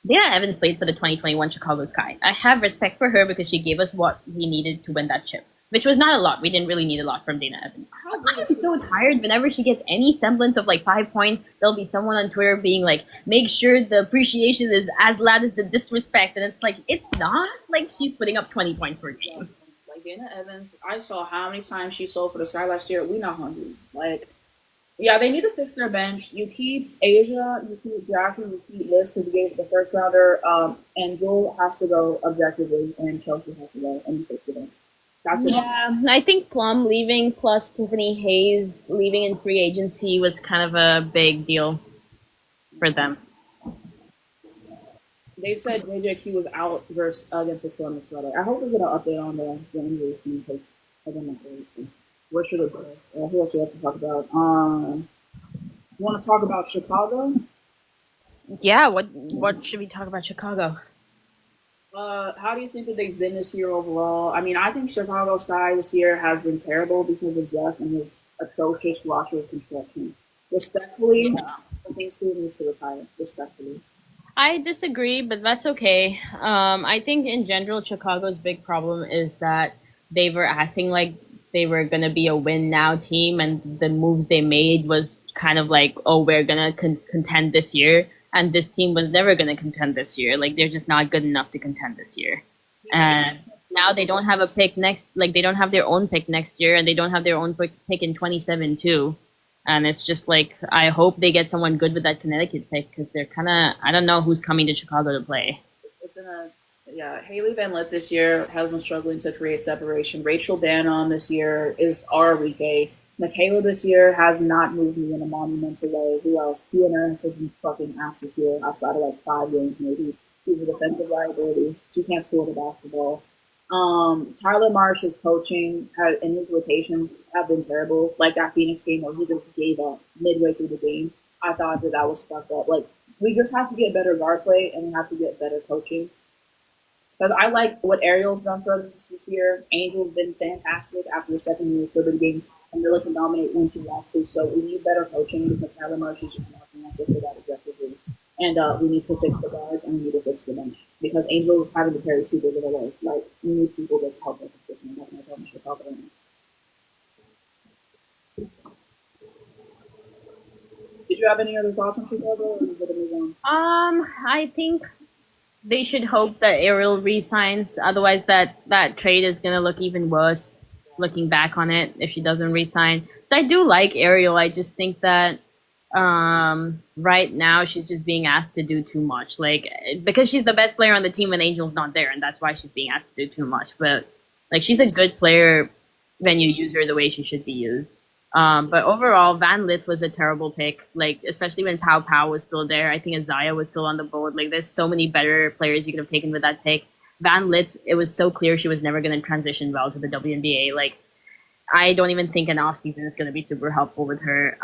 Dana Evans played for the 2021 Chicago Sky. I have respect for her because she gave us what we needed to win that chip, which was not a lot. We didn't really need a lot from Dana Evans. I am so tired whenever she gets any semblance of like 5 points. There'll be someone on Twitter being like, make sure the appreciation is as loud as the disrespect. And it's like, it's not like she's putting up 20 points per game. Like Dana Evans, I saw how many times she sold for the Sky last year. We not hungry. Like, yeah, they need to fix their bench. You keep Asia, you keep Jackie, you keep Liz because you gave it the first rounder. And Joel has to go objectively, and Chelsea has to go, and you fix the bench. That's what. Yeah, I think Plum leaving plus Tiffany Hayes leaving in free agency was kind of a big deal for them. They said JJQ was out against the Storm this Friday. I hope we get an update on the injury scene because I don't know. Where should it go? Who else we have to talk about? You want to talk about Chicago? Yeah, what should we talk about Chicago? How do you think that they've been this year overall? I mean, I think Chicago Sky this year has been terrible because of Jeff and his atrocious roster construction. Respectfully, I think Steve needs to retire. Respectfully. I disagree, but that's okay. I think in general, Chicago's big problem is that they were acting like they were going to be a win now team, and the moves they made was kind of like, oh, we're going to contend this year. And this team was never going to contend this year. Like, they're just not good enough to contend this year. And now they don't have a pick next, like, they don't have their own pick next year, and they don't have their own pick in 27 too. And it's just like I hope they get someone good with that Connecticut pick because they're kind of I don't know who's coming to Chicago to play. It's in a yeah. Haley Van Lith this year has been struggling to create separation. Rachel Bannon this year is our week. Michaela this year has not moved me in a monumental way. Who else? Kia Ernst has been fucking ass this year outside of like 5 games maybe. She's a defensive liability. She can't score the basketball. Tyler Marsh's coaching and his rotations have been terrible. Like that Phoenix game where he just gave up midway through the game. I thought that was fucked up. Like we just have to get better guard play and we have to get better coaching. Because I like what Ariel's done for us this year. Angel's been fantastic after the second year Liberty game, and really can dominate when she wants to. So we need better coaching because Tyler Marsh is just not the answer for that objectively. And we need to fix the guards and we need to fix the bench because Angel is having to carry too big of a load. Like we need people to help with the system. That's my problem. Should talk about it. Did you have any other thoughts on Chicago, or did it move on? I think they should hope that Ariel resigns. Otherwise, that trade is gonna look even worse. Looking back on it, if she doesn't resign, so I do like Ariel. I just think that right now she's just being asked to do too much. Like because she's the best player on the team when Angel's not there, and that's why she's being asked to do too much. But like she's a good player when you use her the way she should be used. But overall, Van Lith was a terrible pick. Like especially when Pow Pow was still there. I think Isaiah was still on the board. Like there's so many better players you could have taken with that pick. Van Lith, it was so clear she was never going to transition well to the WNBA. Like I don't even think an off season is going to be super helpful with her.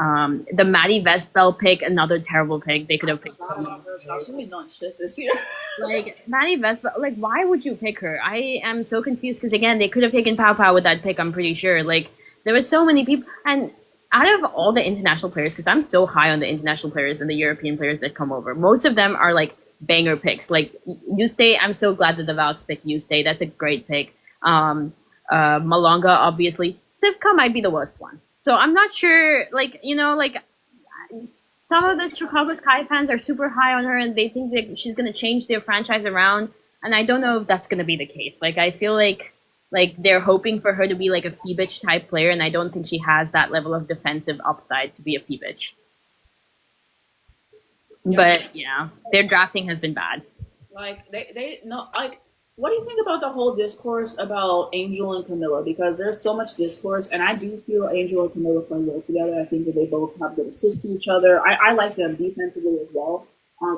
The Maddie Vesbell pick, another terrible pick. They could have picked someone. She's not shit this year. Like Maddie Vesbell, like why would you pick her? I am so confused because again, they could have taken Pow Pow with that pick. I'm pretty sure. Like there were so many people, and out of all the international players, because I'm so high on the international players and the European players that come over, most of them are like banger picks. Like Ustay, I'm so glad that the Vouts picked Ustay. That's a great pick. Malonga, obviously. Sivka might be the worst one. So I'm not sure, like, you know, like, some of the Chicago Sky fans are super high on her and they think that she's going to change their franchise around. And I don't know if that's going to be the case. Like, I feel like they're hoping for her to be like a Fee-Bitch type player, and I don't think she has that level of defensive upside to be a Fee-Bitch. But, yeah, their drafting has been bad. Like, they no, like, what do you think about the whole discourse about Angel and Camilla? Because there's so much discourse, and I do feel Angel and Camilla play well together. I think that they both have good assists to each other. I like them defensively as well.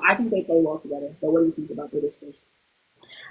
I think they play well together. But what do you think about the discourse?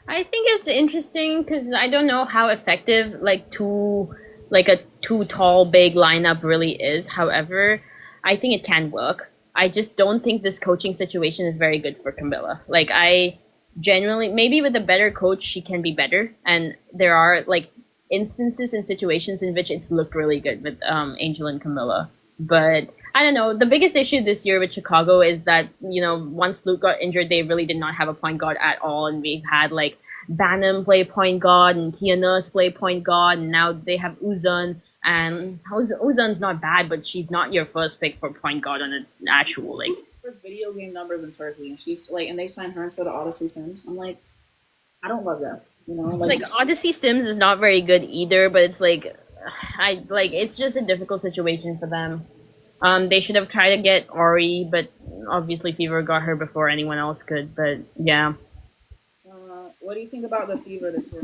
I think it's interesting because I don't know how effective a two tall big lineup really is. However, I think it can work. I just don't think this coaching situation is very good for Camilla. Like I genuinely, maybe with a better coach, she can be better. And there are like instances and situations in which it's looked really good with Angel and Camilla. But I don't know. The biggest issue this year with Chicago is that, you know, once Luke got injured, they really did not have a point guard at all. And we've had like Banham play point guard and Kia Nurse play point guard. And now they have Uzun. And Uzun's not bad, but she's not your first pick for point guard on an actual like. Video game numbers in Turkey, and she's like, and they signed her instead of Odyssey Sims. I'm like, I don't love that, you know. Like Odyssey Sims is not very good either, but it's like, it's just a difficult situation for them. They should have tried to get Ori, but obviously Fever got her before anyone else could. But yeah. What do you think about the Fever this year?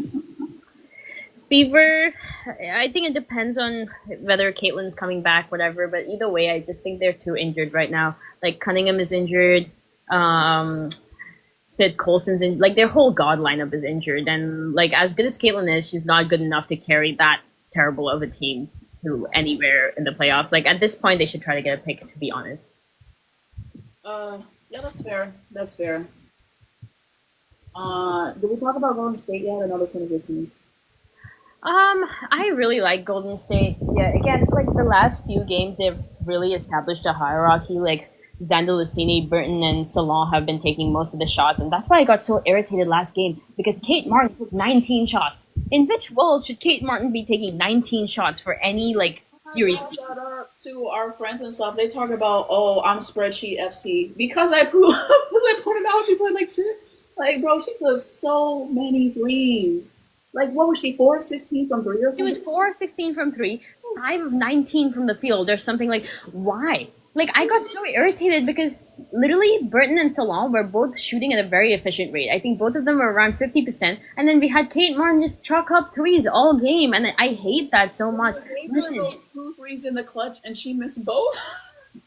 Fever, I think it depends on whether Caitlin's coming back, whatever. But either way, I just think they're too injured right now. Like Cunningham is injured, Sid Colson's in. Like their whole god lineup is injured, and like as good as Caitlin is, she's not good enough to carry that terrible of a team to anywhere in the playoffs. Like at this point, they should try to get a pick. To be honest. Yeah, that's fair. That's fair. Did we talk about Golden State yet? I know there's gonna be teams. I really like Golden State. Yeah, again, like the last few games, they've really established a hierarchy. Like Xander Lucini, Burton, and Salon have been taking most of the shots, and that's why I got so irritated last game because Kate Martin took 19 shots. In which world should Kate Martin be taking 19 shots for any like series? Shout out to our friends and stuff. They talk about, oh, I'm spreadsheet FC because I pointed out she played like shit. Like, bro, she took so many threes. Like, what was she, 4 of 16 from 3 or something? She was 4 of 16 from 3. 5 of 19 from the field or something. Like, why? Like, I got so irritated because literally Burton and Salon were both shooting at a very efficient rate. I think both of them were around 50%. And then we had Kate Martin just chalk up threes all game. And I hate that so much. They put Listen, those 2 threes in the clutch, and she missed both.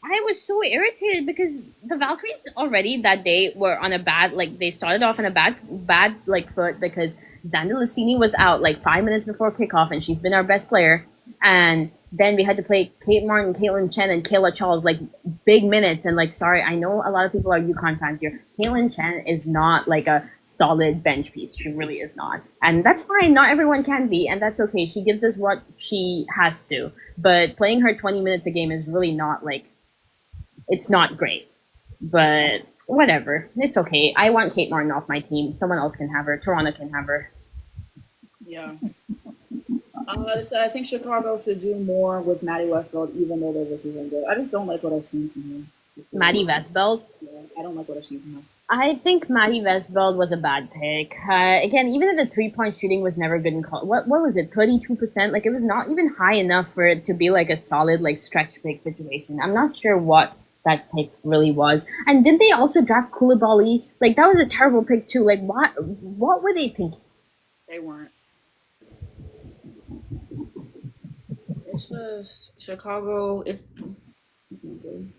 I was so irritated because the Valkyries already that day were on a bad, like, they started off on a bad, like, foot because Xander Lucini was out, like, 5 minutes before kickoff, and she's been our best player. And then we had to play Kate Martin, Caitlin Chen, and Kayla Charles, like, big minutes. And, like, sorry, I know a lot of people are UConn fans here. Caitlin Chen is not, like, a solid bench piece. She really is not. And that's fine. Not everyone can be, and that's okay. She gives us what she has to. But playing her 20 minutes a game is really not, like, it's not great, but whatever. It's okay. I want Kate Martin off my team. Someone else can have her. Toronto can have her. Yeah. I think Chicago should do more with Maddie Westbeld, even though they're looking good. I just don't like what I've seen from her. Maddie Westbeld? Yeah, I don't like what I've seen from her. I think Maddie Westbeld was a bad pick. Again, even if the 3-point shooting was never good in college, what was it, 32%? Like, it was not even high enough for it to be, like, a solid, like, stretch pick situation. I'm not sure what that pick really was. And didn't they also draft Koulibaly? Like, that was a terrible pick, too. Like, what were they thinking? They weren't. It's just Chicago. It's not good.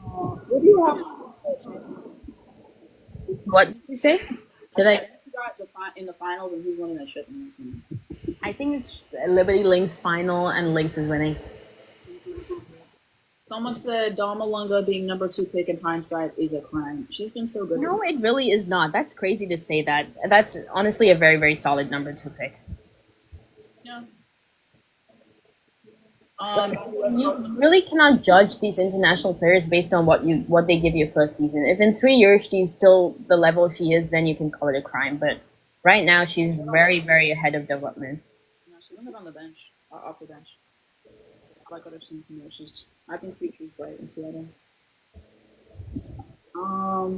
What do you have? What did you say? Did I? Got in the finals, and who's winning that shit? I think it's Liberty Lynx final, and Lynx is winning. Someone said Dama Lunga being number 2 pick in hindsight is a crime. She's been so good. No, it really is not. That's crazy to say that. That's honestly a very, very solid number 2 pick. Yeah. You really cannot judge these international players based on what they give you first season. If in 3 years she's still the level she is, then you can call it a crime. But right now she's very, very ahead of development. No, she went on the bench, off the bench. I like what I've seen from her. I think future's bright in Seattle.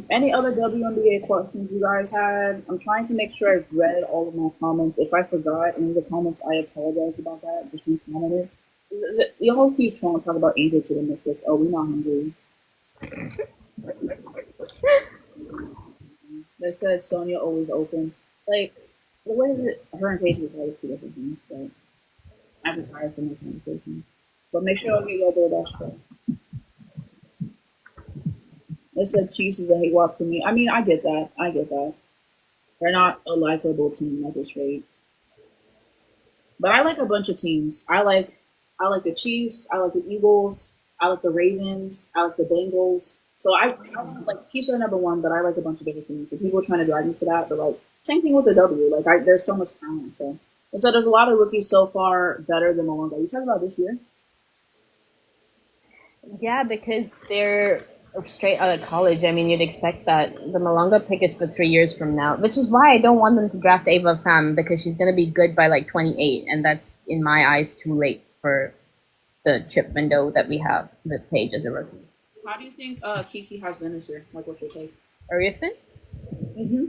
Any other WNBA questions you guys had? I'm trying to make sure I've read all of my comments. If I forgot any of the comments, I apologize about that. Just re-commented. The whole keep trying to talk about Angel to the Mystics. Oh, we're not hungry. They said Sonya always open. Like, the way that her and Paige play is 2 different things, but I'm just tired from the conversation. But make sure I'll get your DoorDash truck. They said Chiefs is a hate watch for me. I mean, I get that. They're not a likable team at this rate. But I like a bunch of teams. I like the Chiefs. I like the Eagles. I like the Ravens. I like the Bengals. So I like Chiefs are number 1, but I like a bunch of different teams. And people are trying to drive me for that, but like same thing with the W. Like there's so much talent. So there's a lot of rookies so far better than Malonga. You talking about this year? Yeah, because they're straight out of college. I mean, you'd expect that. The Malonga pick is for 3 years from now, which is why I don't want them to draft Ava Pham, because she's going to be good by like 28, and that's, in my eyes, too late for the chip window that we have with Paige as a rookie. How do you think Kiki has been this year? Like, what's your take? Ariafin? Mm-hmm.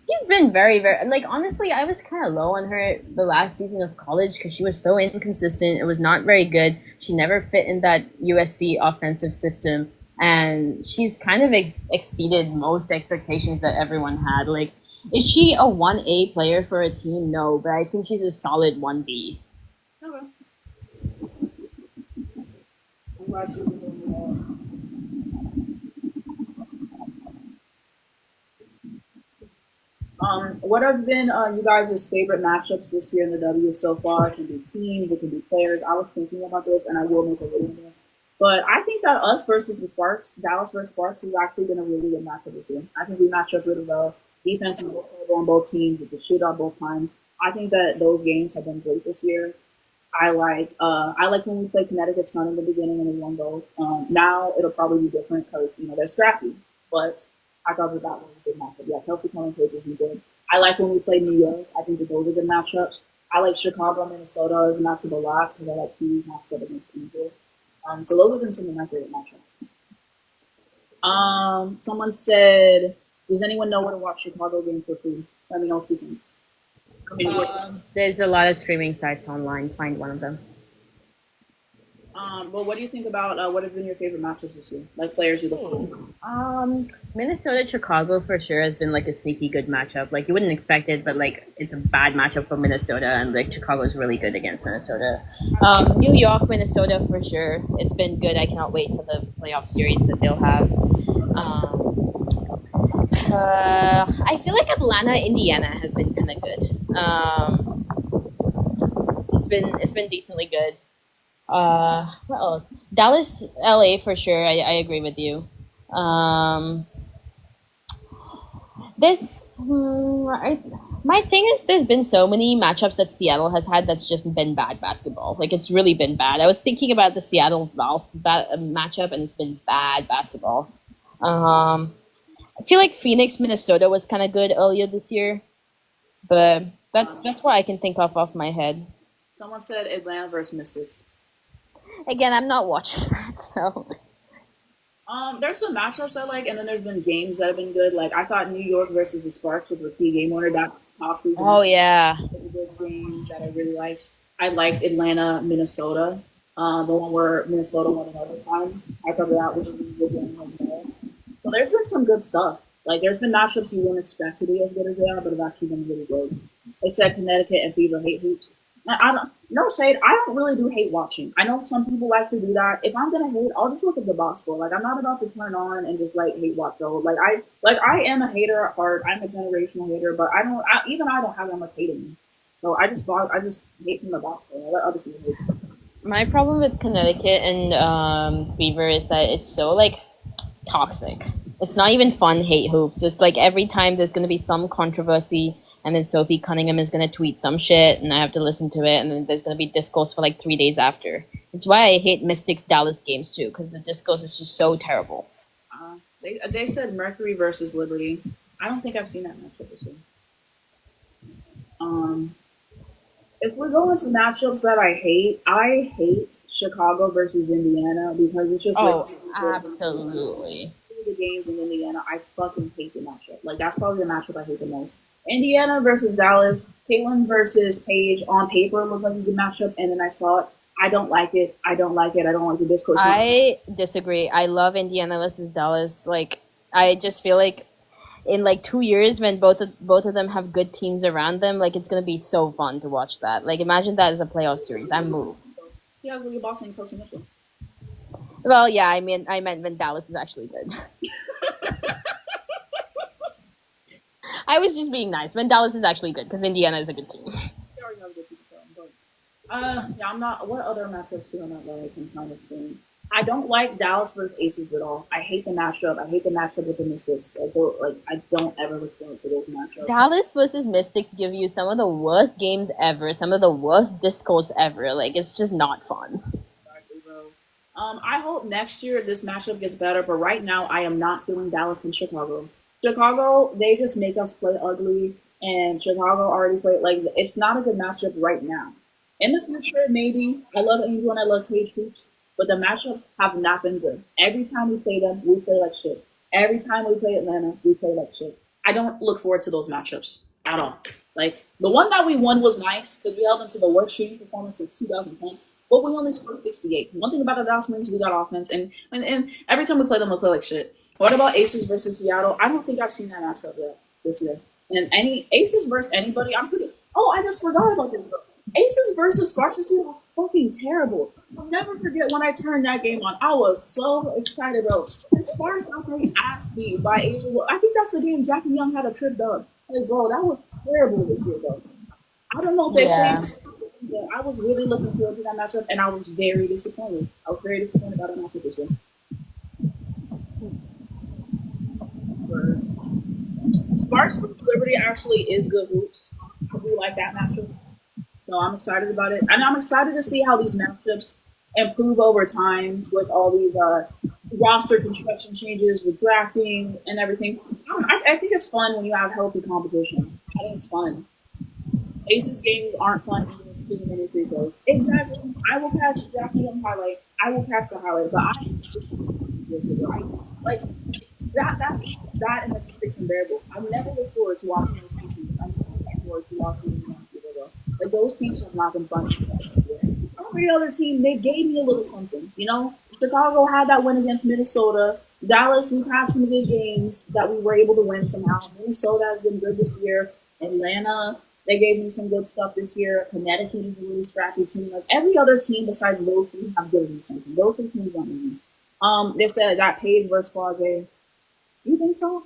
She's been very, very, like, honestly, I was kind of low on her the last season of college because she was so inconsistent. It was not very good. She never fit in that USC offensive system, and she's kind of exceeded most expectations that everyone had. Like, is she a 1A player for a team? No, but I think she's a solid 1B. Okay. I'm glad she's doing well. What have been you guys' favorite matchups this year in the W so far? It can be teams, it can be players. I was thinking about this, and I will make a video on this. But I think that us versus the Sparks, Dallas versus Sparks, has actually been a really good matchup this year. I think we match up really well. Defense is on both teams. It's a shootout both times. I think that those games have been great this year. I like when we played Connecticut Sun in the beginning and we won both. Now it'll probably be different because they're scrappy, but I thought that was a good matchup. Yeah, Kelsey Coleman Paige has been good. I like when we play New York. I think that those are good matchups. I like Chicago, Minnesota as a matchup a lot because I like Phoenix matchup against Angel. So those have been some of my favorite matchups. Someone said, does anyone know where to watch Chicago games for free? Let me know if you can. I mean, what, There's a lot of streaming sites online. Find one of them. but what do you think about what have been your favorite matchups this year? Like players you look for? Minnesota Chicago for sure has been like a sneaky good matchup. Like you wouldn't expect it, but like it's a bad matchup for Minnesota, and like Chicago's really good against Minnesota. New York Minnesota for sure. It's been good. I cannot wait for the playoff series that they'll have. I feel like Atlanta Indiana has been kind of good. It's been decently good. What else? Dallas, LA for sure. I agree with you. Um, this my thing is there's been so many matchups that Seattle has had that's just been bad basketball. Like it's really been bad. I was thinking about the Seattle Valve matchup and it's been bad basketball. Um, I feel like Phoenix Minnesota was kind of good earlier this year, but that's what I can think of off my head. Someone said Atlanta versus Mystics. Again, I'm not watching that, so There's some matchups I like, and then there's been games that have been good. Like I thought New York versus the Sparks was a key game winner. That's top three. oh yeah. Was a good game that I really liked. I liked Atlanta, Minnesota. The one where Minnesota won in overtime. I thought that was a really good game as well. So there's been some good stuff. Like there's been matchups you wouldn't expect to be as good as they are, but have actually been really good. They said Connecticut and Fever hate hoops. I don't no shade. I don't really do hate watching. I know some people like to do that. If I'm gonna hate, I'll just look at the box score. Like I'm not about to turn on and just like hate watch though. I am a hater at heart. I'm a generational hater, but I don't have that much hate in me. So I just hate from the box score. I let other people hate. My problem with Connecticut and Fever is that it's so like toxic. It's not even fun hate hoops. It's like every time there's gonna be some controversy, and then Sophie Cunningham is gonna tweet some shit, and I have to listen to it, and then there's gonna be discourse for like 3 days after. It's why I hate Mystics Dallas games too, because the discourse is just so terrible. They said Mercury versus Liberty. I don't think I've seen that matchup this year. Um, if we go into matchups that I hate Chicago versus Indiana because it's just Oh, like absolutely. the games in Indiana. I fucking hate the matchup. Like that's probably the matchup I hate the most. Indiana versus Dallas, Caitlin versus Paige on paper looked like a good matchup, and then I saw it. I don't like it. I don't like it. I don't like the discourse. I disagree. I love Indiana versus Dallas. Like, I just feel like in like 2 years when both of them have good teams around them, like it's gonna be so fun to watch that. Like, imagine that as a playoff series. I'm moved. She has Leah Boston and Kelsey Mitchell. Well, yeah, I meant when Dallas is actually good. I was just being nice. When Dallas is actually good, because Indiana is a good team. They already have a good team, so yeah, I'm not. What other matchups do I not like? I'm trying to think. I don't like Dallas versus Aces at all. I hate the matchup. I hate the matchup with the Mystics. I don't ever look forward to those matchups. Dallas versus Mystics give you some of the worst games ever, some of the worst discourse ever. Like, it's just not fun. Exactly, bro. I hope next year this matchup gets better, but right now I am not feeling Dallas and Chicago. Chicago, they just make us play ugly, and Chicago already played like it's not a good matchup right now. In the future, maybe. I love Angel and I love Paige Hoops, but the matchups have not been good. Every time we play them, we play like shit. Every time we play Atlanta, we play like shit. I don't look forward to those matchups at all. Like the one that we won was nice because we held them to the worst shooting performance since 2010. But we only scored 68. One thing about the Dallas means we got offense, and every time we play them, we play like shit. What about Aces versus Seattle? I don't think I've seen that matchup yet this year. And any Aces versus anybody, I'm pretty. Oh, I just forgot about this. Aces versus Sparks this year was fucking terrible. I'll never forget when I turned that game on. I was so excited, bro. And Sparks got ass beat by Angel. I think that's the game Jackie Young had a trip done. Like, bro, that was terrible this year, bro. I don't know if they played. Yeah, I was really looking forward to that matchup, and I was very disappointed. I was very disappointed about the matchup this year. Sparks with Liberty actually is good hoops. I do like that matchup. So I'm excited about it. And I'm excited to see how these matchups improve over time with all these roster construction changes with drafting and everything. I think it's fun when you have healthy competition. I think it's fun. Aces games aren't fun even with too many free throws. Exactly. I will catch the Jackie Young highlight. I will catch the highlight, but like that and that's six unbearable. I never look forward to watching those people. I'm looking forward to watching them. Like those teams have not been fun. Every other team, they gave me a little something. You know, Chicago had that win against Minnesota. Dallas, we've had some good games that we were able to win somehow. Minnesota has been good this year. Atlanta, they gave me some good stuff this year. Connecticut is a really scrappy team. Like every other team besides those three have given me something. Those three teams don't me. They said that Paige versus Quadre. You think so?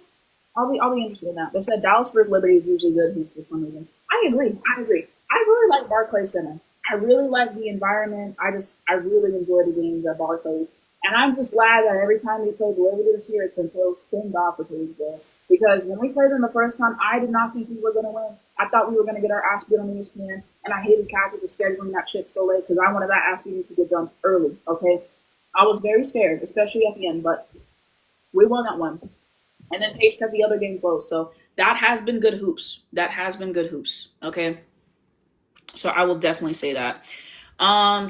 I'll be interested in that. They said Dallas versus Liberty is usually good for some reason. I agree. I agree. I really like Barclays Center. I really like the environment. I really enjoy the games at Barclays. And I'm just glad that every time we played Liberty this year, it's been close. Thank God for Paige there. Because when we played them the first time, I did not think we were going to win. I thought we were going to get our ass beat on ESPN. And I hated Kathy for scheduling that shit so late because I wanted that ass beating to get done early, okay? I was very scared, especially at the end. But we won that one. And then Paige kept the other game close. So that has been good hoops. That has been good hoops. Okay. So I will definitely say that.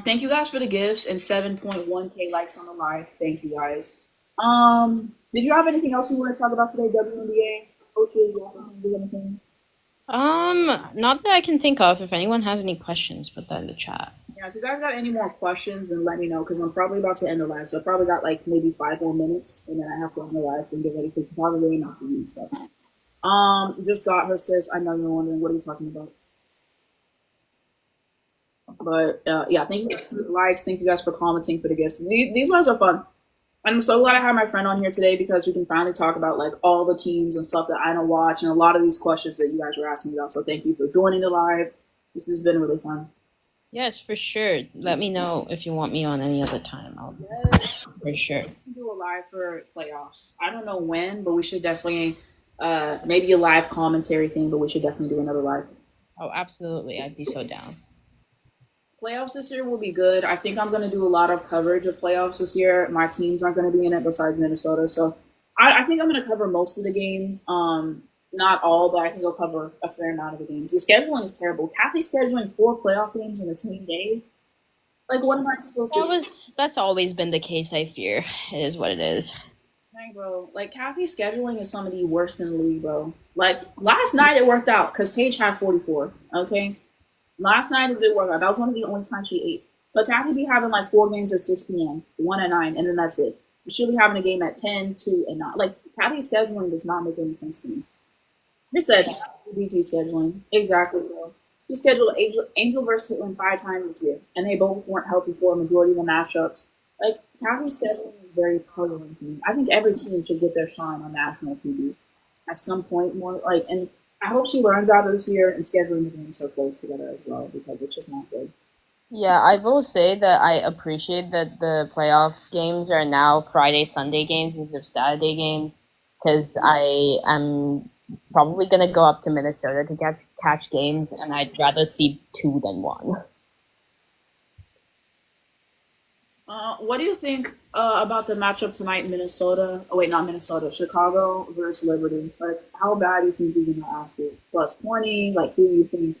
Thank you guys for the gifts and 7.1K likes on the live. Thank you guys. Did you have anything else you want to talk about today? WNBA coaches, you want to do anything? Not that I can think of. If anyone has any questions, put that in the chat. Yeah, if you guys got any more questions, then let me know because I'm probably about to end the live. So I probably got like maybe 5 more minutes, and then I have to end the live and get ready for Chicago and not doing stuff. Just got her, sis. I know you're wondering what are you talking about. But yeah, thank you for the likes. Thank you guys for commenting for the gifts. These ones are fun. I'm so glad I had my friend on here today because we can finally talk about like all the teams and stuff that I don't watch and a lot of these questions that you guys were asking about. So thank you for joining the live. This has been really fun. Yes, for sure. Let me know if you want me on any other time. Yes. For sure. We can do a live for playoffs. I don't know when, but we should definitely maybe a live commentary thing, but we should definitely do another live. Oh, absolutely. I'd be so down. Playoffs this year will be good. I think I'm going to do a lot of coverage of playoffs this year. My teams aren't going to be in it besides Minnesota. So I think I'm going to cover most of the games. Not all, but I think I'll cover a fair amount of the games. The scheduling is terrible. Kathy's scheduling 4 playoff games in the same day. Like, what am I supposed to do? That's always been the case, I fear. It is what it is. Dang, bro. Like, Kathy's scheduling is some of the worst in the league, bro. Like, last night it worked out because Paige had 44, okay? Last night it did work out. That was one of the only times she ate. But Kathy be having like 4 games at 6 p.m., 1 at 9, and then that's it. She'll be having a game at 10, 2, and 9. Like, Kathy's scheduling does not make any sense to me. They said BT scheduling. Exactly, bro. She scheduled Angel versus Caitlin 5 times this year, and they both weren't healthy for a majority of the matchups. Like, Kathy's scheduling is very puzzling to me. I think every team should get their shine on national TV at some point more. Like, and I hope she learns out of this year and scheduling the games so close together as well because it's just not good. Yeah, I will say that I appreciate that the playoff games are now Friday, Sunday games instead of Saturday games because I am probably going to go up to Minnesota to catch games and I'd rather see 2 than 1. What do you think about the matchup tonight in Minnesota? Oh, wait, not Minnesota. Chicago versus Liberty. Like, how bad do you think you're going to ask it? Plus 20? Like, who do you think?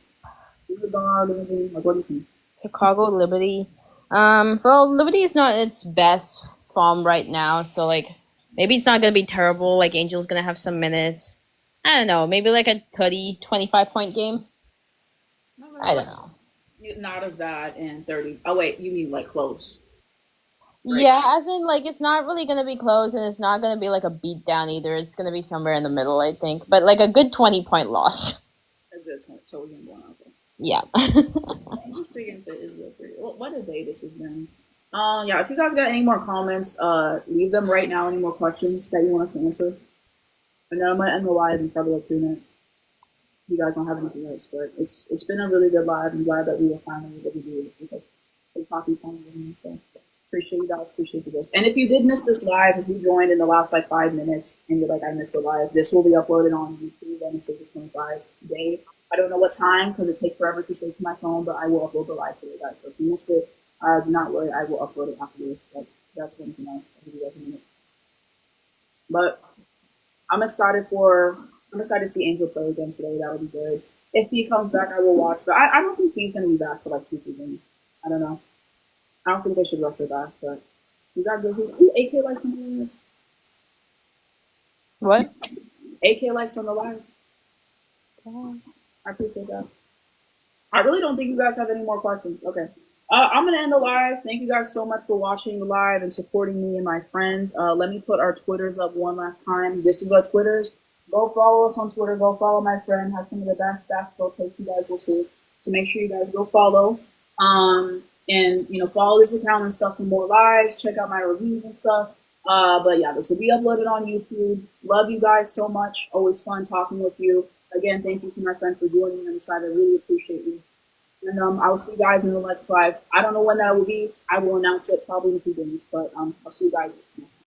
Is the dog and everything? Like, what do you think? Chicago, Liberty. Well, Liberty is not its best form right now, so, like, maybe it's not going to be terrible. Like, Angel's going to have some minutes. I don't know. Maybe, like, a 30, 25-point game? I don't know. Not as bad in 30. Oh, wait, you mean, like, close. Right. Yeah, as in, like, it's not really going to be close, and it's not going to be, like, a beatdown either. It's going to be somewhere in the middle, I think. But, like, a good 20-point loss. A good 20, so we're going to go out there. Yeah. This pregame fit is good for you. What a day this has been. Yeah, if you guys got any more comments, leave them right now. Any more questions that you want us to answer? And then I'm going to end the live in probably like 3 minutes. You guys don't have anything else, but it's been a really good live. I'm glad that we were finally able to do this because it's hockey playing with me, so... Appreciate you guys. Appreciate you guys. And if you did miss this live, if you joined in the last like 5 minutes and you're like, I missed the live, this will be uploaded on YouTube on the 6:25 today. I don't know what time because it takes forever to save to my phone, but I will upload the live today, guys. So if you missed it, do not worry. I will upload it after this. That's anything else. I'll give you guys a minute. But I'm excited to see Angel play again today. That'll be good. If he comes back, I will watch. But I don't think he's going to be back for like 2-3 games. I don't know. I don't think they should rush her back, but you got good. Who AK likes on the live? What? AK likes on the live. I appreciate that. I really don't think you guys have any more questions. Okay. I'm going to end the live. Thank you guys so much for watching the live and supporting me and my friends. Let me put our Twitters up one last time. This is our Twitters. Go follow us on Twitter. Go follow my friend. Has some of the best basketball takes you guys will see. So make sure you guys go follow. And, follow this account and stuff for more lives. Check out my reviews and stuff. But yeah, this will be uploaded on YouTube. Love you guys so much. Always fun talking with you. Again, thank you to my friend for joining me on the side. I really appreciate you. And I will see you guys in the next live. I don't know when that will be. I will announce it probably in a few days, but I'll see you guys next